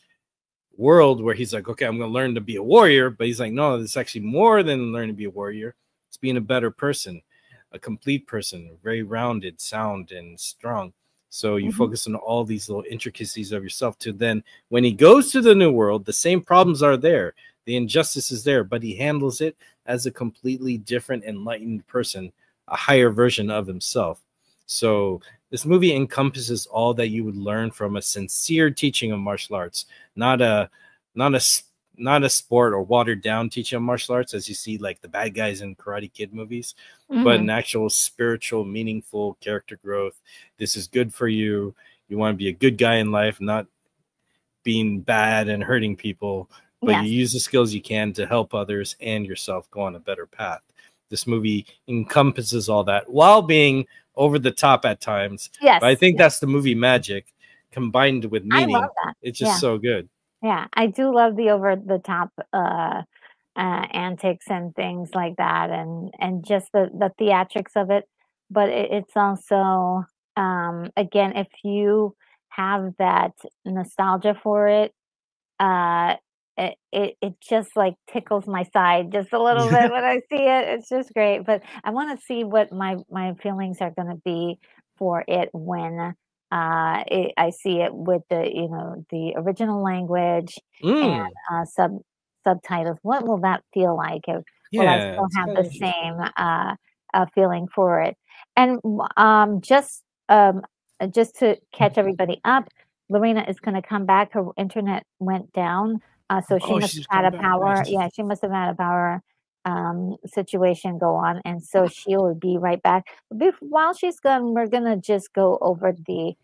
world where he's like, okay, I'm going to learn to be a warrior, but he's like, no, it's actually more than learning to be a warrior. It's being a better person, a complete person, very rounded, sound, and strong. So you Mhm. focus on all these little intricacies of yourself to then, when he goes to the new world, the same problems are there. The injustice is there, but he handles it as a completely different, enlightened person, a higher version of himself. So this movie encompasses all that you would learn from a sincere teaching of martial arts, not a not a not a sport or watered down teaching of martial arts as you see like the bad guys in Karate Kid movies, but Mhm. an actual spiritual, meaningful character growth. This is good for you. You want to be a good guy in life, not being bad and hurting people, but you Yes. use the skills you can to help others and yourself go on a better path. This movie encompasses all that while being over the top at times, but I Yes. think Yes. that's the movie magic combined with I love meaning. that. It's just Yeah. so good. Yeah. I do love the over the top antics and things like that and just the theatrics of it. But it's also again, if you have that nostalgia for it, uh it just like tickles my side just a little bit when I see it. It's just great. But I want to see what my feelings are going to be for it when I see it with the, you know, the original language and Mm. subtitles. What will that feel like? will I Yeah, still it's have kind the of interesting. same feeling for it? And just to catch everybody up, Lorena is going to come back. Her internet went down, so she Oh, must she's have coming had a back. power. Nice. Yeah, she must have had a power situation go on, and so she will be right back. While she's gone, we're gonna just go over the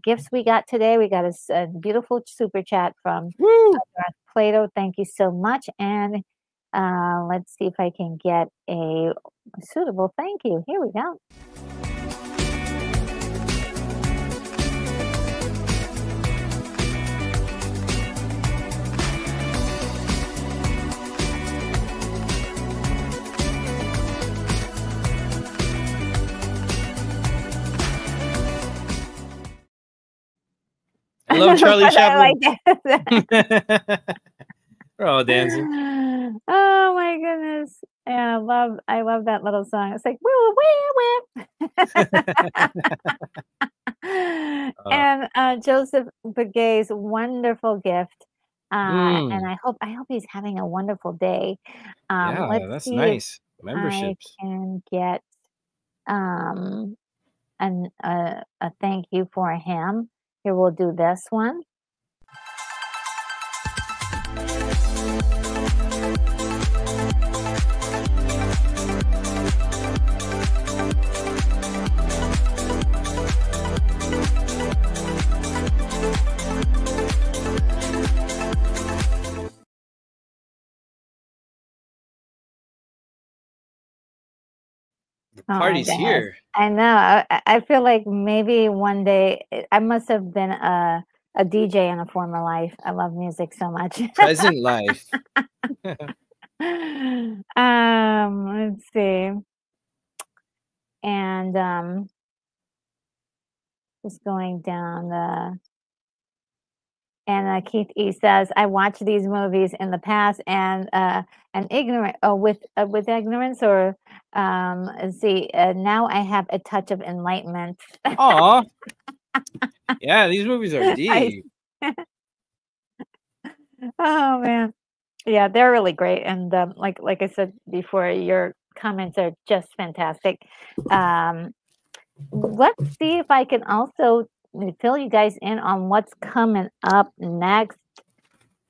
gifts we got today. We got a beautiful super chat from Woo! Plato. Thank you so much, and let's see if I can get a suitable thank you. Here we go. I love Charlie But I Chaplin. like that. We're all dancing. Oh my goodness. Yeah, I love that little song. It's like woo woo woo. And Joseph Begay's wonderful gift. And I hope he's having a wonderful day. Yeah, Let's that's see if nice. I Memberships. can get um a thank you for him. Here, we'll do this one. The Oh my party's goodness. here. I know. I feel like maybe one day I must have been a DJ in a former life. I love music so much. Present life. Let's see. And just going down the and Keith E says, I watched these movies in the past and ignorant with ignorance or let's see, now I have a touch of enlightenment. Aw. Yeah, these movies are I deep. Oh man. Yeah, they're really great. And like I said before, your comments are just fantastic. Let's see if I can also fill you guys in on what's coming up next.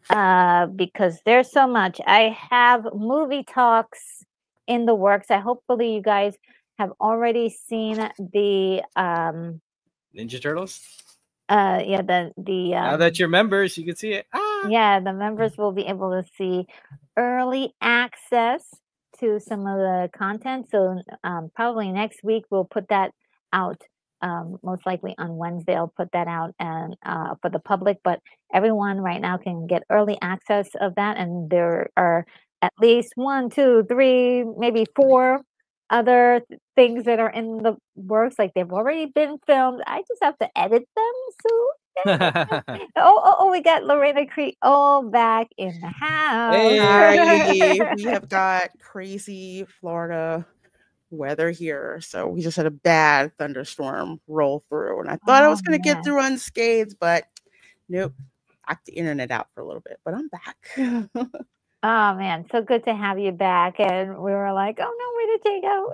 Because there's so much. I have movie talks in the works. Hopefully you guys have already seen the Ninja Turtles. yeah, the Now that you're members, you can see it. yeah, the members will be able to see early access to some of the content. So probably next week we'll put that out. Most likely on Wednesday, I'll put that out and for the public. But everyone right now can get early access of that, and there are at least 1, 2, 3, maybe 4 other things that are in the works. Like they've already been filmed. I just have to edit them. So we got Lorena Creole back in the house. Hi, we have got crazy Florida weather here. So we just had a bad thunderstorm roll through, and I thought I was going to get through unscathed, but nope. Knocked the internet out for a little bit, but I'm back. Oh man, so good to have you back. And we were like, oh no, where did you go?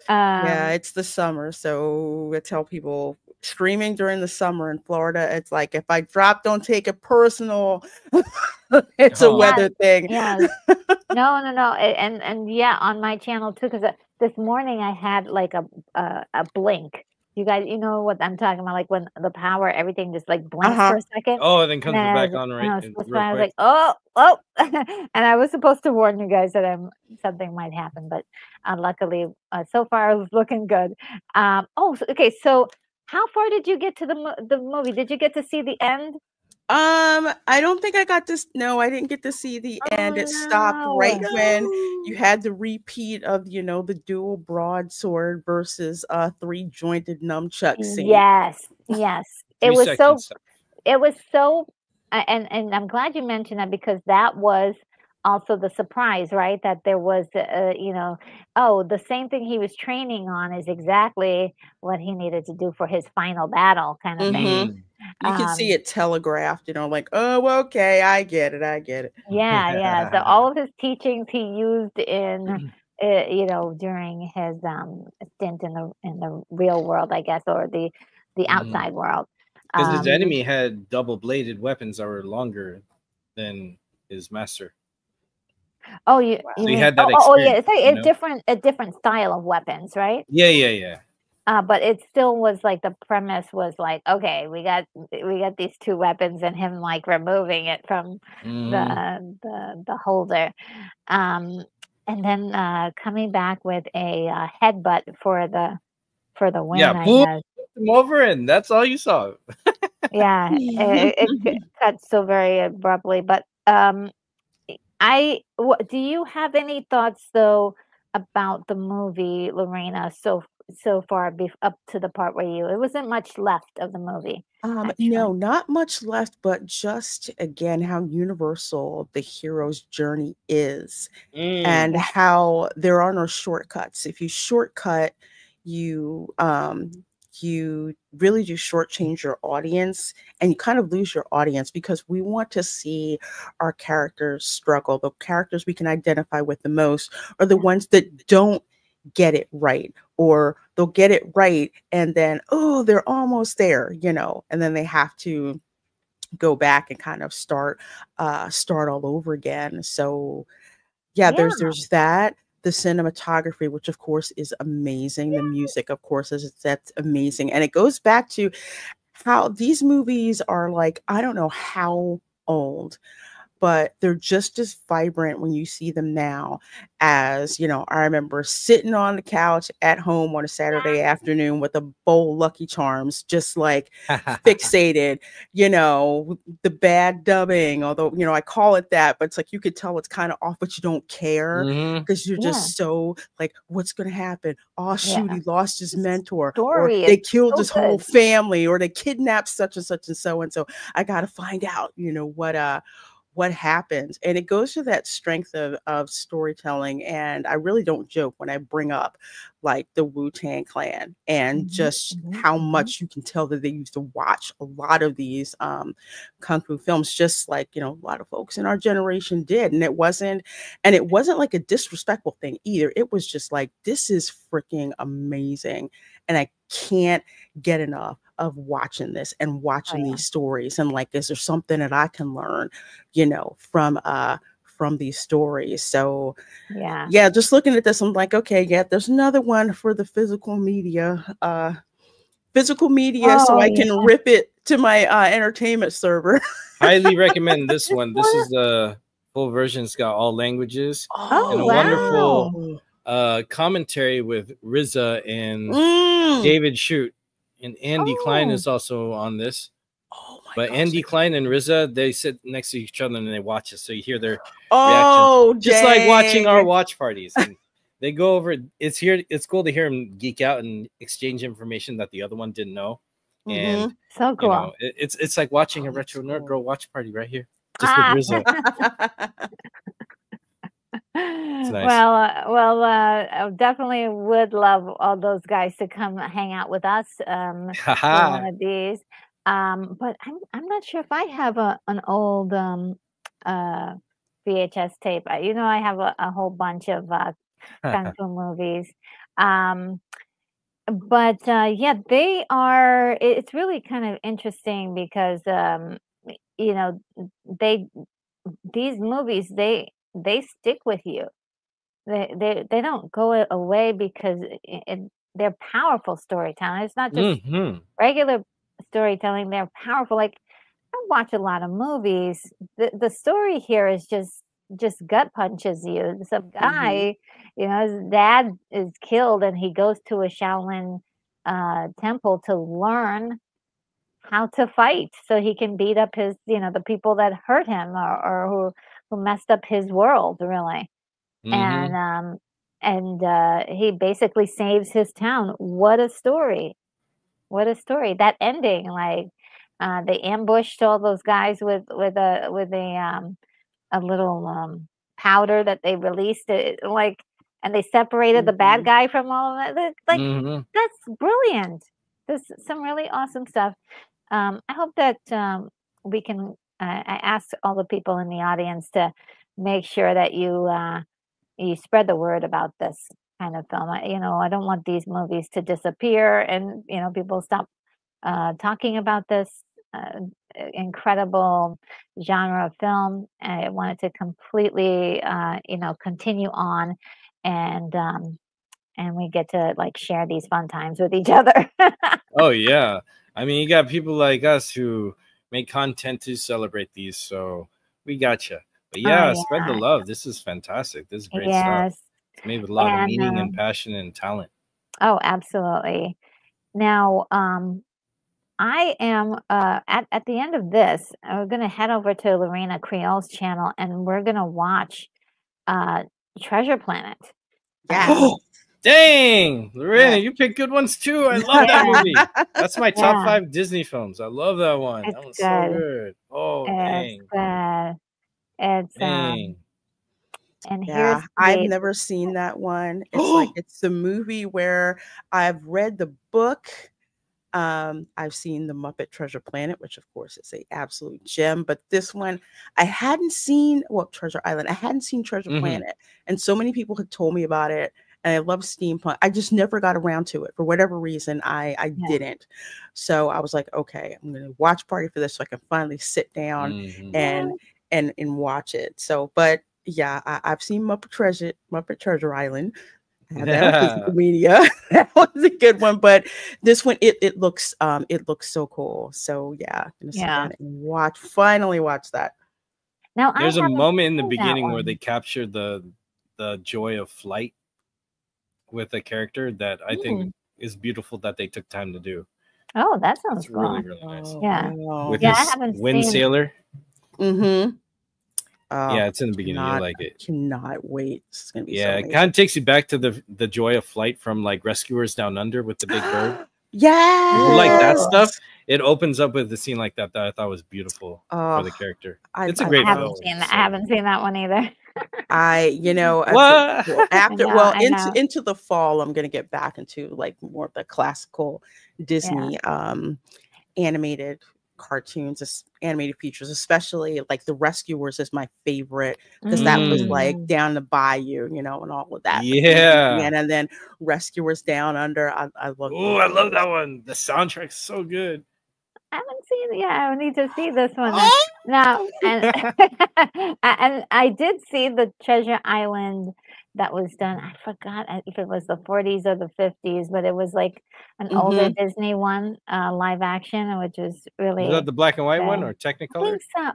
Yeah, it's the summer. So I tell people streaming during the summer in Florida, it's like if I drop, don't take it personal. It's a weather thing. Yes. No. And yeah, on my channel too, because this morning I had like a blink. You guys, you know what I'm talking about, like when the power, everything just like blinks for a second. Oh, and then comes back And on I real was quick. like, oh, and I was supposed to warn you guys that something might happen, but luckily, so far it was looking good. Okay. So, how far did you get to the movie? Did you get to see the end? I don't think I got this. No, I didn't get to see the end. It stopped right when you had the repeat of, the dual broadsword versus 3-jointed nunchuck scene. Yes. It was so, stuff. and I'm glad you mentioned that because that was also the surprise, right? That there was, you know, oh, the same thing he was training on is exactly what he needed to do for his final battle, kind of thing. Mm-hmm. Mm. You can see Um, it telegraphed, like, oh, okay, I get it, I get it. yeah, yeah. So all of his teachings he used in, you know, during his stint in the real world, I guess, or the outside world. Because his Um, enemy had double bladed weapons that were longer than his master. oh, you So he mean had that yeah, experience, it's like you know? a different style of weapons, right? Yeah, yeah, yeah. But it still was like the premise was like, okay, we got these two weapons and him like removing it from Hmm. the holder. Um, and then coming back with a headbutt for the Yeah, win, I boom, guess. flipped him over, and that's all you saw. Yeah, it cut so very abruptly. But do you have any thoughts though about the movie, Lorena? So far, up to the part where it wasn't much left of the movie, actually. No, not much left, but just again how universal the hero's journey is, and Mm. Yeah, how there are no shortcuts. If you shortcut, you you really do shortchange your audience, and you kind of lose your audience, because we want to see our characters struggle. The characters we can identify with the most are the yeah, ones that don't get it right, or they'll get it right and then, oh, they're almost there, and then they have to go back and kind of start all over again. So yeah, yeah, there's that. The cinematography, which of course is amazing. The music, of course, that's amazing. And it goes back to how these movies are, like, I don't know how old, but they're just as vibrant when you see them now as, I remember sitting on the couch at home on a Saturday afternoon with a bowl of Lucky Charms, just like fixated, the bad dubbing, although, I call it that, but it's like you could tell it's kind of off, but you don't care Hmm. because you're yeah, just so like, what's going to happen? Oh, shoot, yeah. he lost his The mentor, or story is they killed so his whole good. family, or they kidnapped such and such and so and so. I got to find out, what happens. And it goes to that strength of storytelling. And I really don't joke when I bring up like the Wu-Tang Clan, and Hmm, just hmm, how hmm. much you can tell that they used to watch a lot of these kung fu films, just like, a lot of folks in our generation did. And it wasn't like a disrespectful thing either. It was just like, this is freaking amazing. And I can't get enough of watching this and Oh watching yeah, these stories, and like, is there something that I can learn, from these stories. So yeah. yeah, just looking at this, I'm like, okay, yeah, there's another one for the physical media, so Oh I yeah. can rip it to my entertainment server. Highly recommend this one. This is the full version. It's got all languages Oh and a wow. wonderful Oh. commentary with RZA and Mm. David Shute. And Andy Klein Oh is also on this. Oh my But gosh. Andy Klein and RZA, they sit next to each other and they watch it, so you hear their reactions, Oh, just like watching our dang. watch parties. And they go over. It's cool to hear them geek out and exchange information that the other one didn't know. And Mm-hmm. so cool. it's like watching a Oh, that's retro nerd cool. girl watch party right here, just with Ah. RZA. It's nice. I definitely would love all those guys to come hang out with us for one Haha. of these. But I'm not sure if I have an old uh, VHS tape. I have a whole bunch of kung fu movies. Um, but yeah, they are. It's really kind of interesting because you know they these movies they stick with you. They don't go away because they're powerful storytelling. It's not just Hmm. regular storytelling. They're powerful. Like I watch a lot of movies. The story here is just gut punches you. Some Mm-hmm. guy, his dad is killed, and he goes to a Shaolin temple to learn how to fight, so he can beat up the people that hurt him or who messed up his world, really. Hmm. And he basically saves his town. What a story! What a story! That ending, like they ambushed all those guys with a little powder that they released, like, and they separated the bad guy from all of that. Like, that's brilliant. There's some really awesome stuff. I hope that we can. I ask all the people in the audience to make sure that you spread the word about this kind of film. I don't want these movies to disappear, and people stop talking about this incredible genre of film. I want it to completely, continue on, and we get to like share these fun times with each other. Oh yeah, I mean, you got people like us who make content to celebrate these, so we got you. But yeah, spread the love. This is fantastic. This is great stuff. It's made with a lot of meaning and passion and talent. Oh, absolutely. Now, I am at the end of this. We're gonna head over to Lorena Creole's channel, and we're gonna watch Treasure Planet. Yes. Dang, Lorena, you picked good ones too. I love that movie. That's my top 5 Disney films. I love that one. That one's so good. Oh, it's dang. It's dang. And yeah, I've never seen that one. It's like it's the movie where I've read the book. I've seen the Muppet Treasure Planet, which of course is a absolute gem. But this one, I hadn't seen. Well, Treasure Island. I hadn't seen Treasure Planet, and so many people had told me about it. And I love steampunk. I just never got around to it for whatever reason. I didn't. So I was like, okay, I'm gonna watch party for this so I can finally sit down and watch it. So, but yeah, I've seen Muppet Treasure Island. That was physical media. That was a good one, but this one it looks so cool. So yeah, I'm gonna sit down and finally watch that. Now there's a moment in the beginning where they capture the joy of flight with a character that I think is beautiful that they took time to do. Oh, that sounds cool. Really, really nice. Yeah. With his wind sailor. Yeah, it's in the beginning. You like it. Cannot wait. It's gonna be so it kind of takes you back to the joy of flight from like Rescuers Down Under with the big bird. Yeah, like that stuff. It opens up with the scene like that I thought was beautiful for the character. It's a great film. I haven't seen that one either. Into the fall, I'm gonna get back into like more of the classical Disney animated cartoons, animated features, especially like The Rescuers is my favorite because that was like down the bayou, and all of that. And then Rescuers Down Under. I love. Oh, I love that one. The soundtrack's so good. I haven't seen it. Yeah, I need to see this one now. And and I did see the Treasure Island that was done. I forgot if it was the 40s or the 50s, but it was like an older Disney one, live action, which was really. Was that the black and white one or Technicolor? I think so.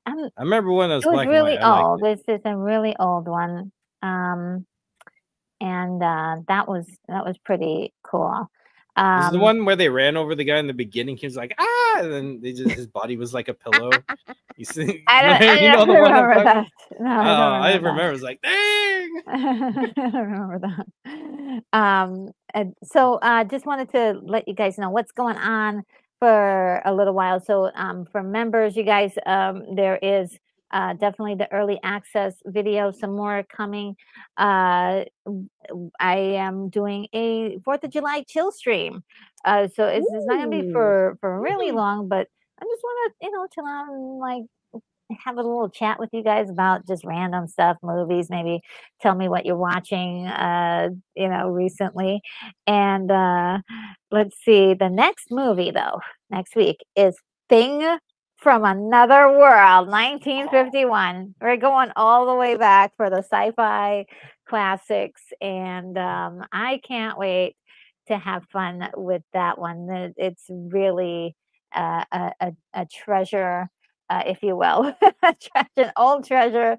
I remember one that was black really and white. Old. This is a really old one, and that was pretty cool. This is the one where they ran over the guy in the beginning. He was like, ah, and then his body was like a pillow. You see, I don't remember that. No, I remember. It was like, dang. I don't remember that. And so just wanted to let you guys know what's going on for a little while. So for members, you guys, there is definitely the early access video, some more coming. I am doing a 4th of July chill stream. So it's not going to be for really long, but I just want to, chill out and like have a little chat with you guys about just random stuff, movies, maybe tell me what you're watching, recently. And let's see, the next movie though, next week is Thing from Another World, 1951. We're going all the way back for the sci-fi classics, and I can't wait to have fun with that one. It's really a treasure, if you will, an old treasure.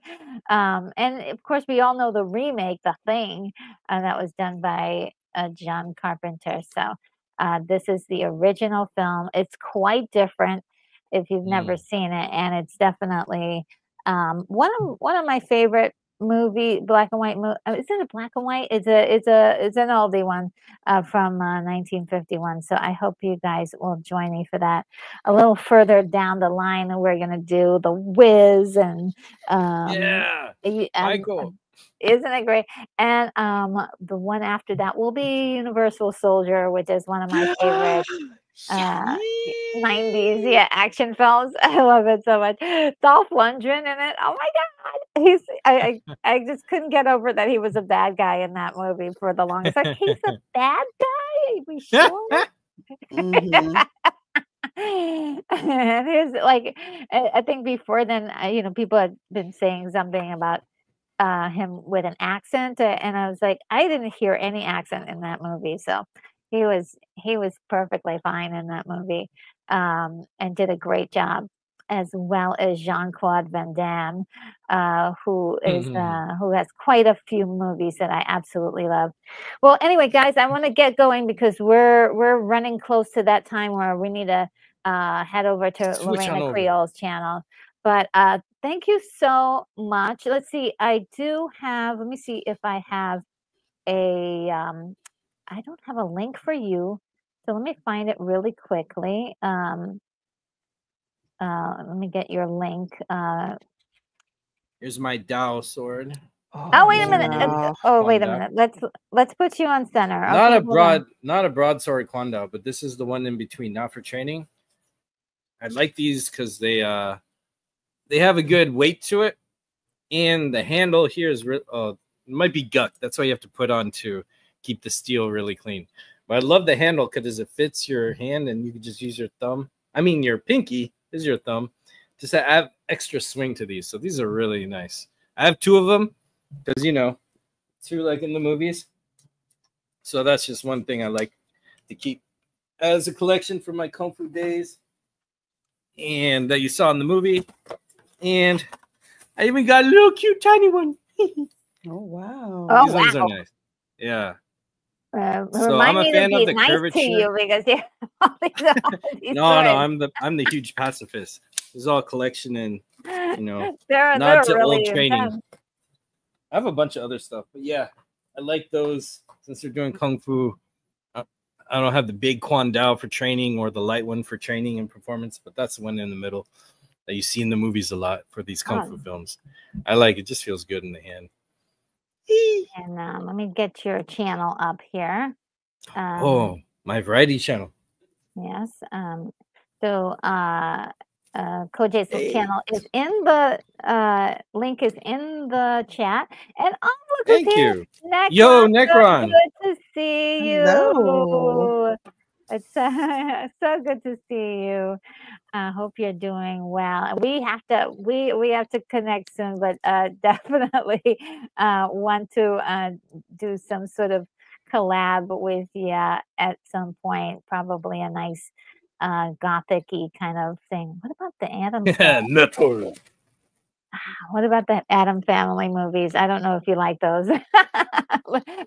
And of course, we all know the remake, The Thing, that was done by John Carpenter. So this is the original film. It's quite different if you've never seen it, and it's definitely one of my favorite black and white movie. Is it a black and white? It's an oldie one from 1951. So I hope you guys will join me for that. A little further down the line, we're gonna do The Wiz and Michael. Isn't it great? And the one after that will be Universal Soldier, which is one of my favorite Yeah. 90s action films. I love it so much. Dolph Lundgren in it. Oh my god. I just couldn't get over that he was a bad guy in that movie for the longest. Like, he's a bad guy? Are we sure? Mhm. And his like I think before then, people had been saying something about him with an accent, and I was like, I didn't hear any accent in that movie, so he was perfectly fine in that movie, and did a great job, as well as Jean-Claude Van Damme, who has quite a few movies that I absolutely love. Well, anyway, guys, I want to get going because we're running close to that time where we need to head over to Switch on Lorena over. Creole's channel. But thank you so much. Let's see. Let me see if I have I don't have a link for you. So let me find it really quickly. Let me get your link. Here's my Dao sword. Wait a minute. wow. Wait a minute. Let's put you on center. Not Okay, a hold on. broadsword Quan Dao, but this is the one in between, not for training. I like these because they have a good weight to it, and the handle here is it might be gut. That's why you have to put on to keep the steel really clean. But I love the handle because it fits your hand, and you can just use your thumb. I mean, your pinky is your thumb. Just to add extra swing to these. So these are really nice. I have two of them because two like in the movies. So that's just one thing I like to keep as a collection from my Kung Fu days, and that you saw in the movie. And I even got a little cute tiny one. Oh wow. Oh, These ones are wow. nice. Yeah. So Remind I'm a me fan to of be the nice to curvature. you because all these No, swords. I'm the huge pacifist. This is all collection and They're nod to really old training. intense. I have a bunch of other stuff, but yeah, I like those since they're doing Kung Fu. I don't have the big Quan Dao for training or the light one for training and performance, but that's the one in the middle that you see in the movies a lot for these Kung Fu films. I like it. Just feels good in the hand. And let me get your channel up here. My variety channel. Yes. So Koj's Hey. channel is in the link is in the chat. And look who's Thank here. you. Necron, Yo, so Necron. good to see Hello. you. It's so good to see you. I hope you're doing well. And we have to connect soon, but definitely want to do some sort of collab with you at some point. Probably a nice gothic-y kind of thing. What about the Addams Family? Notorious. What about the Addams Family movies? I don't know if you like those, but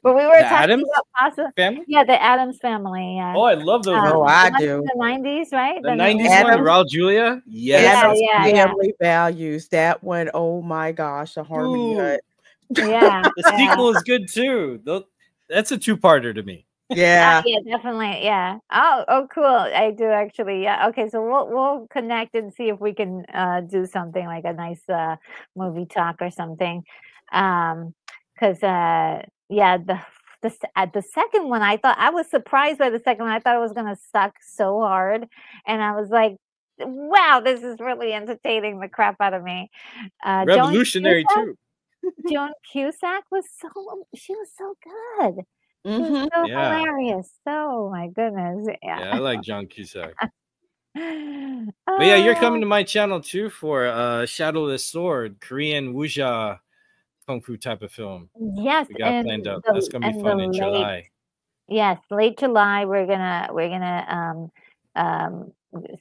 we were The talking Addams about possible. Family? Yeah, the Addams Family. Oh, I love those. Oh, movies. I The do. ones in the 90s, right? The 90s one, Addams- Raul Julia. Yes. Addams Yeah. Family Values. That one, oh my gosh, the Harmony Ooh. Hut. Yeah. The sequel is good too. That's a two-parter to me. Yeah. Yeah, definitely. Yeah. Oh, cool. I do actually. Yeah. Okay. So we'll connect and see if we can do something like a nice movie talk or something. Because yeah, the second one, I was surprised by the second one. I thought it was gonna suck so hard, and I was like, wow, this is really entertaining the crap out of me. Revolutionary too. Joan Cusack she was so good. She was Mm-hmm. so Yeah. hilarious. Oh my goodness. Yeah, I like John Cusack. Yeah. But yeah, you're coming to my channel too for Shadow of the Sword, Korean wuxia kung fu type of film. Yes, We got planned out. That's gonna be fun in July. Yes, late July we're gonna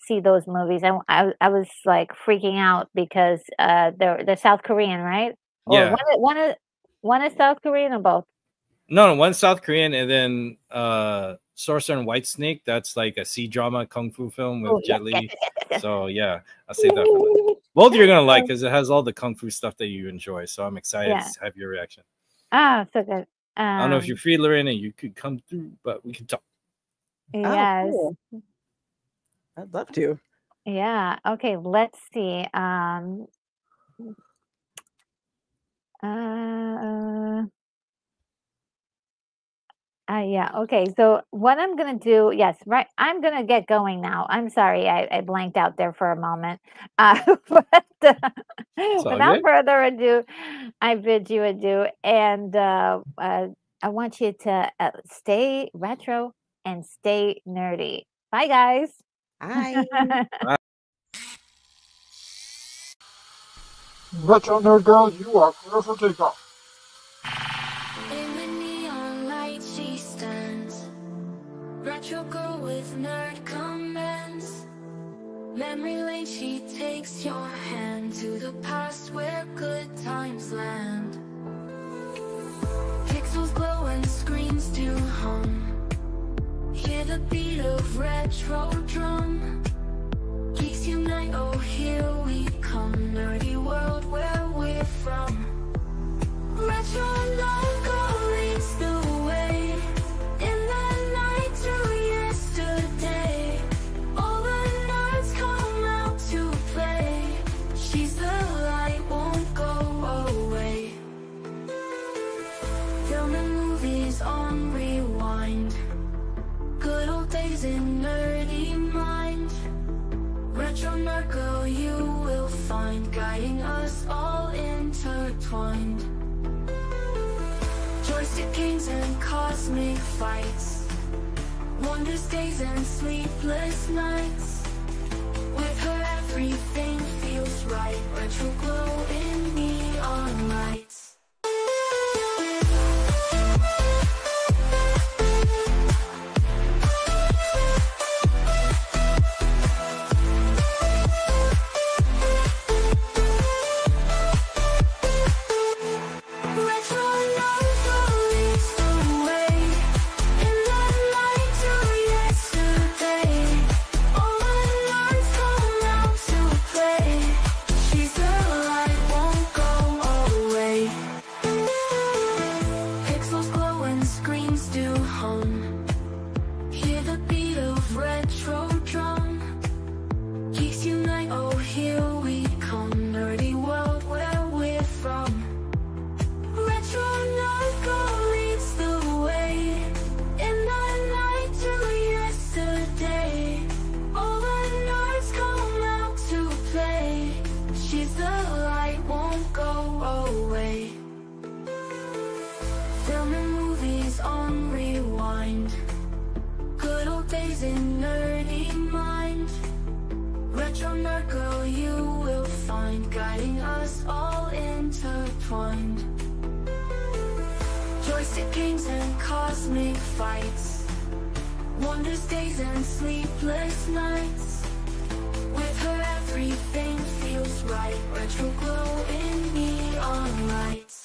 see those movies. I was like freaking out because they're South Korean, right? Or Yeah. one is South Korean or both? No, one's South Korean, and then Sorcerer and White Snake. That's like a C drama kung fu film with Jet Li. Yes. So yeah, I'll save that for later. Both you're gonna like because it has all the kung fu stuff that you enjoy. So I'm excited to have your reaction. Oh, so good. I don't know if you're free, Lorena, you could come through, but we can talk. Yes. Oh, cool. I'd love to. Yeah. Okay. Let's see. Yeah. Okay. So what I'm gonna do, yes, right. I'm gonna get going now. I'm sorry, I blanked out there for a moment. But It's all without good. further ado, I bid you adieu, and I want you to stay retro and stay nerdy. Bye, guys. Hi. Retro Nerd Girl, you are clear for takeoff. In the neon light she stands, retro girl with nerd comments. Memory lane she takes your hand to the past where good times land. Pixels glow and screens do hum, hear the beat of retro drum. Geeks unite, oh here we come, nerdy world where we're from. Retro logo leads the way, in the night to yesterday. All the nerds come out to play, she's the light, won't go away. Film and movies on rewind, good old days in nerdy mind. Retro nerd girl you will find, guiding us all intertwined. Joystick games and cosmic fights, wondrous days and sleepless nights. With her everything feels right, retro glow in neon lights. Joystick games and cosmic fights, wondrous days and sleepless nights. With her everything feels right, retro glow in neon lights.